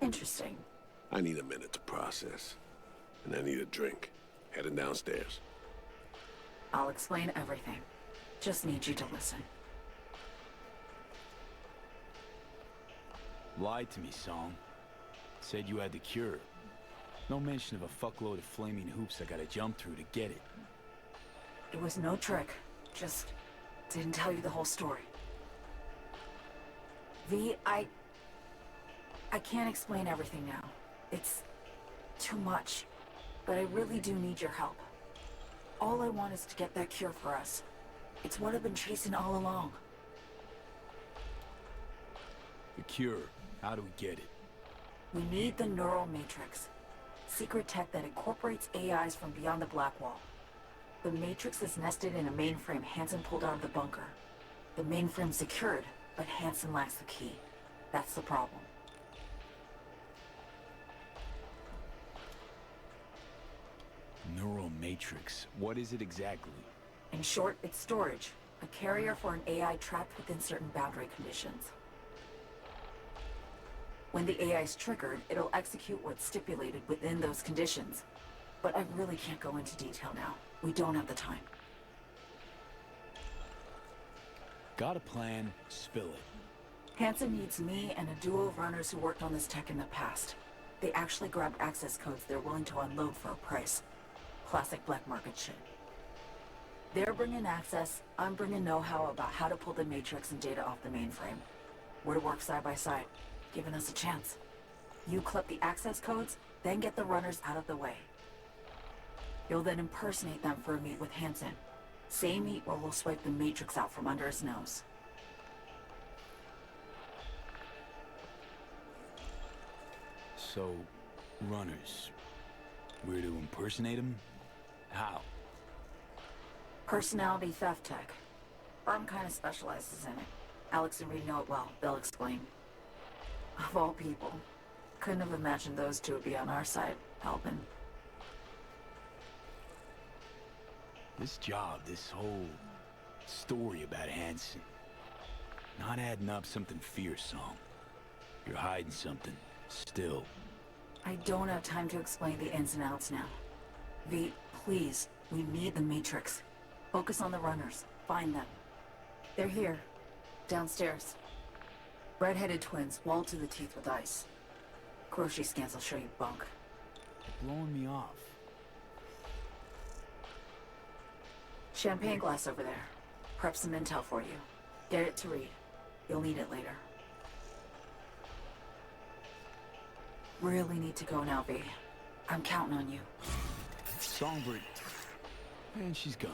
Interesting. I need a minute to process. And I need a drink. Heading downstairs. I'll explain everything. Just need you to listen. Lied to me, Song. Said you had the cure. No mention of a fuckload of flaming hoops I gotta jump through to get it. It was no trick. Just didn't tell you the whole story. V, I can't explain everything now. It's too much. But I really do need your help. All I want is to get that cure for us. It's what I've been chasing all along. The cure. How do we get it? We need the neural matrix. Secret tech that incorporates AIs from beyond the Blackwall. The matrix is nested in a mainframe Hansen pulled out of the bunker. The mainframe's secured, but Hansen lacks the key. That's the problem. Neural matrix. What is it exactly? In short, it's storage. A carrier for an AI trapped within certain boundary conditions. When the AI is triggered, it'll execute what's stipulated within those conditions. But I really can't go into detail now. We don't have the time. Got a plan, spill it. Hansen needs me and a duo of runners who worked on this tech in the past. They actually grabbed access codes they're willing to unload for a price. Classic black market shit. They're bringing access, I'm bringing know-how about how to pull the matrix and data off the mainframe. We're to work side by side, giving us a chance. You clip the access codes, then get the runners out of the way. You'll then impersonate them for a meet with Hansen. Same meet where we'll swipe the matrix out from under his nose. So, runners. We're to impersonate him? How? Personality theft tech. Firm kind of specializes in it. Alex and Reed know it well. They'll explain. Of all people. Couldn't have imagined those two would be on our side, helping. This job, this whole story about Hanson, not adding up something fearsome. You're hiding something, still. I don't have time to explain the ins and outs now. V, please, we need the Matrix. Focus on the runners. Find them. They're here. Downstairs. Red-headed twins, walled to the teeth with ice. Grocery scans will show you bunk. You're blowing me off. Champagne glass over there. Prep some intel for you. Get it to Reed. You'll need it later. Really need to go now, V. I'm counting on you. Songbird. Man, she's gone.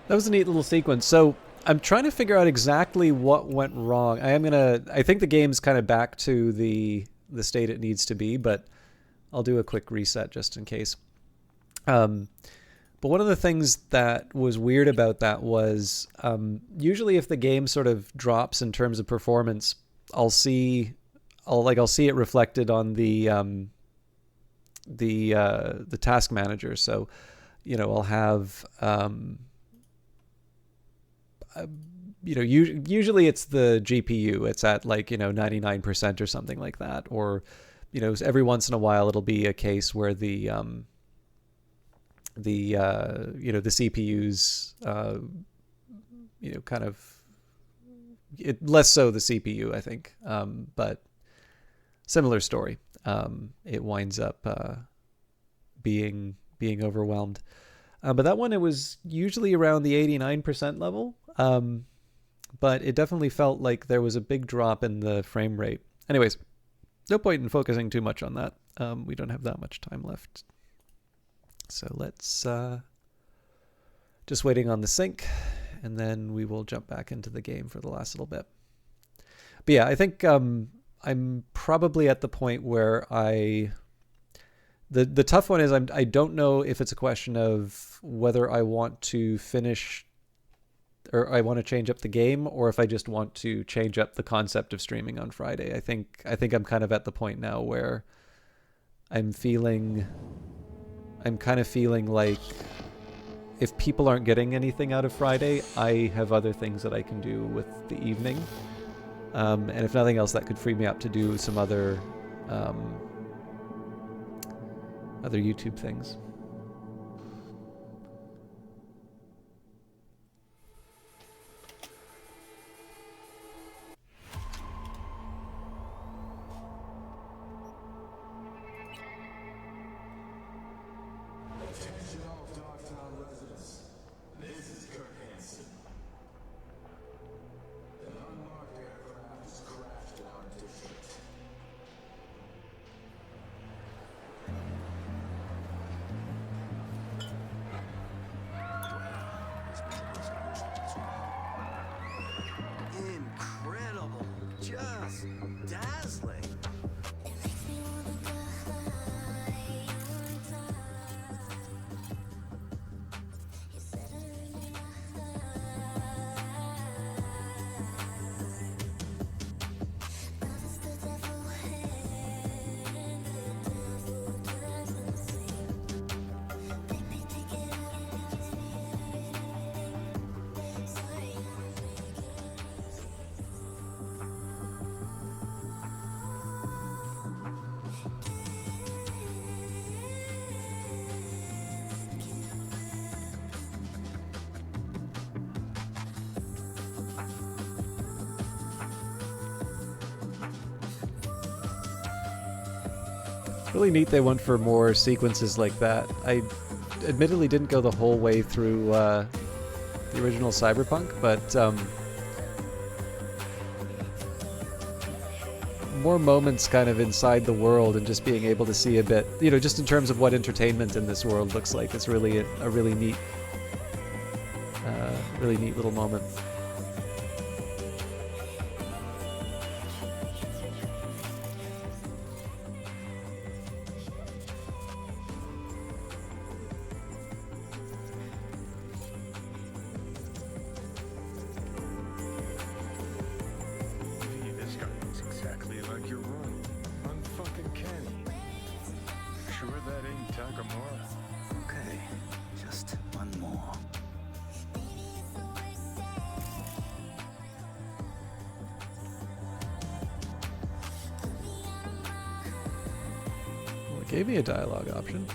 That was a neat little sequence. So I'm trying to figure out exactly what went wrong. I think the game's kind of back to the state it needs to be, but I'll do a quick reset just in case. But one of the things that was weird about that was usually if the game sort of drops in terms of performance, I'll see it reflected on the task manager. So, I'll have usually it's the GPU. It's at 99% or something like that. Or, every once in a while it'll be a case where the CPU's kind of less so the CPU, I think, but similar story. It winds up being overwhelmed. But that one, it was usually around the 89% level. But it definitely felt like there was a big drop in the frame rate. Anyways, no point in focusing too much on that. We don't have that much time left. So let's just waiting on the sync, and then we will jump back into the game for the last little bit. But yeah, I think I'm probably at the point where the tough one is I don't know if it's a question of whether I want to finish or I want to change up the game, or if I just want to change up the concept of streaming on Friday. I think I'm kind of at the point now where I'm kind of feeling like if people aren't getting anything out of Friday, I have other things that I can do with the evening. And if nothing else, that could free me up to do some other YouTube things. Attention all Dogtown residents. This is Kurt Hansen. An unmarked aircraft has crashed in our district. Incredible. Just dazzling. Really neat they went for more sequences like that. I admittedly didn't go the whole way through the original Cyberpunk, but more moments kind of inside the world and just being able to see a bit, just in terms of what entertainment in this world looks like. It's really a really neat little moment. gave me a dialogue option.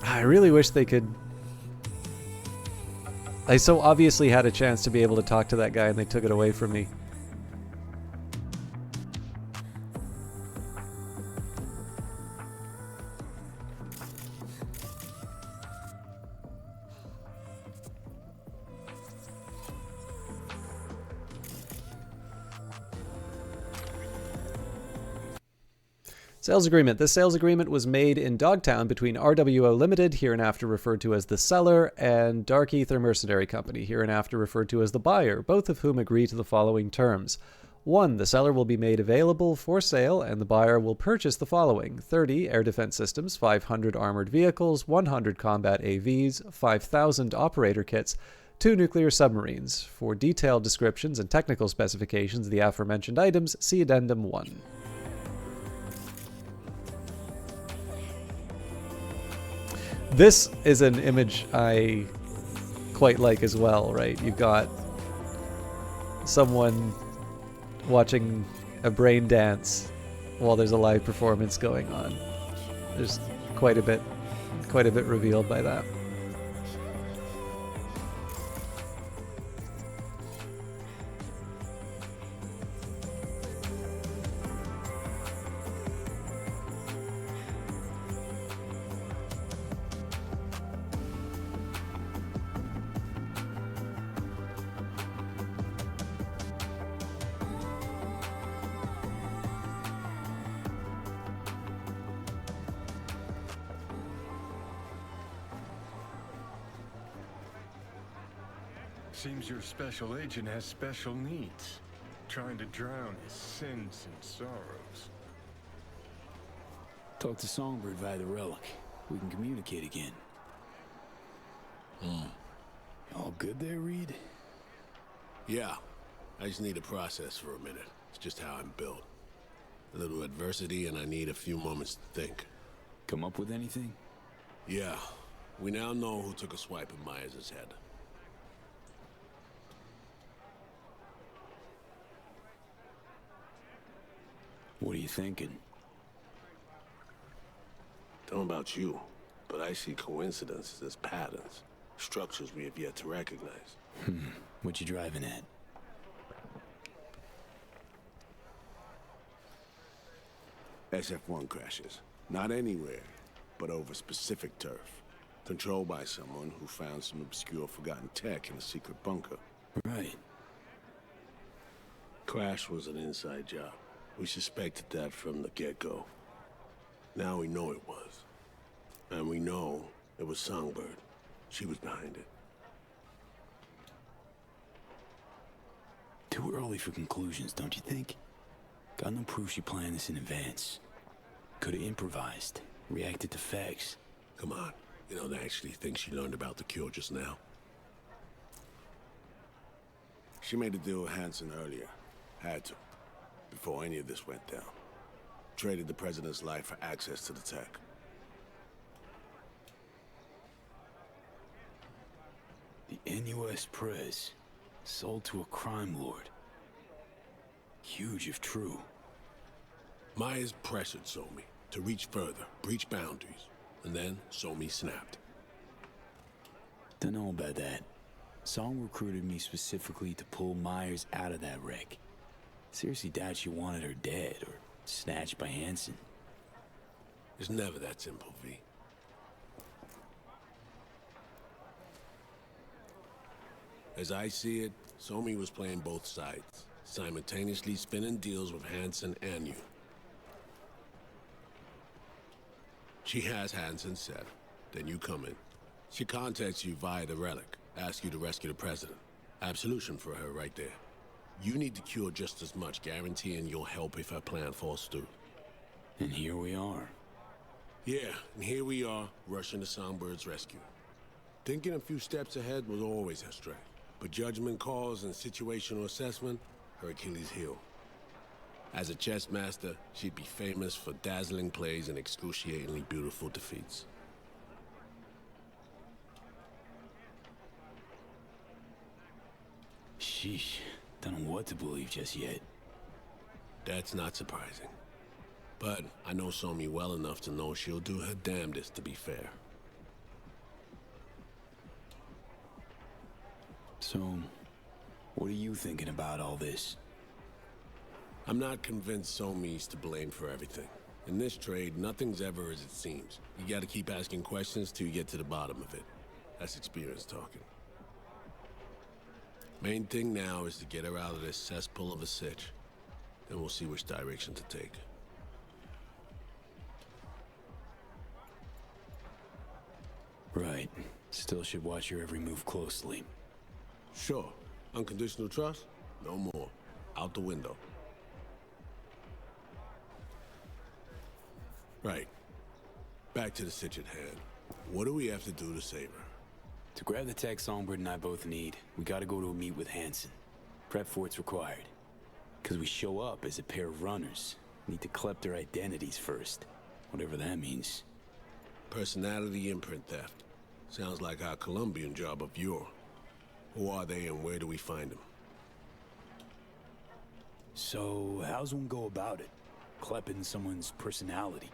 I really wish they could... I so obviously had a chance to be able to talk to that guy and they took it away from me. Sales agreement. This sales agreement was made in Dogtown between RWO Limited, hereinafter referred to as the seller, and Dark Ether Mercenary Company, hereinafter referred to as the buyer, both of whom agree to the following terms. 1. The seller will be made available for sale, and the buyer will purchase the following: 30 air defense systems, 500 armored vehicles, 100 combat AVs, 5,000 operator kits, 2 nuclear submarines. For detailed descriptions and technical specifications of the aforementioned items, see Addendum 1. This is an image I quite like as well, right? You've got someone watching a brain dance while there's a live performance going on. There's quite a bit revealed by that. Seems your special agent has special needs, trying to drown his sins and sorrows. Talk to Songbird via the relic. We can communicate again. All good there, Reed? Yeah. I just need to process for a minute. It's just how I'm built. A little adversity and I need a few moments to think. Come up with anything? Yeah. We now know who took a swipe at Myers' head. What are you thinking? Don't know about you, but I see coincidences as patterns. Structures we have yet to recognize. What you driving at? SF-1 crashes. Not anywhere, but over specific turf. Controlled by someone who found some obscure forgotten tech in a secret bunker. Right. Crash was an inside job. We suspected that from the get-go. Now we know it was. And we know it was Songbird. She was behind it. Too early for conclusions, don't you think? Got no proof she planned this in advance. Could have improvised, reacted to facts. Come on. You don't actually think she learned about the cure just now? She made a deal with Hansen earlier. Had to. Before any of this went down. Traded the president's life for access to the tech. The NUS Prez, sold to a crime lord. Huge if true. Myers pressured Somi to reach further, breach boundaries, and then Somi snapped. Don't know about that. Song recruited me specifically to pull Myers out of that wreck. Seriously doubt she wanted her dead or snatched by Hansen. It's never that simple, V. As I see it, Somi was playing both sides, simultaneously spinning deals with Hansen and you. She has Hansen set, then you come in. She contacts you via the relic, asks you to rescue the president. Absolution for her right there. You need to cure just as much, guaranteeing you'll help if her plan falls through. And here we are. Yeah, and here we are, rushing to Songbird's rescue. Thinking a few steps ahead was always her strength. But judgment calls and situational assessment, her Achilles heel. As a chess master, she'd be famous for dazzling plays and excruciatingly beautiful defeats. Sheesh. Don't know what to believe just yet. That's not surprising. But I know Somi well enough to know she'll do her damnedest to be fair. So, what are you thinking about all this? I'm not convinced Somi's to blame for everything. In this trade, nothing's ever as it seems. You gotta keep asking questions till you get to the bottom of it. That's experience talking. Main thing now is to get her out of this cesspool of a sitch. Then we'll see which direction to take. Right. Still should watch your every move closely. Sure. Unconditional trust? No more. Out the window. Right. Back to the sitch at hand. What do we have to do to save her? To grab the tech Songbird and I both need, we gotta go to a meet with Hansen. Prep for it's required. Because we show up as a pair of runners. Need to collect their identities first. Whatever that means. Personality imprint theft. Sounds like our Colombian job of yore. Who are they and where do we find them? So, how's one go about it? Klepping someone's personality?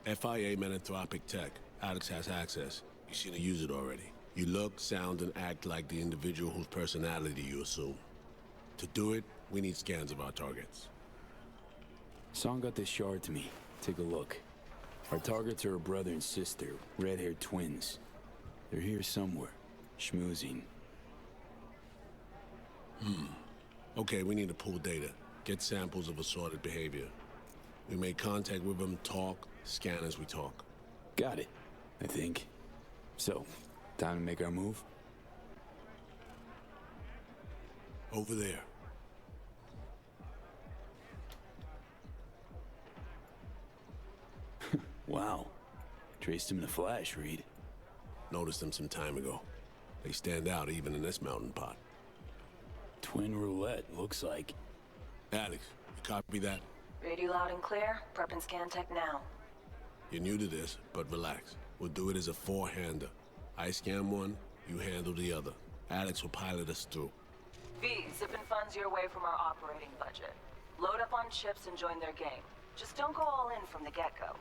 FIA Menanthropic Tech. Alex has access. You seen her use it already. You look, sound, and act like the individual whose personality you assume. To do it, we need scans of our targets. Song got this shard to me. Take a look. Our targets are a brother and sister, red-haired twins. They're here somewhere, schmoozing. Okay, we need to pull data. Get samples of assorted behavior. We make contact with them, talk, scan as we talk. Got it, I think. So, time to make our move? Over there. Wow. Traced him in a flash, Reed. Noticed them some time ago. They stand out even in this mountain pot. Twin roulette, looks like. Alex, you copy that? Read you loud and clear. Prep and scan tech now. You're new to this, but relax. We'll do it as a four-hander. I scan one, you handle the other. Alex will pilot us through. V, zipping funds your way from our operating budget. Load up on chips and join their game. Just don't go all in from the get-go.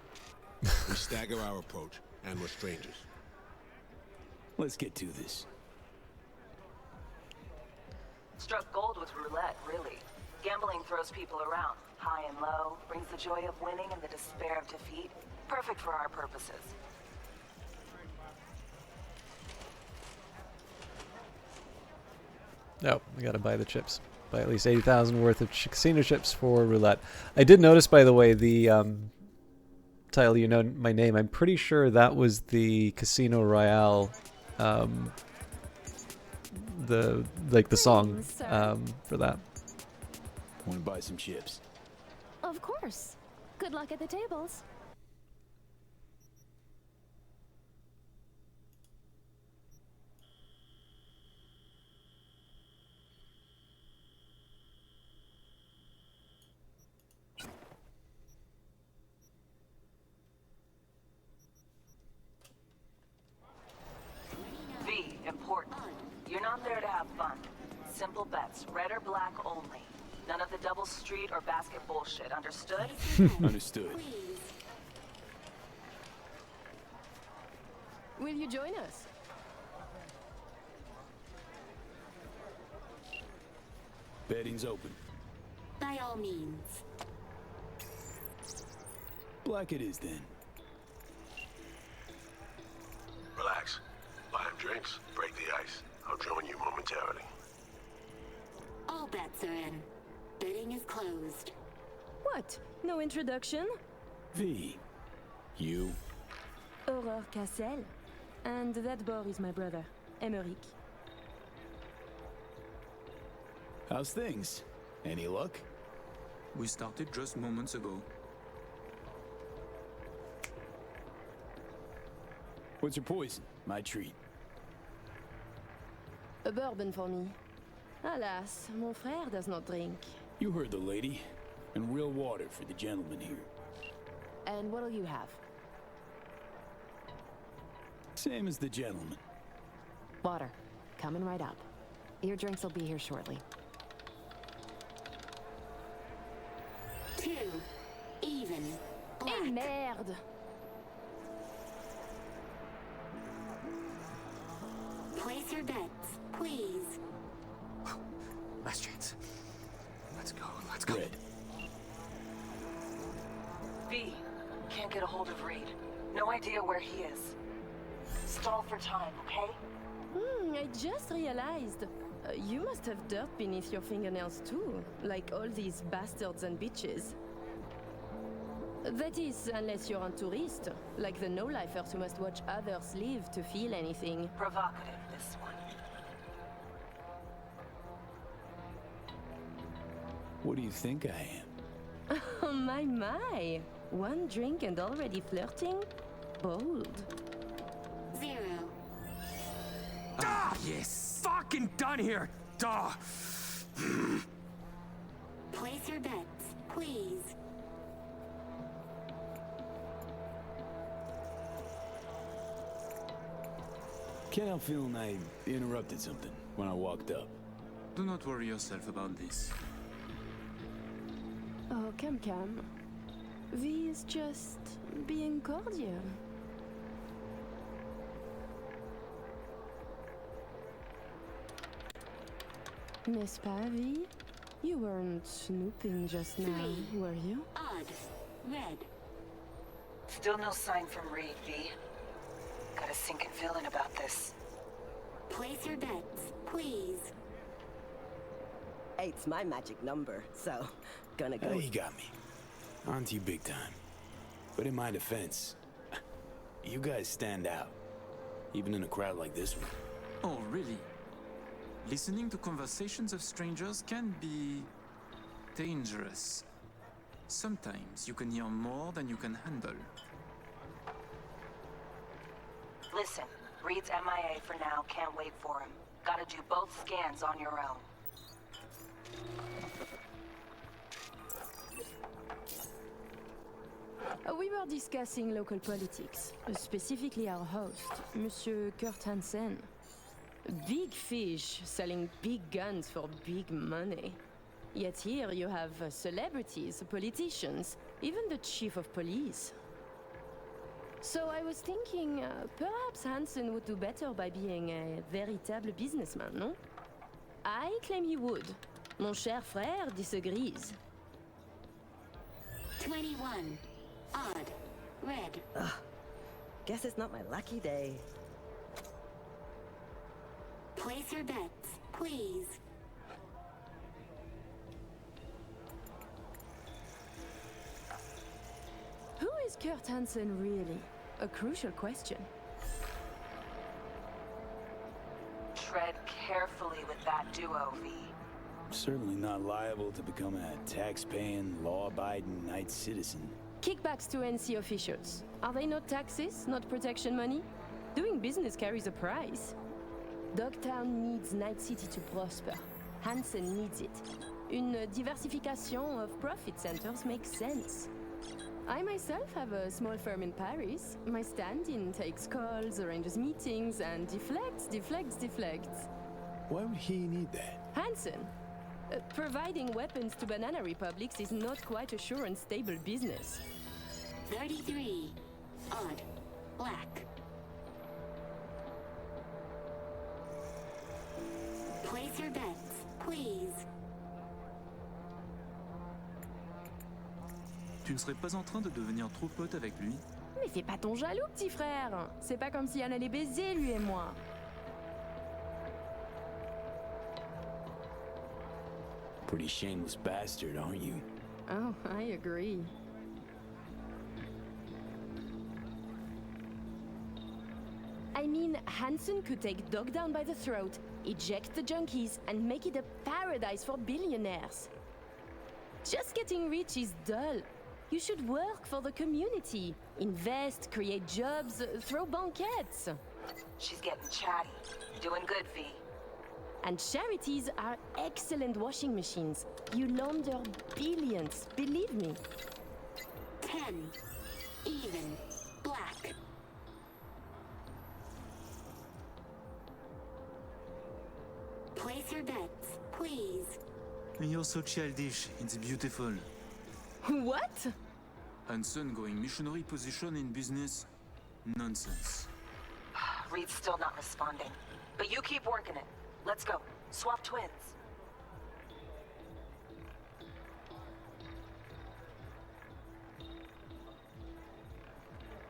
We stagger our approach, and we're strangers. Let's get to this. Struck gold with roulette, really. Gambling throws people around, high and low, brings the joy of winning and the despair of defeat. Perfect for our purposes. Oh, we gotta buy the chips. Buy at least 80,000 worth of casino chips for roulette. I did notice, by the way, the title, you know my name. I'm pretty sure that was the Casino Royale, the song for that. Want to buy some chips? Of course. Good luck at the tables. V, important. You're not there to have fun. Simple bets, red or black only. None of the double street or basket bullshit, understood? Understood. Will you join us? Betting's open. By all means. Black it is then. Relax. Buy him drinks, break the ice. I'll join you momentarily. All bets are in. Bidding is closed. What? No introduction? V. You. Aurore Cassel. And that boy is my brother, Emmerich. How's things? Any luck? We started just moments ago. What's your poison? My treat. A bourbon for me. Alas, mon frère does not drink. You heard the lady. And real water for the gentleman here. And what'll you have? Same as the gentleman. Water. Coming right up. Your drinks will be here shortly. 2 even. Eh merde! Place your bets, please. Last chance. Let's go, let's go. Red. V, can't get a hold of Reed. No idea where he is. Stall for time, okay? I just realized. You must have dirt beneath your fingernails too, like all these bastards and bitches. That is, unless you're a tourist, like the no-lifers who must watch others live to feel anything. Provocative, this one. What do you think I am? Oh my. One drink and already flirting? Bold. 0. Ah, yes! Fucking done here! Duh! Place your bets, please. Can't help feeling I interrupted something when I walked up. Do not worry yourself about this. Oh, calm. V is just being cordial. N'est-ce pas, V? You weren't snooping just now, 3. were you? Odd. Red. Still no sign from Reed, V. Got a sinking feeling about this. Place your bets, please. 8's my magic number, so gonna go. Oh, you got me. On to you big time. But in my defense, you guys stand out. Even in a crowd like this one. Oh, really? Listening to conversations of strangers can be dangerous. Sometimes you can hear more than you can handle. Listen, Reed's MIA for now. Can't wait for him. Gotta do both scans on your own. We were discussing local politics, specifically our host, Monsieur Kurt Hansen. Big fish selling big guns for big money. Yet here you have celebrities, politicians, even the chief of police. So I was thinking, perhaps Hansen would do better by being a véritable businessman, no? I claim he would. Mon cher frère disagrees. 21. Odd. Red. Ugh. Guess it's not my lucky day. Place your bets, please. Who is Kurt Hansen really? A crucial question. Tread carefully with that duo, V. Certainly not liable to become a tax-paying, law-abiding night citizen. Kickbacks to NC officials. Are they not taxes, not protection money? Doing business carries a price. Dogtown needs Night City to prosper. Hansen needs it. Une diversification of profit centers makes sense. I myself have a small firm in Paris. My stand-in takes calls, arranges meetings, and deflects. Why would he need that? Hansen? Providing weapons to banana republics is not quite a sure and stable business. 33. Odd. Black. Place your bets, please. Tu ne serais pas en train de devenir trop pote avec lui? Mais fais pas ton jaloux, petit frère. C'est pas comme si on allait baiser, lui et moi. Pretty shameless bastard, aren't you? Oh, I agree. I mean, Hansen could take Dog down by the throat, eject the junkies, and make it a paradise for billionaires. Just getting rich is dull. You should work for the community. Invest, create jobs, throw banquets. She's getting chatty. Doing good, V. And charities are excellent washing machines. You launder billions, believe me. 10. Even. Black. Place your your bets, please. You're so childish. It's beautiful. What? Hanson going missionary position in business? Nonsense. Reed's still not responding. But you keep working it. Let's go. Swap twins.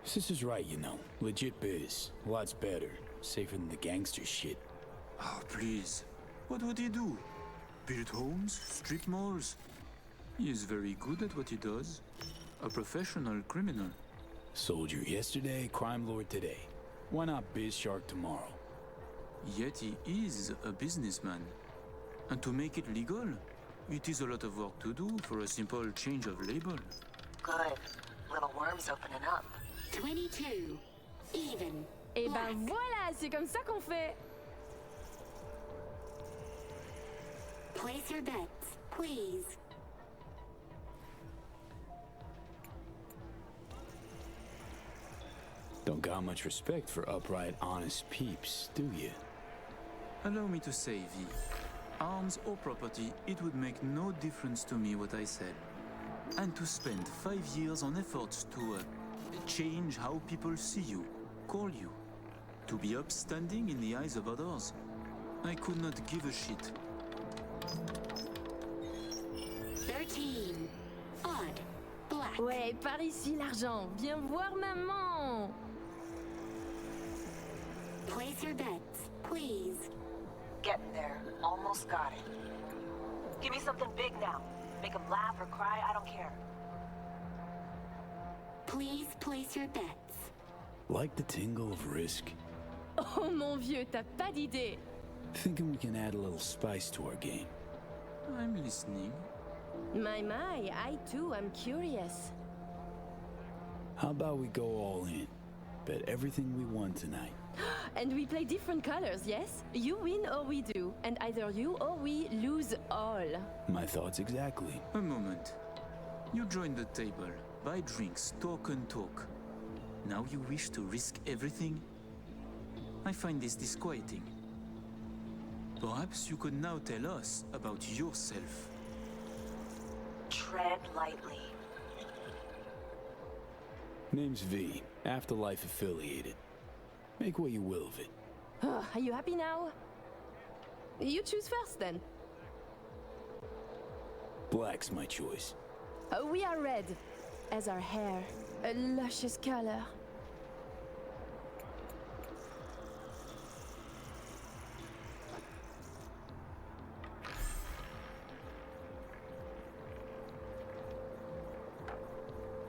Sister's right, you know. Legit biz. Lots better. Safer than the gangster shit. Oh, please. What would he do? Build homes? Strip malls? He is very good at what he does. A professional criminal. Soldier yesterday, crime lord today. Why not biz shark tomorrow? Yet he is a businessman. And to make it legal, it is a lot of work to do for a simple change of label. Good. Little worm's opening up. 22. Even. Et ben voilà, c'est comme ça qu'on fait. Place your bets, please. Don't got much respect for upright, honest peeps, do you? Allow me to say, V. Arms or property, it would make no difference to me what I said. And to spend 5 years on efforts to change how people see you, call you, to be upstanding in the eyes of others, I could not give a shit. 13. Odd. Black. Ouais, par ici l'argent. Viens voir maman. Place your bets, please. Getting there. Almost got it. Give me something big now. Make him laugh or cry, I don't care. Please place your bets. Like the tingle of risk? Oh mon vieux, t'as pas d'idée. Thinking we can add a little spice to our game. I'm listening. My, I too am curious. How about we go all in? Bet everything we won tonight. And we play different colors, yes? You win or we do. And either you or we lose all. My thoughts exactly. A moment. You join the table, buy drinks, talk and talk. Now you wish to risk everything? I find this disquieting. Perhaps you could now tell us about yourself. Tread lightly. Name's V, Afterlife affiliated. Make what you will of it. Are you happy now? You choose first then. Black's my choice. We are red, as our hair. A luscious color.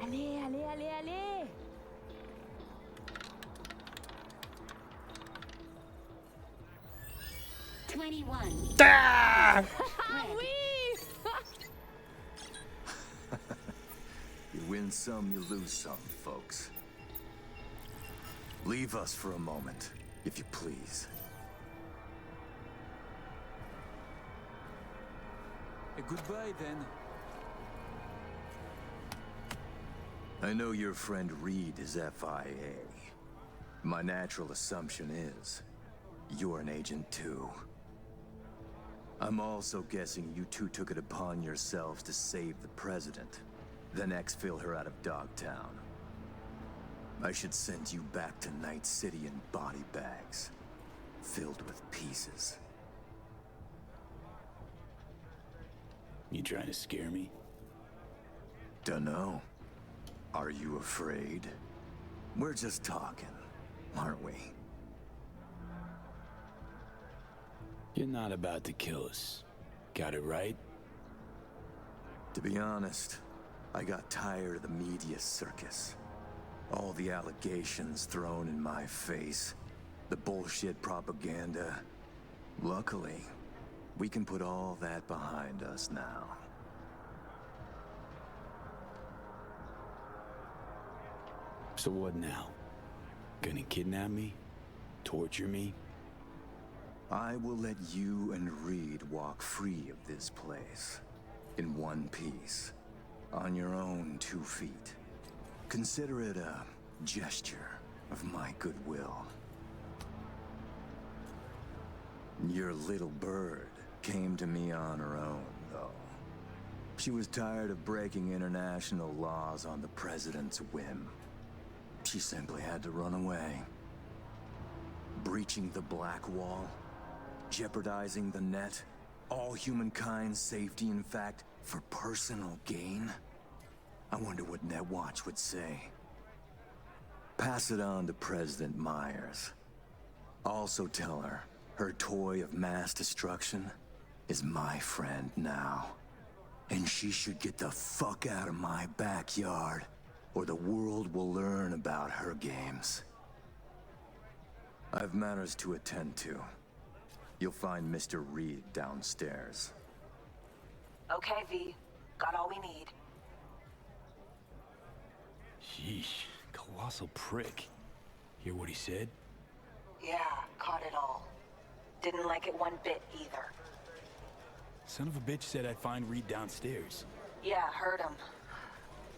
Allez, allez, allez, allez! 21. Ah! Oui! You win some, you lose some, folks. Leave us for a moment, if you please. Goodbye, then. I know your friend Reed is FIA. My natural assumption is, you're an agent too. I'm also guessing you two took it upon yourselves to save the president, then exfil her out of Dogtown. I should send you back to Night City in body bags, filled with pieces. You trying to scare me? Dunno. Are you afraid? We're just talking, aren't we? You're not about to kill us. Got it right? To be honest, I got tired of the media circus. All the allegations thrown in my face. The bullshit propaganda. Luckily, we can put all that behind us now. So what now? Gonna kidnap me? Torture me? I will let you and Reed walk free of this place. In one piece. On your own 2 feet. Consider it a gesture of my goodwill. Your little bird came to me on her own, though. She was tired of breaking international laws on the president's whim. She simply had to run away. Breaching the Black Wall, jeopardizing the net, all humankind's safety, in fact, for personal gain? I wonder what Netwatch would say. Pass it on to President Myers. Also tell her her toy of mass destruction is my friend now. And she should get the fuck out of my backyard, or the world will learn about her games. I've matters to attend to. You'll find Mr. Reed downstairs. Okay, V. Got all we need. Sheesh, colossal prick. Hear what he said? Yeah, caught it all. Didn't like it one bit either. Son of a bitch said I'd find Reed downstairs. Yeah, heard him.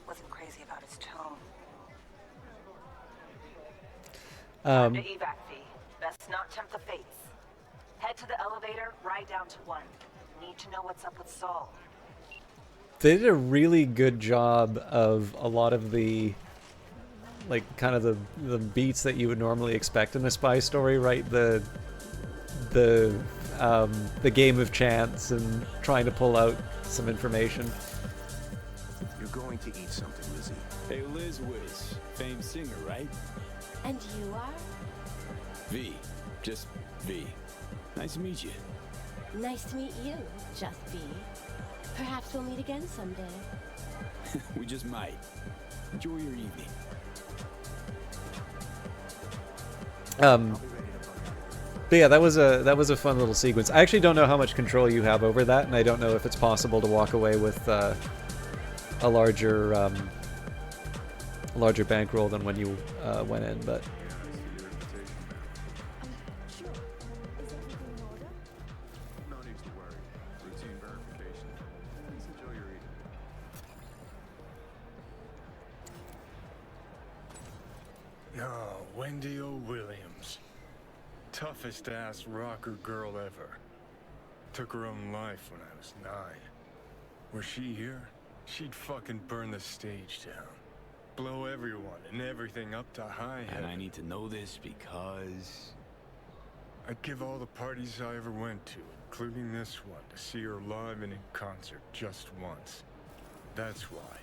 Wasn't crazy about his tone. Time to evac, V. Best not tempt the fates. Head to the elevator, ride down to 1. Need to know what's up with Saul. They did a really good job of a lot of the, like, kind of the beats that you would normally expect in a spy story, right? The game of chance and trying to pull out some information. You're going to eat something, Lizzie. Hey, Liz Wiz, famed singer, right? And you are? V. Just V. Nice to meet you. Nice to meet you, Just B. Perhaps we'll meet again someday. We just might. Enjoy your evening. But yeah, that was a fun little sequence. I actually don't know how much control you have over that, and I don't know if it's possible to walk away with a larger bankroll than when you went in, but. No need to worry. Routine verification. Please enjoy your eating. Oh, Wendy O'Williams. Toughest ass rocker girl ever. Took her own life when I was 9. Were she here, she'd fucking burn the stage down. Blow everyone and everything up to high heaven. And I need to know this because... I'd give all the parties I ever went to, including this one, to see her live and in concert just once. That's why.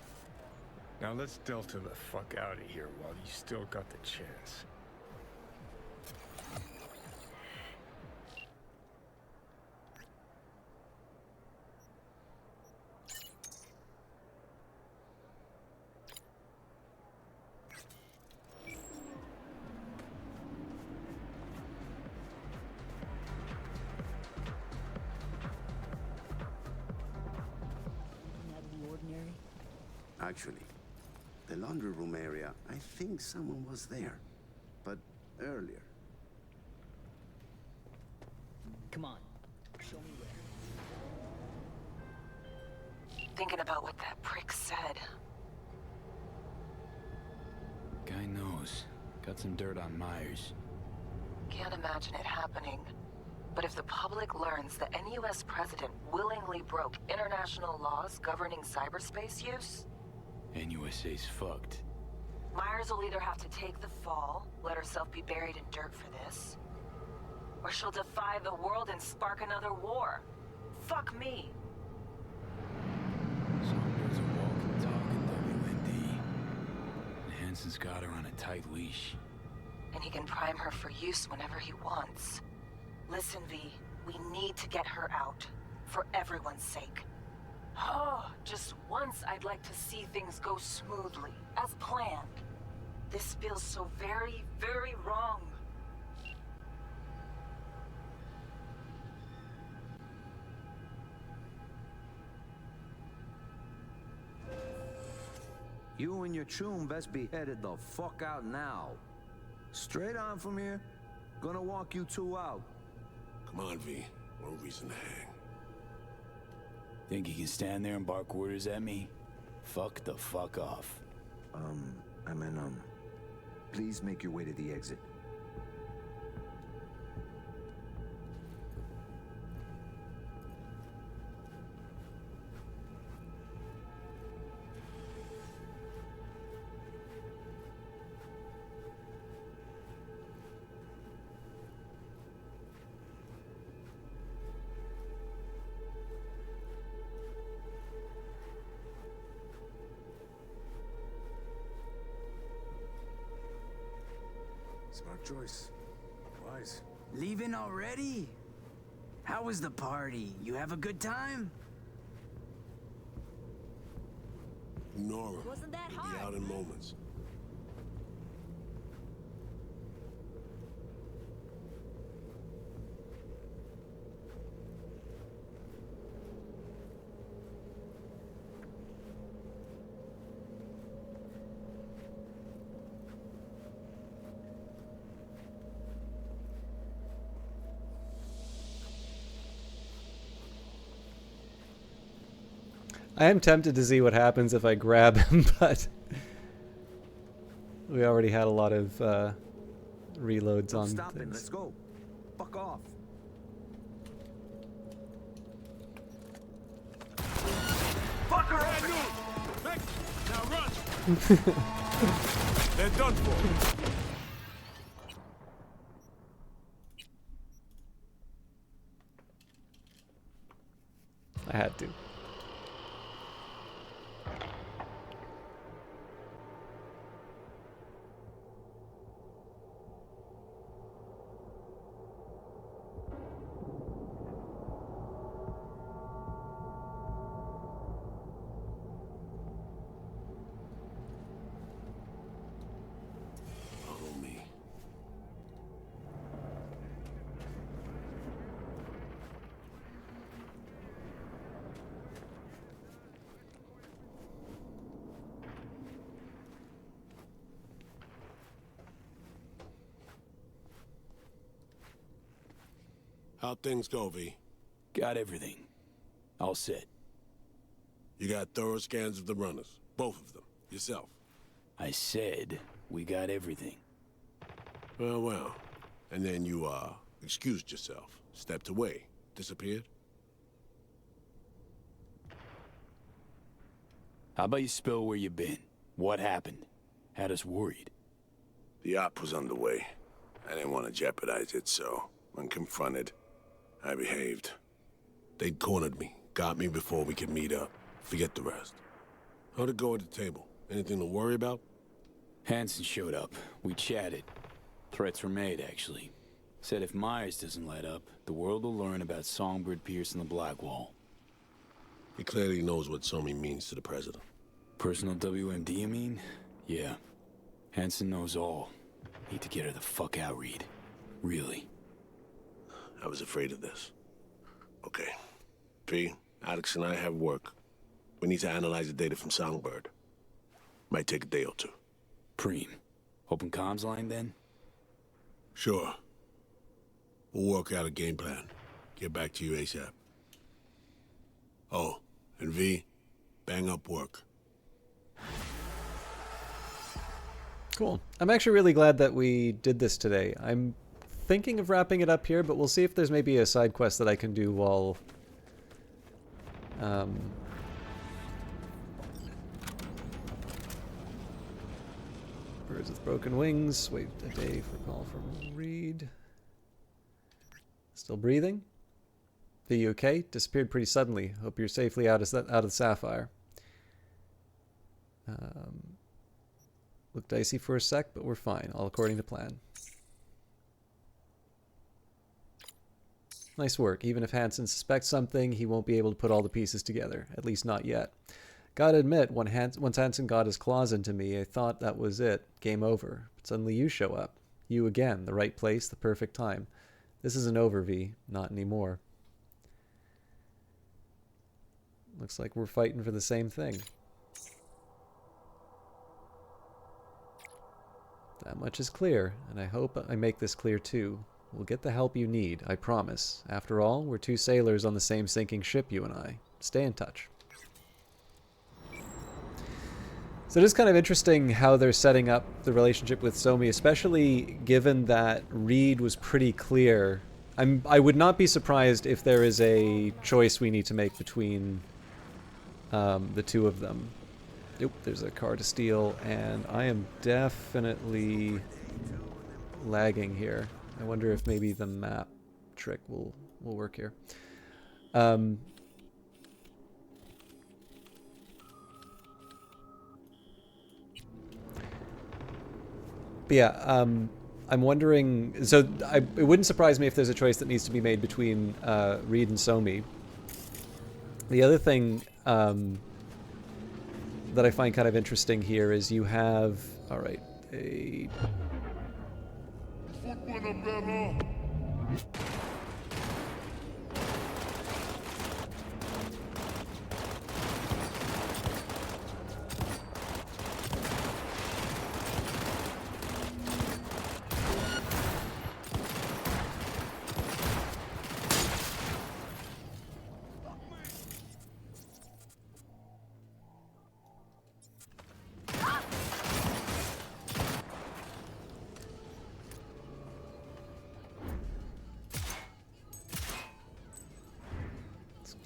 Now let's Delta the fuck out of here while you still got the chance. Actually, the laundry room area, I think someone was there. But earlier. Come on, show me where. Thinking about what that prick said. Guy knows. Got some dirt on Myers. Can't imagine it happening. But if the public learns that any US president willingly broke international laws governing cyberspace use... NUSA's fucked. Myers will either have to take the fall, let herself be buried in dirt for this, or she'll defy the world and spark another war. Fuck me. Songbirds are walking, talking WND. And Hansen's got her on a tight leash. And he can prime her for use whenever he wants. Listen, V, we need to get her out. For everyone's sake. Oh, just once I'd like to see things go smoothly, as planned. This feels so very, very wrong. You and your chum best be headed the fuck out now. Straight on from here. Gonna walk you two out. Come on, V. No reason to hang. Think he can stand there and bark orders at me? Fuck the fuck off. Please make your way to the exit. Smart choice. Wise. Leaving already? How was the party? You have a good time? Ignore him. He'll be out in moments. I am tempted to see what happens if I grab him, but we already had a lot of reloads on Stop it. things. Let's go. Fuck off. Fucker off! Now run! They're done for. I had to. Follow me. How'd things go, V? Got everything. All set. You got thorough scans of the runners. Both of them. Yourself. I said we got everything. Well, well. And then you, excused yourself. Stepped away. Disappeared? How about you spill where you been? What happened? Had us worried. The op was underway. I didn't want to jeopardize it, so when confronted, I behaved. They'd cornered me, got me before we could meet up. Forget the rest. How'd it go at the table? Anything to worry about? Hansen showed up. We chatted. Threats were made, actually. Said if Myers doesn't let up, the world will learn about Songbird Pierce and the Blackwall. He clearly knows what Somi means to the president. Personal WMD, you mean? Yeah. Hansen knows all. Need to get her the fuck out, Reed. Really. I was afraid of this. Okay. P, Alex and I have work. We need to analyze the data from Songbird. Might take a day or two. Preem. Open comms line, then? Sure. We'll work out a game plan. Get back to you ASAP. Oh, and V, bang up work. Cool. I'm actually really glad that we did this today. I'm thinking of wrapping it up here, but we'll see if there's maybe a side quest that I can do while... Birds with broken wings. Wait a day for call from Reed. Still breathing? Are you okay? Disappeared pretty suddenly. Hope you're safely out of the Sapphire. Looked dicey for a sec, but we're fine. All according to plan. Nice work. Even if Hansen suspects something, he won't be able to put all the pieces together. At least not yet. Gotta admit, once Hansen got his claws into me, I thought that was it. Game over. But suddenly you show up. You again. The right place, the perfect time. This isn't over, V. Not anymore. Looks like we're fighting for the same thing. That much is clear, and I hope I make this clear too. We'll get the help you need, I promise. After all, we're two sailors on the same sinking ship, you and I. Stay in touch. So it is kind of interesting how they're setting up the relationship with Somi, especially given that Reed was pretty clear. I would not be surprised if there is a choice we need to make between the two of them. Nope, there's a car to steal, and I am definitely lagging here. I wonder if maybe the map trick will work here. But yeah, I'm wondering. So it wouldn't surprise me if there's a choice that needs to be made between Reed and Somi. The other thing that I find kind of interesting here is you have, all right, a.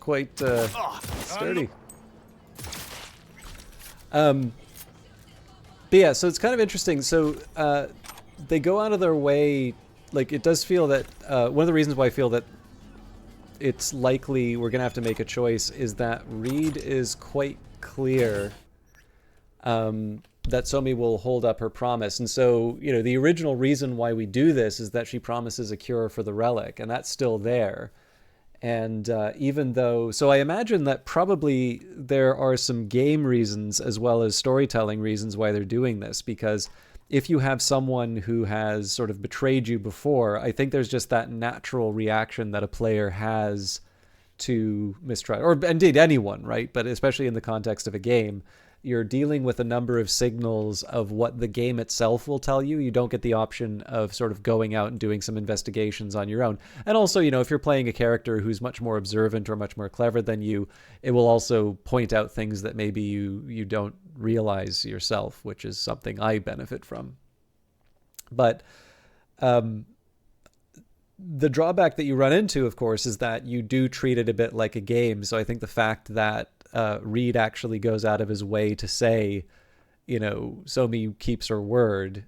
Quite sturdy. But yeah, so it's kind of interesting. So they go out of their way. Like, it does feel that one of the reasons why I feel that it's likely we're gonna have to make a choice is that Reed is quite clear that Somi will hold up her promise. And so, you know, the original reason why we do this is that she promises a cure for the relic, and that's still there. And even though, so I imagine that probably there are some game reasons as well as storytelling reasons why they're doing this, because if you have someone who has sort of betrayed you before, I think there's just that natural reaction that a player has to mistrust, or indeed anyone, right? But especially in the context of a game, you're dealing with a number of signals of what the game itself will tell you. You don't get the option of sort of going out and doing some investigations on your own. And also, you know, if you're playing a character who's much more observant or much more clever than you, it will also point out things that maybe you don't realize yourself, which is something I benefit from. But the drawback that you run into, of course, is that you do treat it a bit like a game. So I think the fact that Reed actually goes out of his way to say, you know, Somi keeps her word,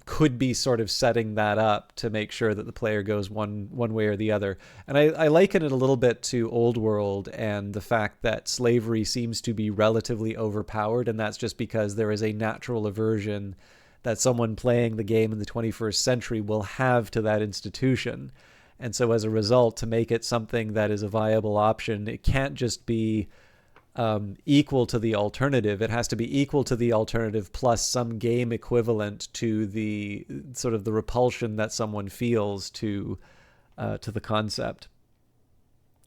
could be sort of setting that up to make sure that the player goes one way or the other. And I liken it a little bit to Old World and the fact that slavery seems to be relatively overpowered, and that's just because there is a natural aversion that someone playing the game in the 21st century will have to that institution. And so as a result, to make it something that is a viable option, it can't just be equal to the alternative. It has to be equal to the alternative plus some game equivalent to the sort of the repulsion that someone feels to the concept.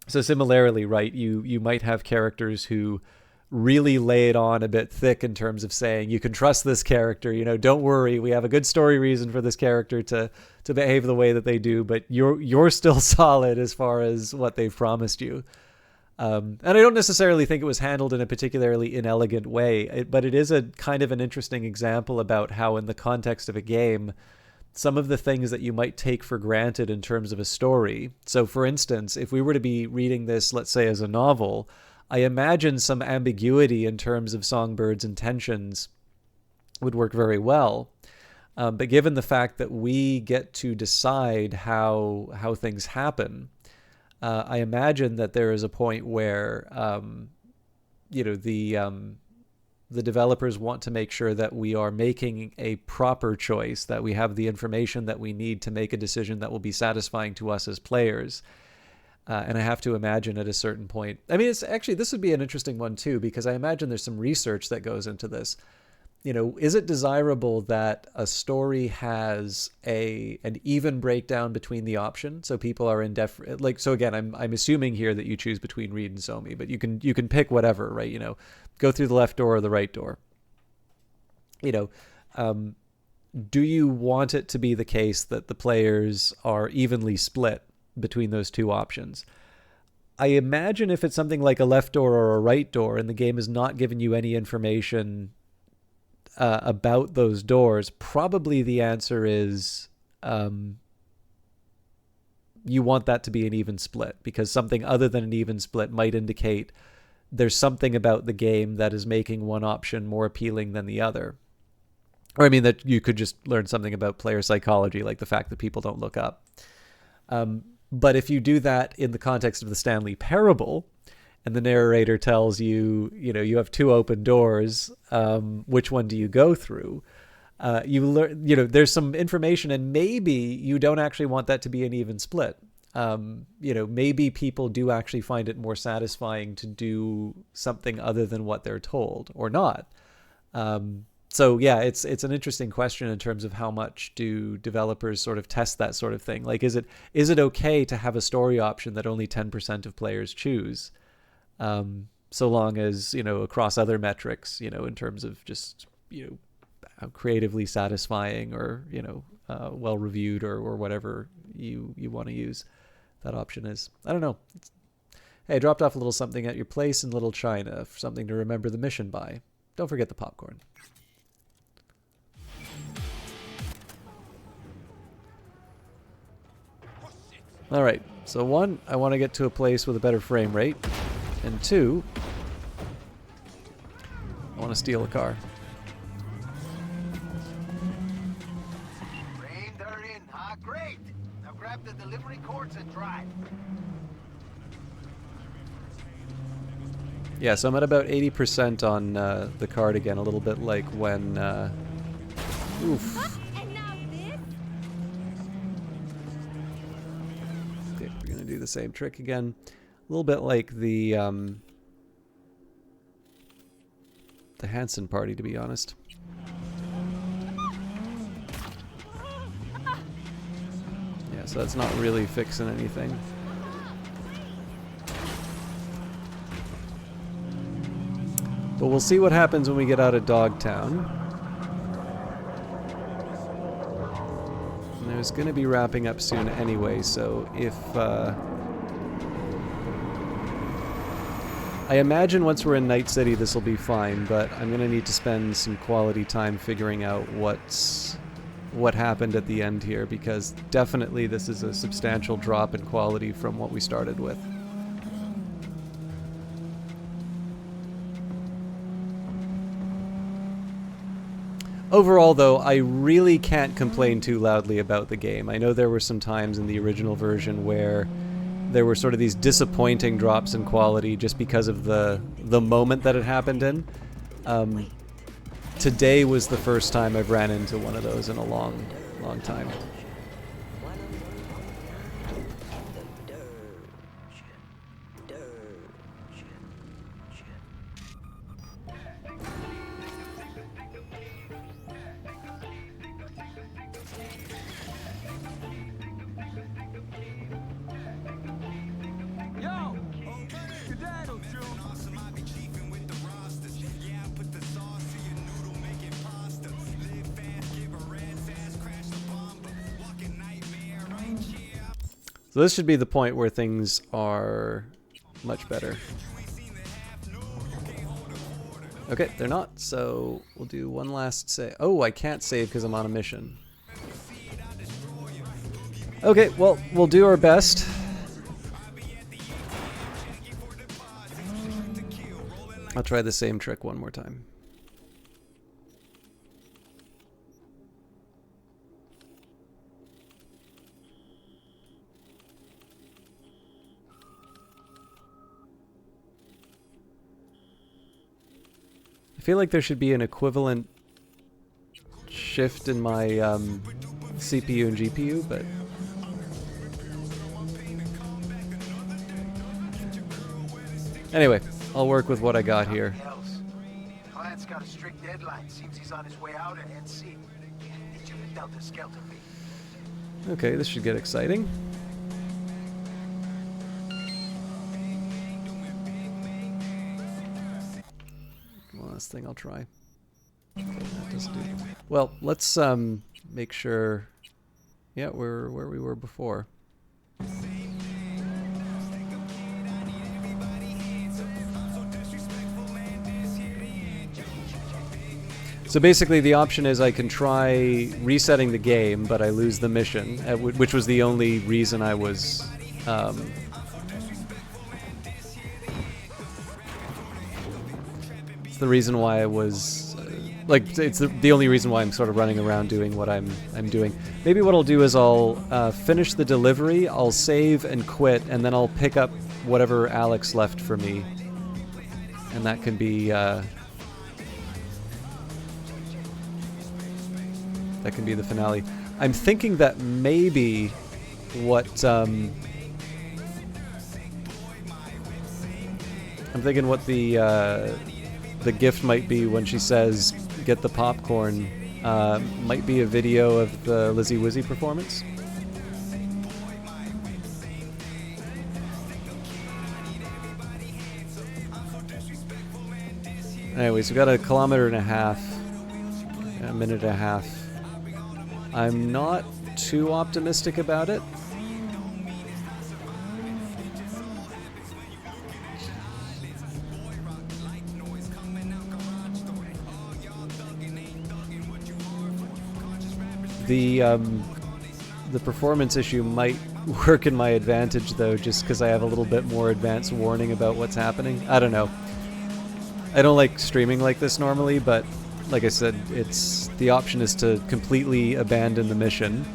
So similarly, right, you might have characters who really lay it on a bit thick in terms of saying you can trust this character, you know, don't worry, we have a good story reason for this character to behave the way that they do, but you're still solid as far as what they've promised you. And I don't necessarily think it was handled in a particularly inelegant way, but it is a kind of an interesting example about how in the context of a game, some of the things that you might take for granted in terms of a story. So for instance, if we were to be reading this, let's say as a novel, I imagine some ambiguity in terms of Songbird's intentions would work very well. But given the fact that we get to decide how things happen, I imagine that there is a point where, you know, the developers want to make sure that we are making a proper choice, that we have the information that we need to make a decision that will be satisfying to us as players. And I have to imagine at a certain point, I mean, it's actually, this would be an interesting one too, because I imagine there's some research that goes into this. You know, is it desirable that a story has an even breakdown between the options, so people are like, so again, I'm assuming here that you choose between Reed and Somi, but you can pick whatever, right? You know, go through the left door or the right door. You know, do you want it to be the case that the players are evenly split between those two options? I imagine if it's something like a left door or a right door and the game has not given you any information about those doors, probably the answer is you want that to be an even split, because something other than an even split might indicate there's something about the game that is making one option more appealing than the other. Or I mean that you could just learn something about player psychology, like the fact that people don't look up. But if you do that in the context of the Stanley Parable, and the narrator tells you, you know, you have two open doors, which one do you go through? you learn, there's some information, and maybe you don't actually want that to be an even split. Maybe people do actually find it more satisfying to do something other than what they're told, or not. So yeah, it's an interesting question in terms of how much do developers sort of test that sort of thing. Like, is it okay to have a story option that only 10% of players choose, so long as, across other metrics, in terms of just, how creatively satisfying or, well reviewed or whatever you want to use that option is. I don't know. Hey, I dropped off a little something at your place in Little China, something to remember the mission by. Don't forget the popcorn. All right, so 1, I want to get to a place with a better frame rate, and 2, I want to steal a car. They're in, huh? Great! Now grab the delivery cords and drive. Yeah, so I'm at about 80% on the card again, a little bit like when... oof. Okay, we're going to do the same trick again. A little bit like the Hanson party, to be honest. Yeah, so that's not really fixing anything. But we'll see what happens when we get out of Dogtown. And I was going to be wrapping up soon anyway, so if... I imagine once we're in Night City this will be fine, but I'm going to need to spend some quality time figuring out what happened at the end here, because definitely this is a substantial drop in quality from what we started with. Overall, though, I really can't complain too loudly about the game. I know there were some times in the original version where there were sort of these disappointing drops in quality just because of the moment that it happened in. Today was the first time I've ran into one of those in a long, long time. So this should be the point where things are much better. Okay, they're not, so we'll do one last save. Oh, I can't save because I'm on a mission. Okay, well, we'll do our best. I'll try the same trick one more time. I feel like there should be an equivalent shift in my CPU and GPU, but... Anyway, I'll work with what I got here. Client's got a strict deadline. Seems he's on his way out at NC. Need you to Delta Skelter me. Okay, this should get exciting. Last thing I'll try. Okay, that doesn't do it. Well, let's make sure. Yeah, we're where we were before. So basically, the option is I can try resetting the game, but I lose the mission, which was the only reason I was. It's the reason why I was, it's the only reason why I'm sort of running around doing what I'm doing. Maybe what I'll do is I'll finish the delivery, I'll save and quit, and then I'll pick up whatever Alex left for me. And that can be, that can be the finale. I'm thinking that maybe what I'm thinking what the gift might be when she says get the popcorn might be a video of the Lizzie Wizzy performance. Anyways, we got a kilometer and a half, a minute and a half. I'm not too optimistic about it. The performance issue might work in my advantage though, just because I have a little bit more advance warning about what's happening. I don't know. I don't like streaming like this normally, but like I said, it's the option is to completely abandon the mission,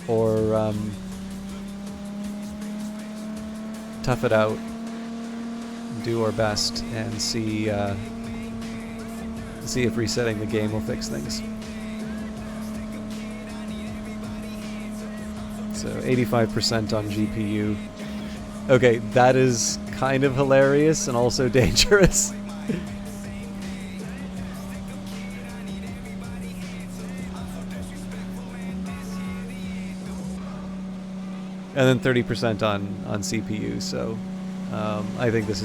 or tough it out, do our best, and see if resetting the game will fix things. So 85% on GPU. Okay, that is kind of hilarious and also dangerous. And then 30% on CPU, so I think this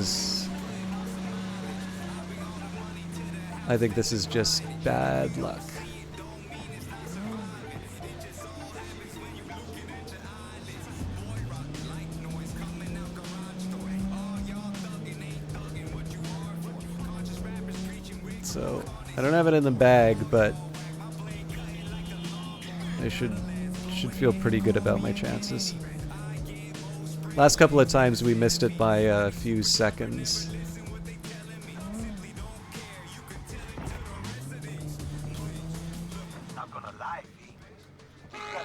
is just bad luck. So I don't have it in the bag, but I should feel pretty good about my chances. Last couple of times we missed it by a few seconds. Not gonna lie, V. We got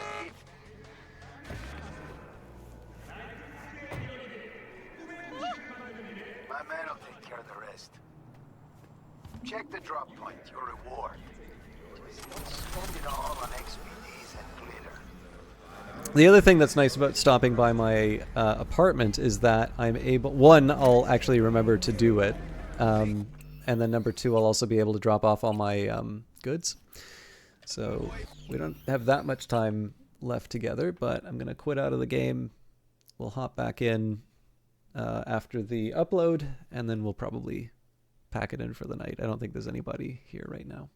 a gift. My man will take care of the rest. Check the drop point, your reward. Just don't spend it all on XPDs and glitter. The other thing that's nice about stopping by my apartment is that I'm able... One, I'll actually remember to do it. And then number two, I'll also be able to drop off all my goods. So we don't have that much time left together, but I'm going to quit out of the game. We'll hop back in after the upload, and then we'll probably pack it in for the night. I don't think there's anybody here right now.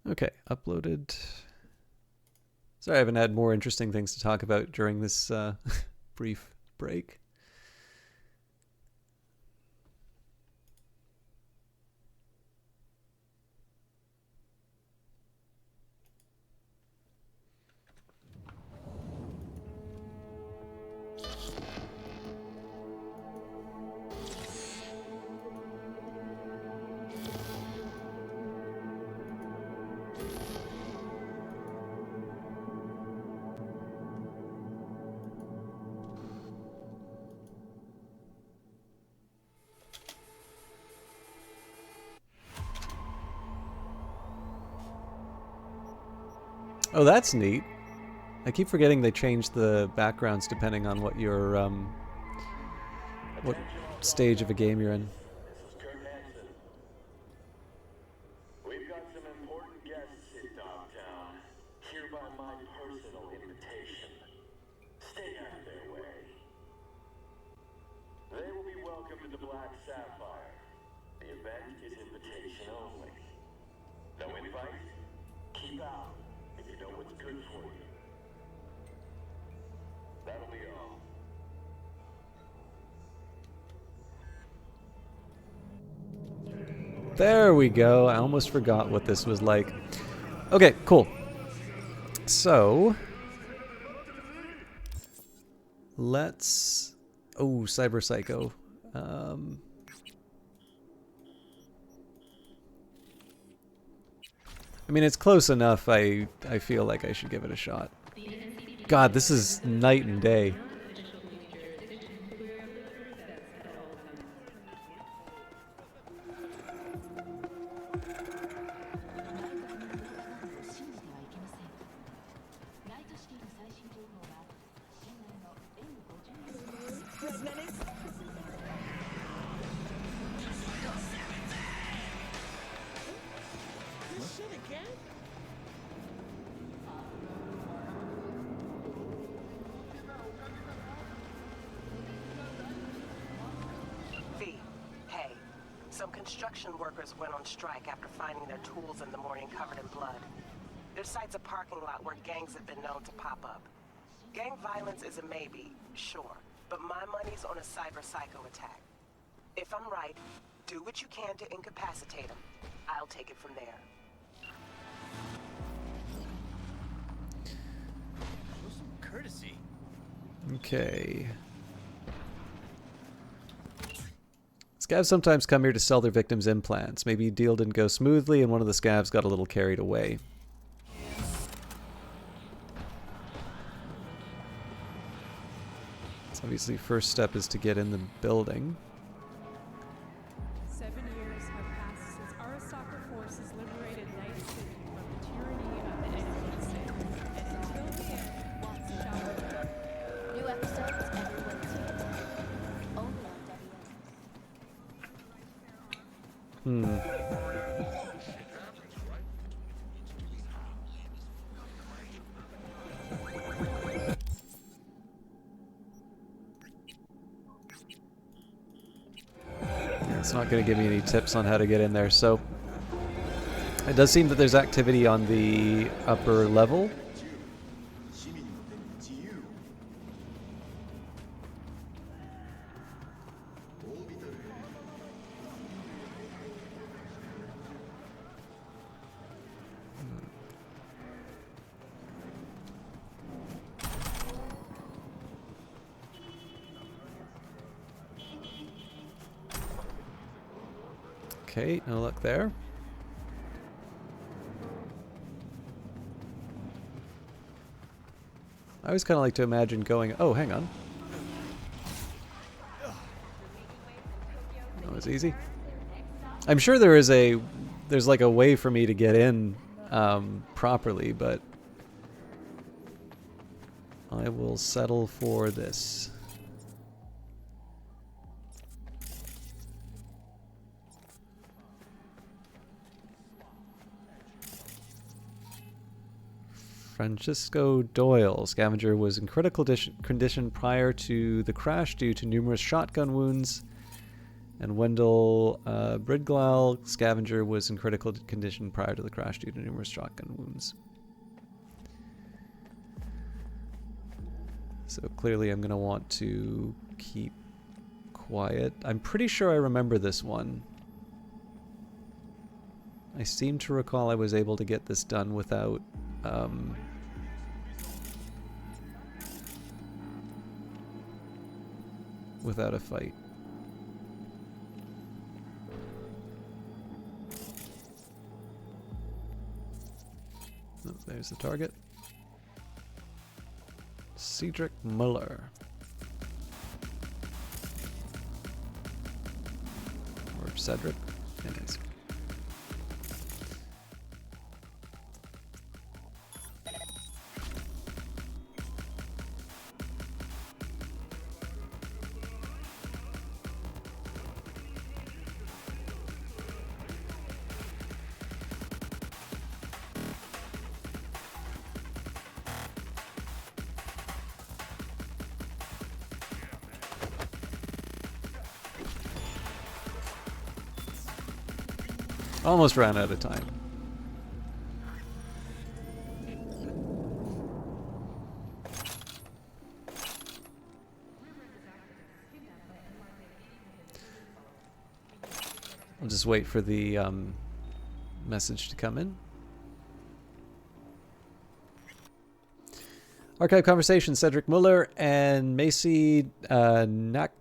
Okay, uploaded. Sorry, I haven't had more interesting things to talk about during this brief break. Oh, that's neat. I keep forgetting they changed the backgrounds depending on what your what stage of a game you're in. We've got some Welcome to the Black Sapphire. The event is invitation only. No invite? Keep out if you know what's good for you. That'll be all. There we go. I almost forgot what this was like. Okay, cool. So let's... Oh, Cyber Psycho. I mean, it's close enough. I feel like I should give it a shot. God, this is night and day. V, hey. Some construction workers went on strike after finding their tools in the morning covered in blood. Their site's a parking lot where gangs have been known to pop up. Gang violence is a maybe, sure, but my money's on a cyber psycho attack. If I'm right, do what you can to incapacitate him. I'll take it from there. Show some courtesy. Okay. Scavs sometimes come here to sell their victims' implants. Maybe a deal didn't go smoothly and one of the scavs got a little carried away. So obviously first step is to get in the building. 7 years have passed since Arasaka forces liberated Night City from the tyranny of the NPC. And until the end, Watson. New episodes every Wednesday. Only on WN. It's not going to give me any tips on how to get in there, so it does seem that there's activity on the upper level. Okay, no luck there. I always kind of like to imagine going, oh, hang on. That was easy. I'm sure there's like a way for me to get in properly, but I will settle for this. Francisco Doyle. Scavenger was in critical condition prior to the crash due to numerous shotgun wounds. And Wendell Bridglau. Scavenger was in critical condition prior to the crash due to numerous shotgun wounds. So clearly I'm going to want to keep quiet. I'm pretty sure I remember this one. I seem to recall I was able to get this done without without a fight. Oh, there's the target. Cedric Muller. Or Cedric. Anyways. Almost ran out of time. I'll just wait for the message to come in. Archive conversation, Cedric Muller and Macy Nakodzinski?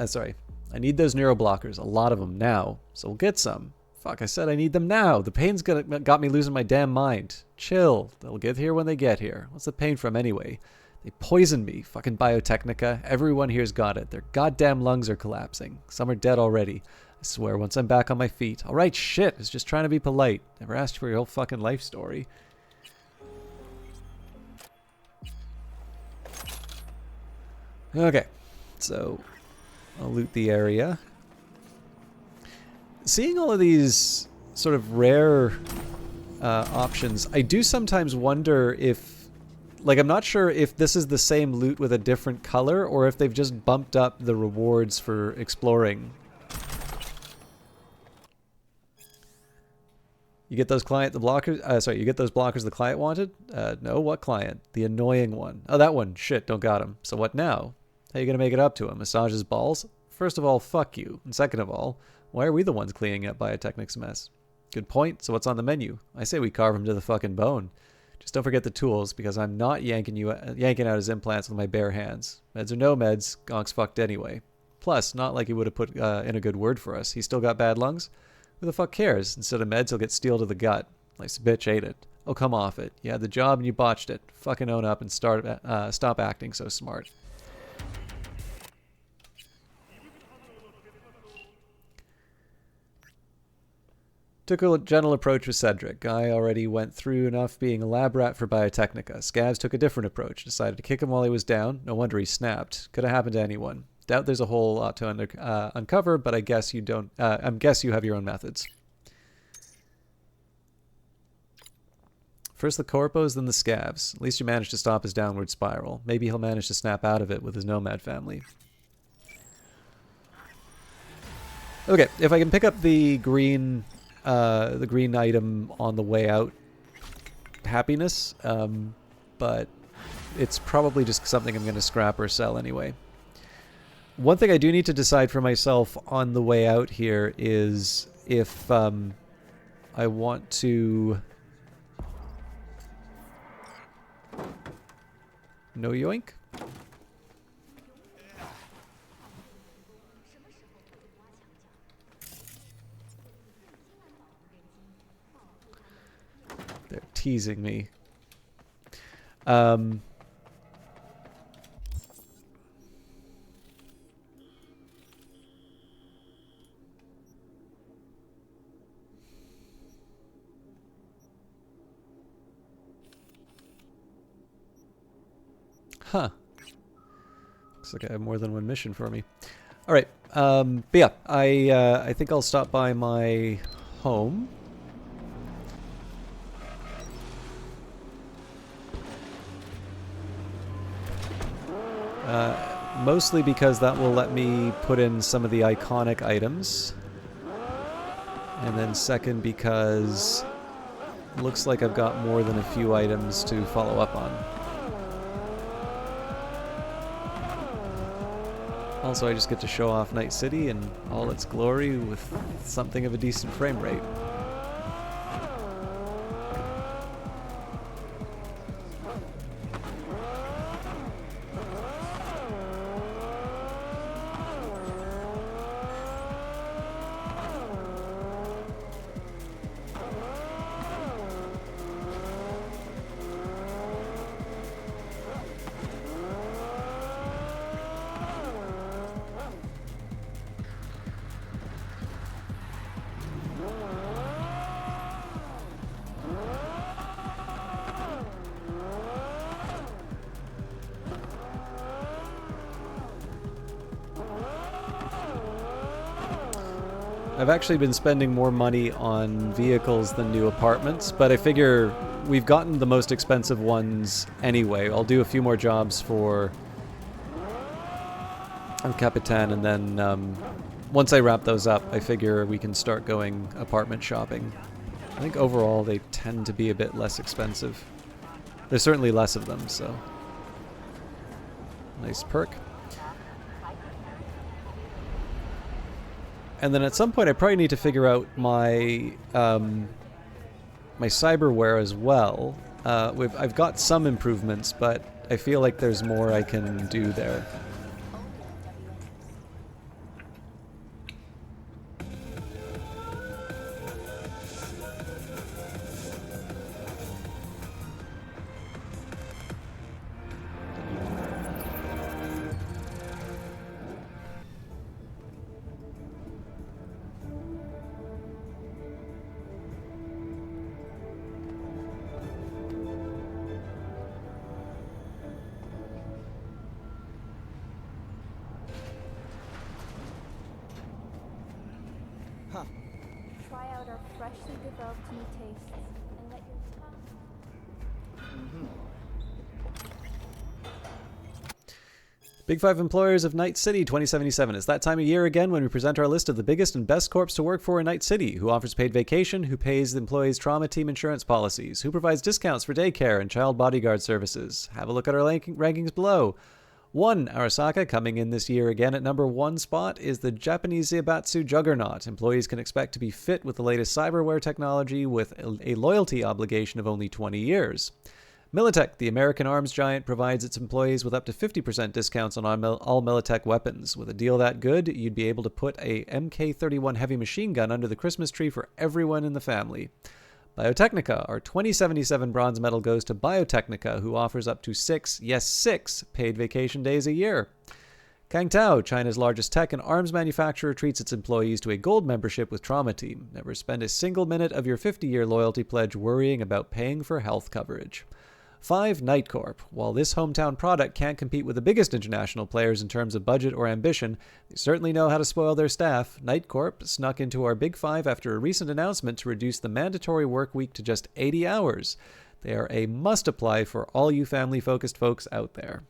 Sorry. I need those neuroblockers, a lot of them now, so we'll get some. Fuck, I said I need them now. The pain's got me losing my damn mind. Chill. They'll get here when they get here. What's the pain from anyway? They poisoned me. Fucking Biotechnica. Everyone here's got it. Their goddamn lungs are collapsing. Some are dead already. I swear, once I'm back on my feet. Alright, shit. I was just trying to be polite. Never asked for your whole fucking life story. Okay, so I'll loot the area. Seeing all of these sort of rare options, I do sometimes wonder if, like, I'm not sure if this is the same loot with a different color or if they've just bumped up the rewards for exploring. You get those you get those blockers the client wanted? No, what client? The annoying one. Oh, that one. Shit, don't got him. So what now? How you gonna make it up to him? Massage his balls? First of all, fuck you. And second of all, why are we the ones cleaning up Biotechnic's mess? Good point. So what's on the menu? I say we carve him to the fucking bone. Just don't forget the tools, because I'm not yanking out his implants with my bare hands. Meds or no meds, Gonk's fucked anyway. Plus, not like he would have put in a good word for us. He's still got bad lungs? Who the fuck cares? Instead of meds, he'll get steel to the gut. Life's a bitch, ain't it? Oh, come off it. You had the job and you botched it. Fucking own up and stop acting so smart. Took a gentle approach with Cedric. Guy already went through enough being a lab rat for Biotechnica. Scavs took a different approach. Decided to kick him while he was down. No wonder he snapped. Could have happened to anyone. Doubt there's a whole lot to uncover, but I guess you don't. I guess you have your own methods. First the corpos, then the scavs. At least you managed to stop his downward spiral. Maybe he'll manage to snap out of it with his nomad family. Okay, if I can pick up the green item on the way out, happiness. But it's probably just something I'm going to scrap or sell anyway. One thing I do need to decide for myself on the way out here is if I want to... No yoink? They're teasing me. Huh. Looks like I have more than one mission for me. All right. But yeah, I think I'll stop by my home. Mostly because that will let me put in some of the iconic items. And then second because it looks like I've got more than a few items to follow up on. Also, I just get to show off Night City in all its glory with something of a decent frame rate. I've actually been spending more money on vehicles than new apartments, but I figure we've gotten the most expensive ones anyway. I'll do a few more jobs for El Capitan and then once I wrap those up, I figure we can start going apartment shopping. I think overall they tend to be a bit less expensive. There's certainly less of them, so nice perk. And then at some point I probably need to figure out my my cyberware as well. I've got some improvements, but I feel like there's more I can do there. Try out our freshly developed new tastes and let your tongue. Big 5 Employers of Night City 2077. It's that time of year again when we present our list of the biggest and best corps to work for in Night City, who offers paid vacation, who pays the employees' trauma team insurance policies, who provides discounts for daycare and child bodyguard services. Have a look at our rankings below. 1. Arasaka, coming in this year again at number 1 spot, is the Japanese Zaibatsu juggernaut. Employees can expect to be fit with the latest cyberware technology with a loyalty obligation of only 20 years. Militech, the American arms giant, provides its employees with up to 50% discounts on all Militech weapons. With a deal that good, you'd be able to put a MK31 heavy machine gun under the Christmas tree for everyone in the family. Biotechnica, our 2077 bronze medal goes to Biotechnica, who offers up to 6 paid vacation days a year. Kangtao, China's largest tech and arms manufacturer, treats its employees to a gold membership with Trauma Team. Never spend a single minute of your 50-year loyalty pledge worrying about paying for health coverage. 5. Night Corp. While this hometown product can't compete with the biggest international players in terms of budget or ambition, they certainly know how to spoil their staff. Night Corp snuck into our Big 5 after a recent announcement to reduce the mandatory work week to just 80 hours. They are a must-apply for all you family-focused folks out there.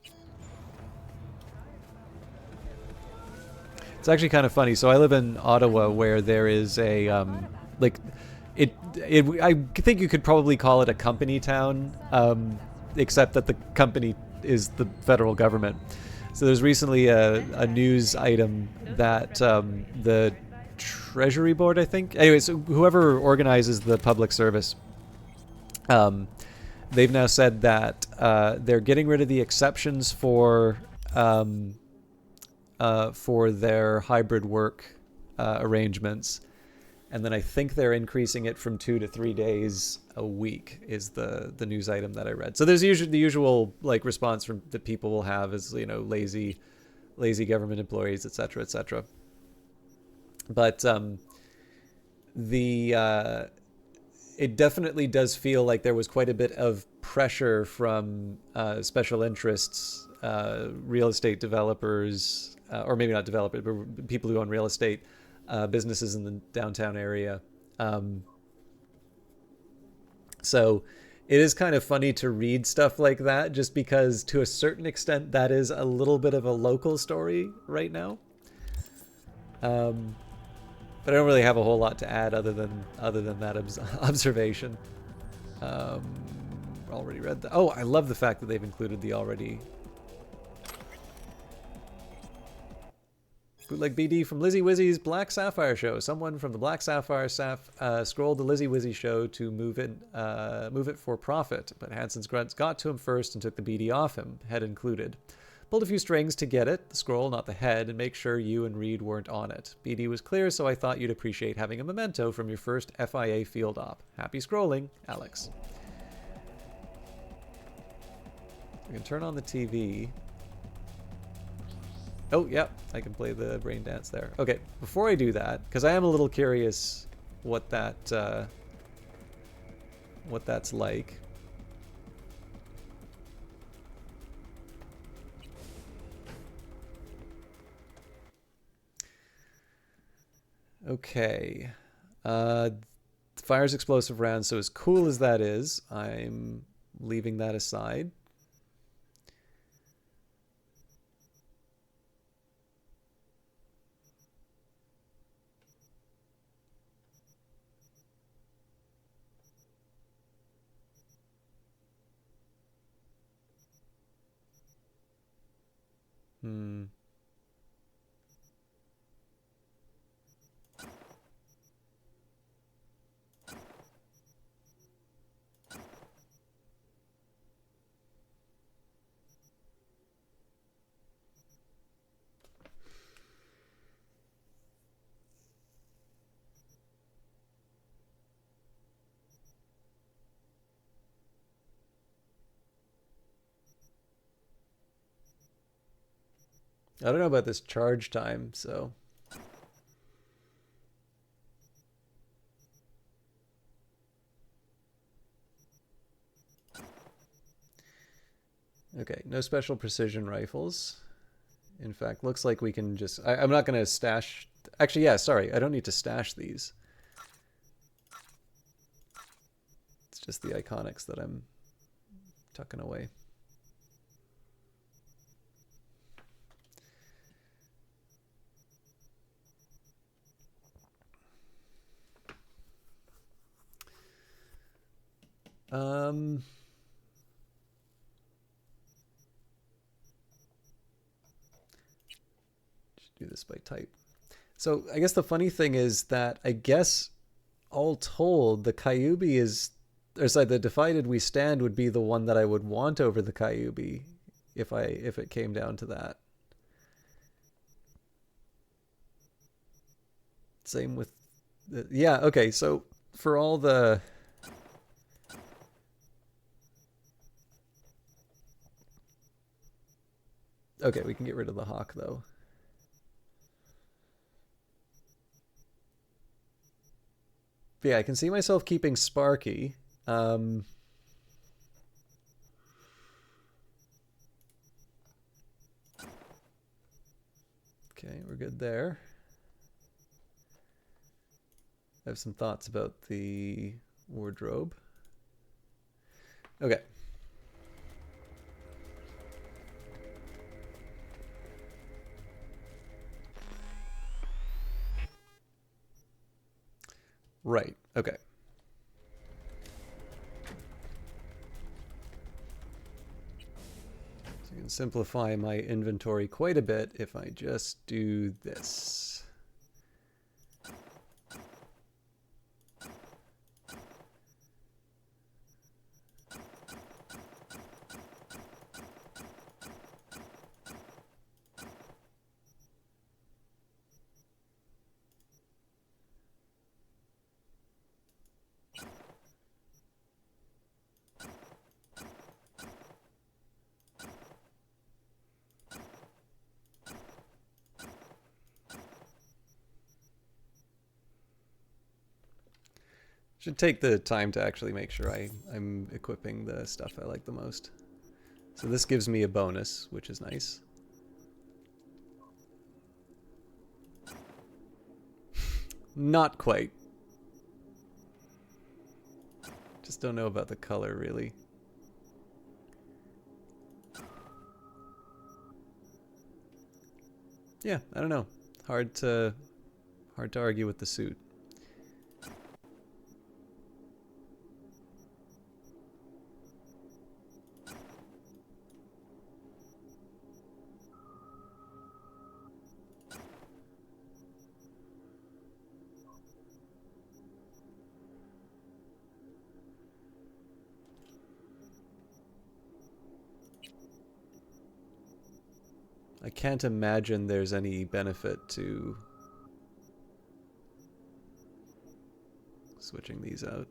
It's actually kind of funny. So I live in Ottawa, where there is a I think you could probably call it a company town, except that the company is the federal government. So there's recently a news item that the Treasury Board, I think. Anyway, so whoever organizes the public service, they've now said that they're getting rid of the exceptions for their hybrid work arrangements. And then I think they're increasing it from 2 to 3 days a week is the news item that I read. So there's usually the usual like response from that people will have is, you know, lazy government employees, et cetera, et cetera. But it definitely does feel like there was quite a bit of pressure from special interests, real estate developers, or maybe not developers, but people who own real estate. Businesses in the downtown area. So it is kind of funny to read stuff like that, just because to a certain extent that is a little bit of a local story right now. But I don't really have a whole lot to add other than that observation. Already read that. Oh, I love the fact that they've included the already. Bootleg BD from Lizzie Wizzy's Black Sapphire show. Someone from the Black Sapphire scrolled the Lizzie Wizzy show to move it for profit, but Hanson's grunts got to him first and took the BD off him, head included. Pulled a few strings to get it, the scroll, not the head, and make sure you and Reed weren't on it. BD was clear, so I thought you'd appreciate having a memento from your first FIA field op. Happy scrolling, Alex. We can turn on the TV. Oh, yeah, I can play the brain dance there. Okay, before I do that, because I am a little curious what that's like. Okay. Fires explosive rounds, so as cool as that is, I'm leaving that aside. Hmm. I don't know about this charge time, so. Okay, no special precision rifles. In fact, looks like we can just... I'm not going to stash... Actually, yeah, sorry. I don't need to stash these. It's just the iconics that I'm tucking away. Should do this by type. So I guess the funny thing is that I guess all told, the Kyubi is... Or sorry, the Divided We Stand would be the one that I would want over the Kyubi if it came down to that. Same with... yeah, okay, so for all the... Okay, we can get rid of the hawk, though. But yeah, I can see myself keeping Sparky. Okay, we're good there. I have some thoughts about the wardrobe. Okay. Right, okay. So you can simplify my inventory quite a bit if I just do this. Should take the time to actually make sure I'm equipping the stuff I like the most. So this gives me a bonus, which is nice. Not quite. Just don't know about the color, really. Yeah, I don't know. Hard to argue with the suit. I can't imagine there's any benefit to switching these out.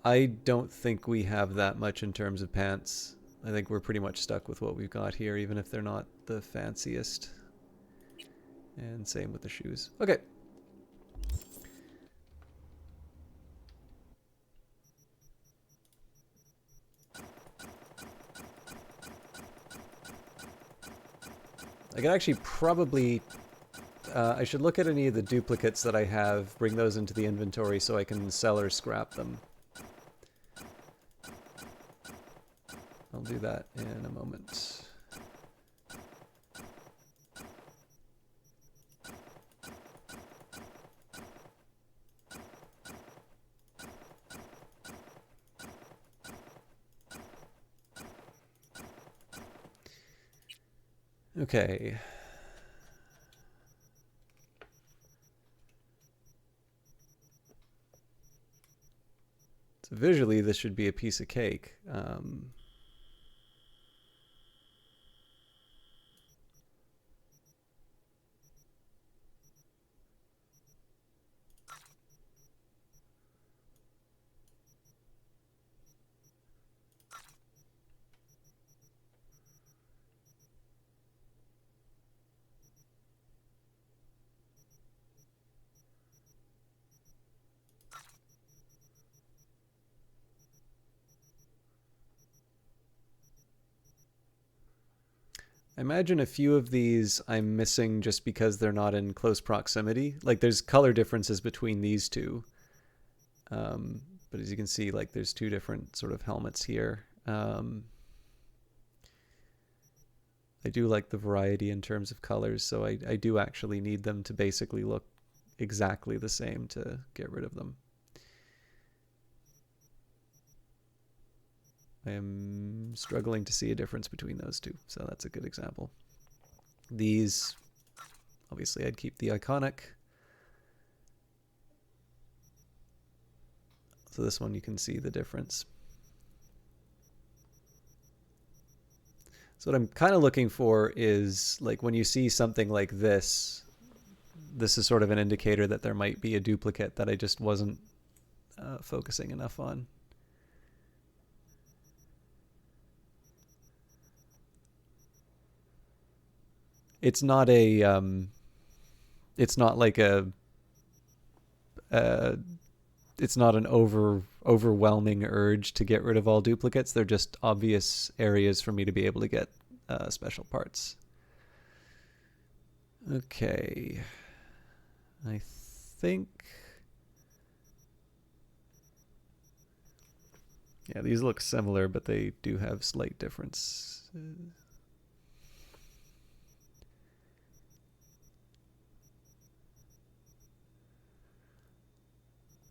I don't think we have that much in terms of pants. I think we're pretty much stuck with what we've got here, even if they're not the fanciest. And same with the shoes. Okay. I could actually probably... I should look at any of the duplicates that I have, bring those into the inventory so I can sell or scrap them. I'll do that in a moment. Okay. So visually, this should be a piece of cake. I imagine a few of these I'm missing just because they're not in close proximity. Like there's color differences between these two. But as you can see, like there's two different sort of helmets here. I do like the variety in terms of colors, so I do actually need them to basically look exactly the same to get rid of them. I am struggling to see a difference between those two, so that's a good example. These, obviously I'd keep the iconic. So this one you can see the difference. So what I'm kind of looking for is, like, when you see something like this is sort of an indicator that there might be a duplicate that I just wasn't focusing enough on. It's not a it's not like a it's not an overwhelming urge to get rid of all duplicates. They're just obvious areas for me to be able to get special parts. Okay, I think, yeah, these look similar, but they do have slight differences.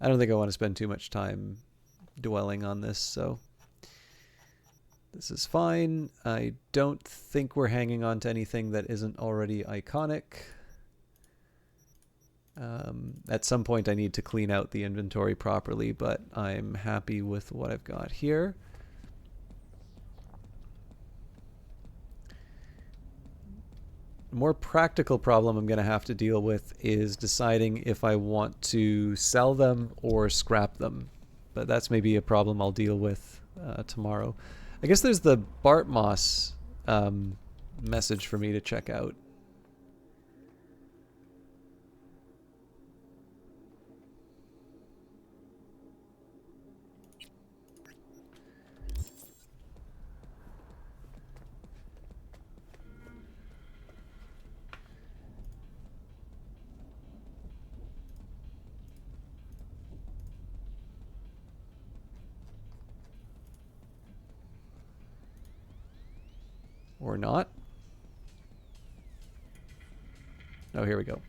I don't think I want to spend too much time dwelling on this, so this is fine. I don't think we're hanging on to anything that isn't already iconic. At some point I need to clean out the inventory properly, but I'm happy with what I've got here. The more practical problem I'm going to have to deal with is deciding if I want to sell them or scrap them. But that's maybe a problem I'll deal with tomorrow. I guess there's the Bart Moss message for me to check out. Or not. Oh, here we go.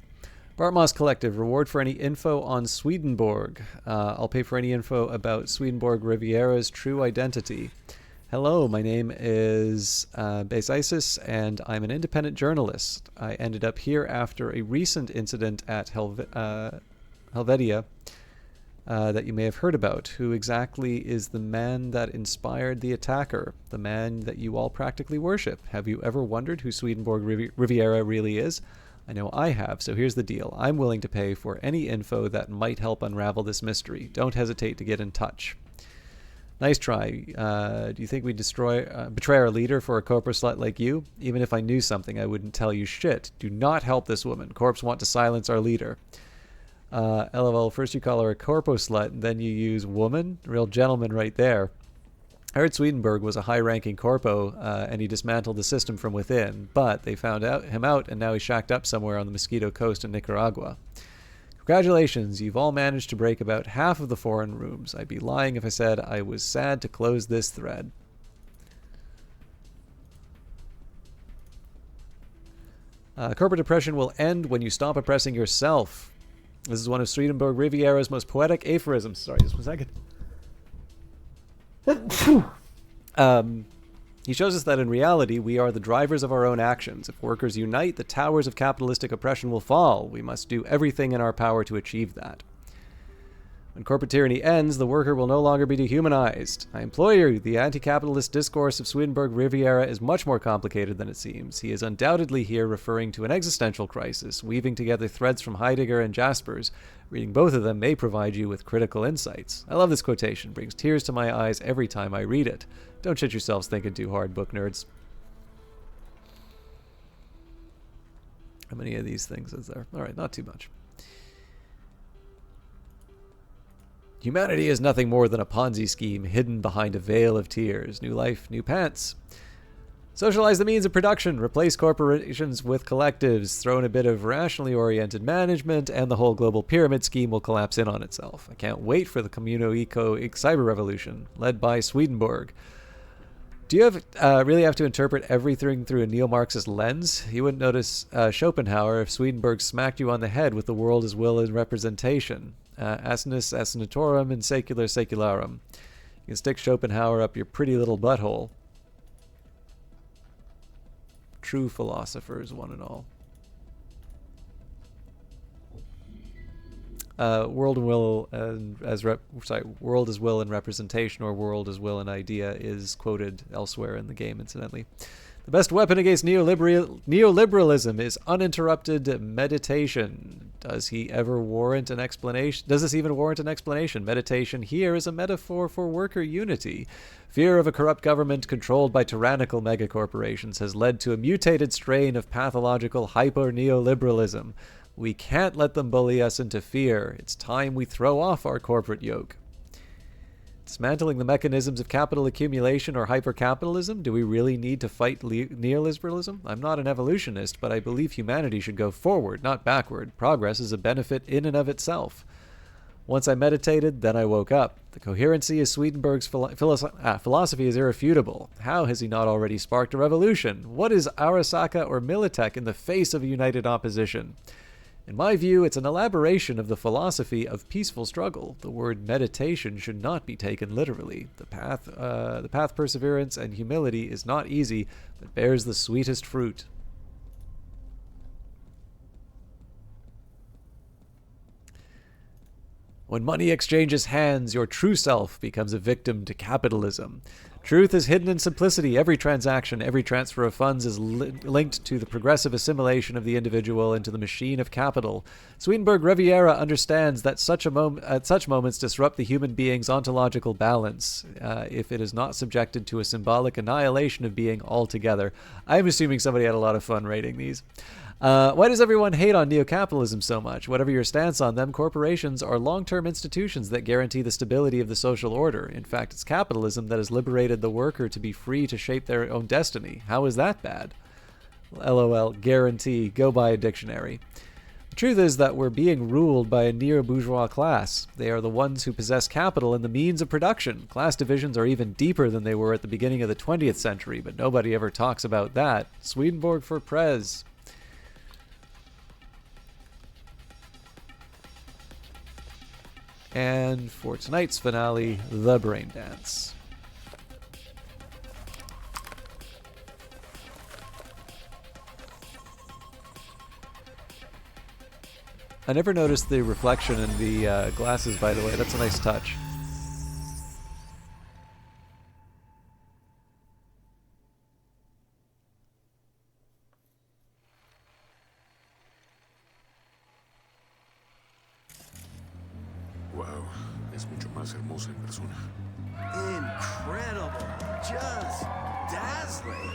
Bartmoss Collective, reward for any info on Swedenborg. I'll pay for any info about Swedenborg Riviera's true identity. Hello, my name is Base Isis, and I'm an independent journalist. I ended up here after a recent incident at Helvetia that you may have heard about. Who exactly is the man that inspired the attacker? The man that you all practically worship? Have you ever wondered who Swedenborg Riviera really is? I know I have, so here's the deal. I'm willing to pay for any info that might help unravel this mystery. Don't hesitate to get in touch. Nice try. Do you think we'd betray our leader for a corpo slut like you? Even if I knew something, I wouldn't tell you shit. Do not help this woman. Corps want to silence our leader. LOL, first you call her a corpo slut, and then you use woman? Real gentleman right there. I heard Swedenborg was a high-ranking corpo, and he dismantled the system from within, but they found him out, and now he's shacked up somewhere on the Mosquito Coast in Nicaragua. Congratulations, you've all managed to break about half of the foreign rooms. I'd be lying if I said I was sad to close this thread. Corporate oppression will end when you stop oppressing yourself. This is one of Swedenborg Riviera's most poetic aphorisms. Sorry, just 1 second. He shows us that in reality, we are the drivers of our own actions. If workers unite, the towers of capitalistic oppression will fall. We must do everything in our power to achieve that. When corporate tyranny ends, the worker will no longer be dehumanized. I implore you, the anti-capitalist discourse of Swedenborg Riviera is much more complicated than it seems. He is undoubtedly here referring to an existential crisis, weaving together threads from Heidegger and Jaspers. Reading both of them may provide you with critical insights. I love this quotation. Brings tears to my eyes every time I read it. Don't shit yourselves thinking too hard, book nerds. How many of these things is there? All right, not too much. Humanity is nothing more than a Ponzi scheme hidden behind a veil of tears. New life, new pants. Socialize the means of production. Replace corporations with collectives. Throw in a bit of rationally oriented management, and the whole global pyramid scheme will collapse in on itself. I can't wait for the Communo-Eco cyber revolution, led by Swedenborg. Do you really have to interpret everything through a neo-Marxist lens? You wouldn't notice Schopenhauer if Swedenborg smacked you on the head with the world as will and representation. Asnus asnatorum and secular secularum. You can stick Schopenhauer up your pretty little butthole. True philosophers, one and all. World as will and representation, or world as will and idea, is quoted elsewhere in the game, incidentally. The best weapon against neoliberalism is uninterrupted meditation. Does he ever warrant an explanation? Does this even warrant an explanation? Meditation here is a metaphor for worker unity. Fear of a corrupt government controlled by tyrannical megacorporations has led to a mutated strain of pathological hyper-neoliberalism. We can't let them bully us into fear. It's time we throw off our corporate yoke. Dismantling the mechanisms of capital accumulation or hypercapitalism? Do we really need to fight neoliberalism? I'm not an evolutionist, but I believe humanity should go forward, not backward. Progress is a benefit in and of itself. Once I meditated, then I woke up. The coherency of Swedenborg's philosophy is irrefutable. How has he not already sparked a revolution? What is Arasaka or Militech in the face of a united opposition? In my view, it's an elaboration of the philosophy of peaceful struggle. The word meditation should not be taken literally. The path perseverance and humility is not easy, but bears the sweetest fruit. When money exchanges hands, your true self becomes a victim to capitalism. Truth is hidden in simplicity. Every transaction, every transfer of funds is linked to the progressive assimilation of the individual into the machine of capital. Swedenborg Riviera understands that such moments disrupt the human being's ontological balance, if it is not subjected to a symbolic annihilation of being altogether. I'm assuming somebody had a lot of fun writing these. Why does everyone hate on neocapitalism so much? Whatever your stance on them, corporations are long-term institutions that guarantee the stability of the social order. In fact, it's capitalism that has liberated the worker to be free to shape their own destiny. How is that bad? LOL, guarantee. Go buy a dictionary. The truth is that we're being ruled by a neo-bourgeois class. They are the ones who possess capital and the means of production. Class divisions are even deeper than they were at the beginning of the 20th century, but nobody ever talks about that. Swedenborg for Prez. And for tonight's finale, the brain dance. I never noticed the reflection in the glasses, by the way. That's a nice touch. Wow, es mucho más hermosa en persona. Incredible. Just dazzling.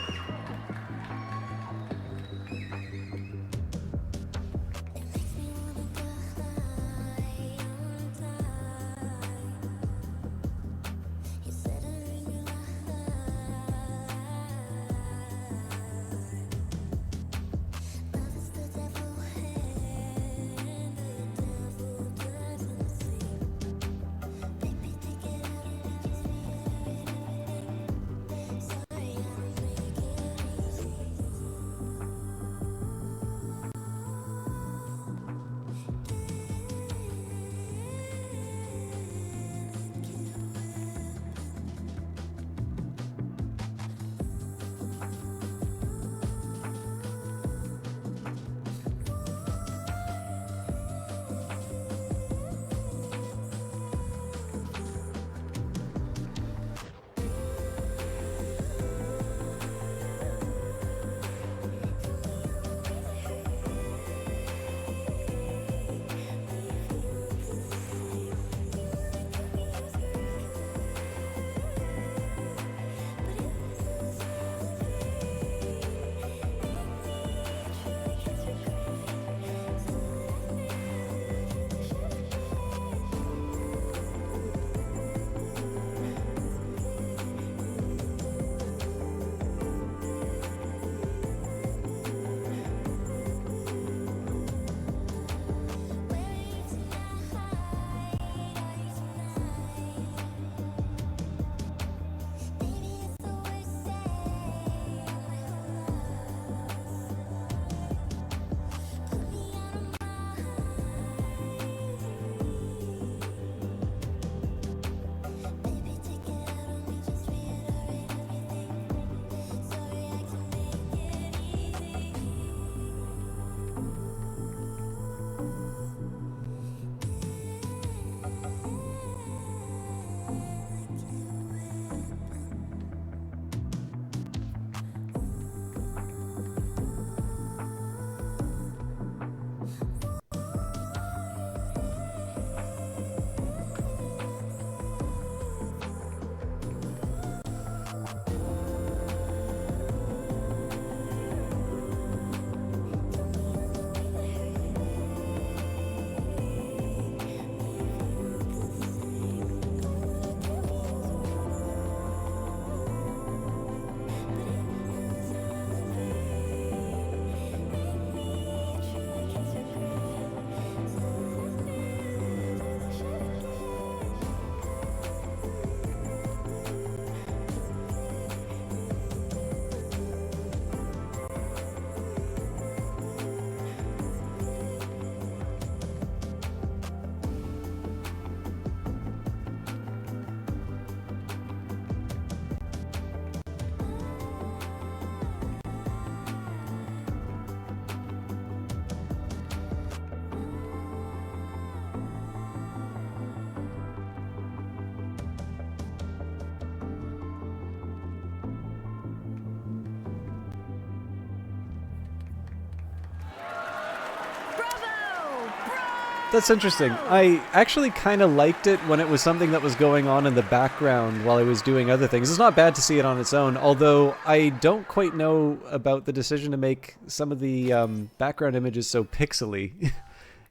That's interesting. I actually kind of liked it when it was something that was going on in the background while I was doing other things. It's not bad to see it on its own, although I don't quite know about the decision to make some of the background images so pixely.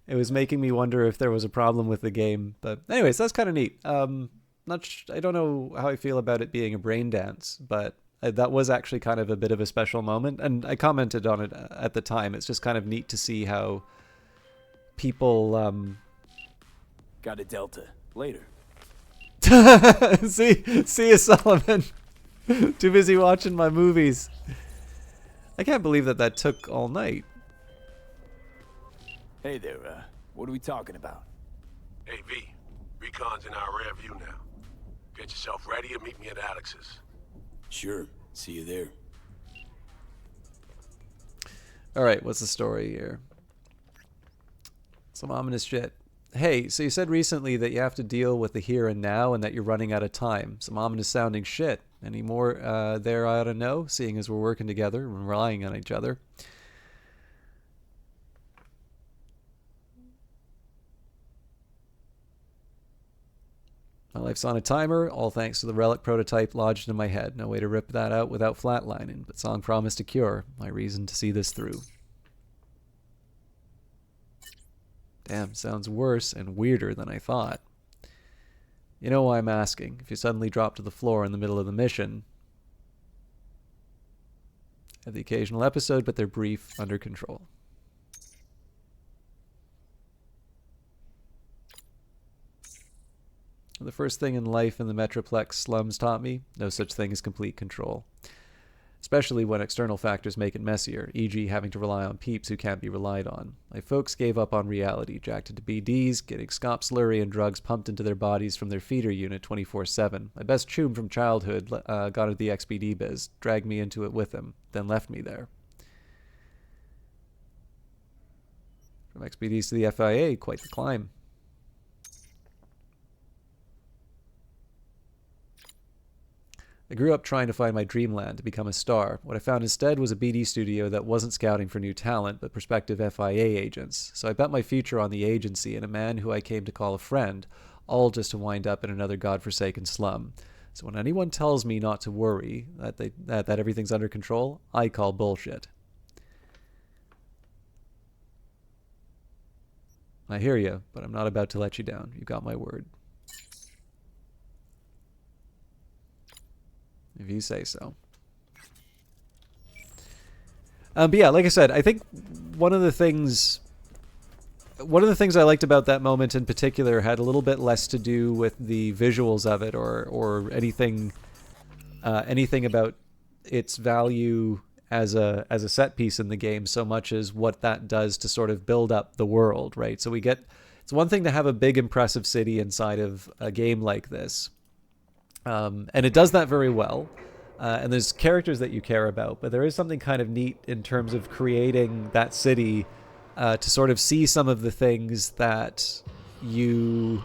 It was making me wonder if there was a problem with the game. But anyways, that's kind of neat. I don't know how I feel about it being a brain dance, but that was actually kind of a bit of a special moment. And I commented on it at the time. It's just kind of neat to see how people Got a Delta. Later. see you, Solomon. Too busy watching my movies. I can't believe that took all night. Hey there, what are we talking about? Hey, V. Recon's in our rear view now. Get yourself ready and meet me at Alex's. Sure. See you there. Alright, what's the story here? Some ominous shit. Hey, so you said recently that you have to deal with the here and now and that you're running out of time. Some ominous sounding shit. Any more there I ought to know, seeing as we're working together and relying on each other? My life's on a timer, all thanks to the relic prototype lodged in my head. No way to rip that out without flatlining, but song promised a cure. My reason to see this through. Damn, sounds worse and weirder than I thought. You know why I'm asking. If you suddenly drop to the floor in the middle of the mission, have the occasional episode, but they're brief, under control. The first thing in life in the Metroplex slums taught me, no such thing as complete control. Especially when external factors make it messier, e.g. having to rely on peeps who can't be relied on. My folks gave up on reality, jacked into BDs, getting scop slurry and drugs pumped into their bodies from their feeder unit 24/7. My best choom from childhood got into the XBD biz, dragged me into it with him, then left me there. From XBDs to the FIA, quite the climb. I grew up trying to find my dreamland, to become a star. What I found instead was a BD studio that wasn't scouting for new talent, but prospective FIA agents. So I bet my future on the agency and a man who I came to call a friend, all just to wind up in another godforsaken slum. So when anyone tells me not to worry, that everything's under control, I call bullshit. I hear you, but I'm not about to let you down. You got my word. If you say so. But yeah, like I said, I think one of the things I liked about that moment in particular had a little bit less to do with the visuals of it or anything about its value as a set piece in the game so much as what that does to sort of build up the world, right? So it's one thing to have a big impressive city inside of a game like this. And it does that very well. And there's characters that you care about, but there is something kind of neat in terms of creating that city to sort of see some of the things that you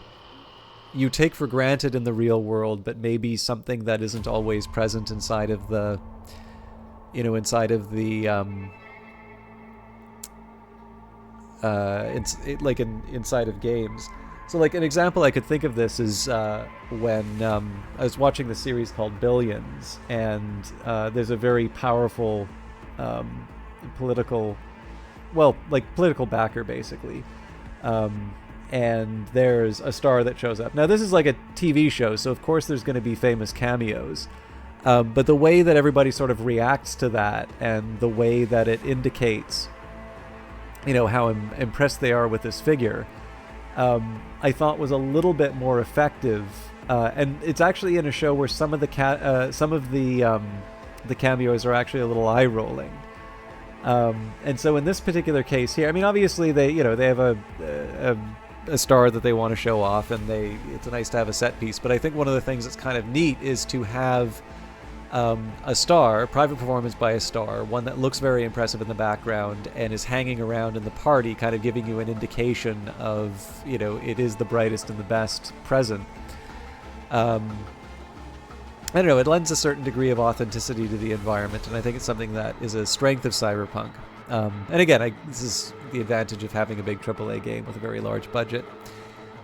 take for granted in the real world, but maybe something that isn't always present inside of the, inside of games. So like an example I could think of this is when I was watching the series called Billions, and there's a very powerful political backer basically, and there's a star that shows up. Now this is like a TV show, so of course there's going to be famous cameos, but the way that everybody sort of reacts to that and the way that it indicates, how impressed they are with this figure, I thought was a little bit more effective, and it's actually in a show where some of the cameos are actually a little eye-rolling, and so in this particular case here, I mean, obviously they have a star that they want to show off, and it's nice to have a set piece. But I think one of the things that's kind of neat is to have a star, private performance by a star, one that looks very impressive in the background and is hanging around in the party, kind of giving you an indication of, it is the brightest and the best present. I don't know, it lends a certain degree of authenticity to the environment, and I think it's something that is a strength of Cyberpunk. And again, this is the advantage of having a big AAA game with a very large budget.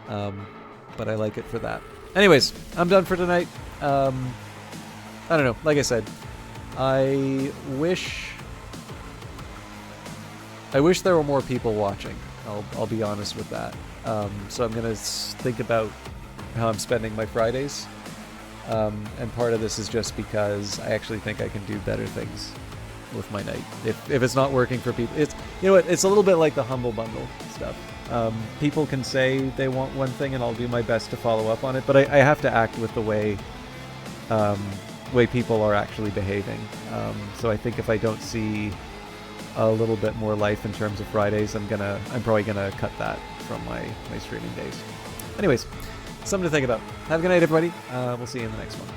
But I like it for that. Anyways, I'm done for tonight. I don't know. Like I said, I wish there were more people watching. I'll be honest with that. So I'm gonna think about how I'm spending my Fridays. And part of this is just because I actually think I can do better things with my night. If it's not working for people, it's, you know what, it's a little bit like the Humble Bundle stuff. People can say they want one thing and I'll do my best to follow up on it, but I have to act with the way people are actually behaving. So I think if I don't see a little bit more life in terms of Fridays, I'm probably gonna cut that from my streaming days. Anyways, something to think about. Have a good night, everybody. We'll see you in the next one.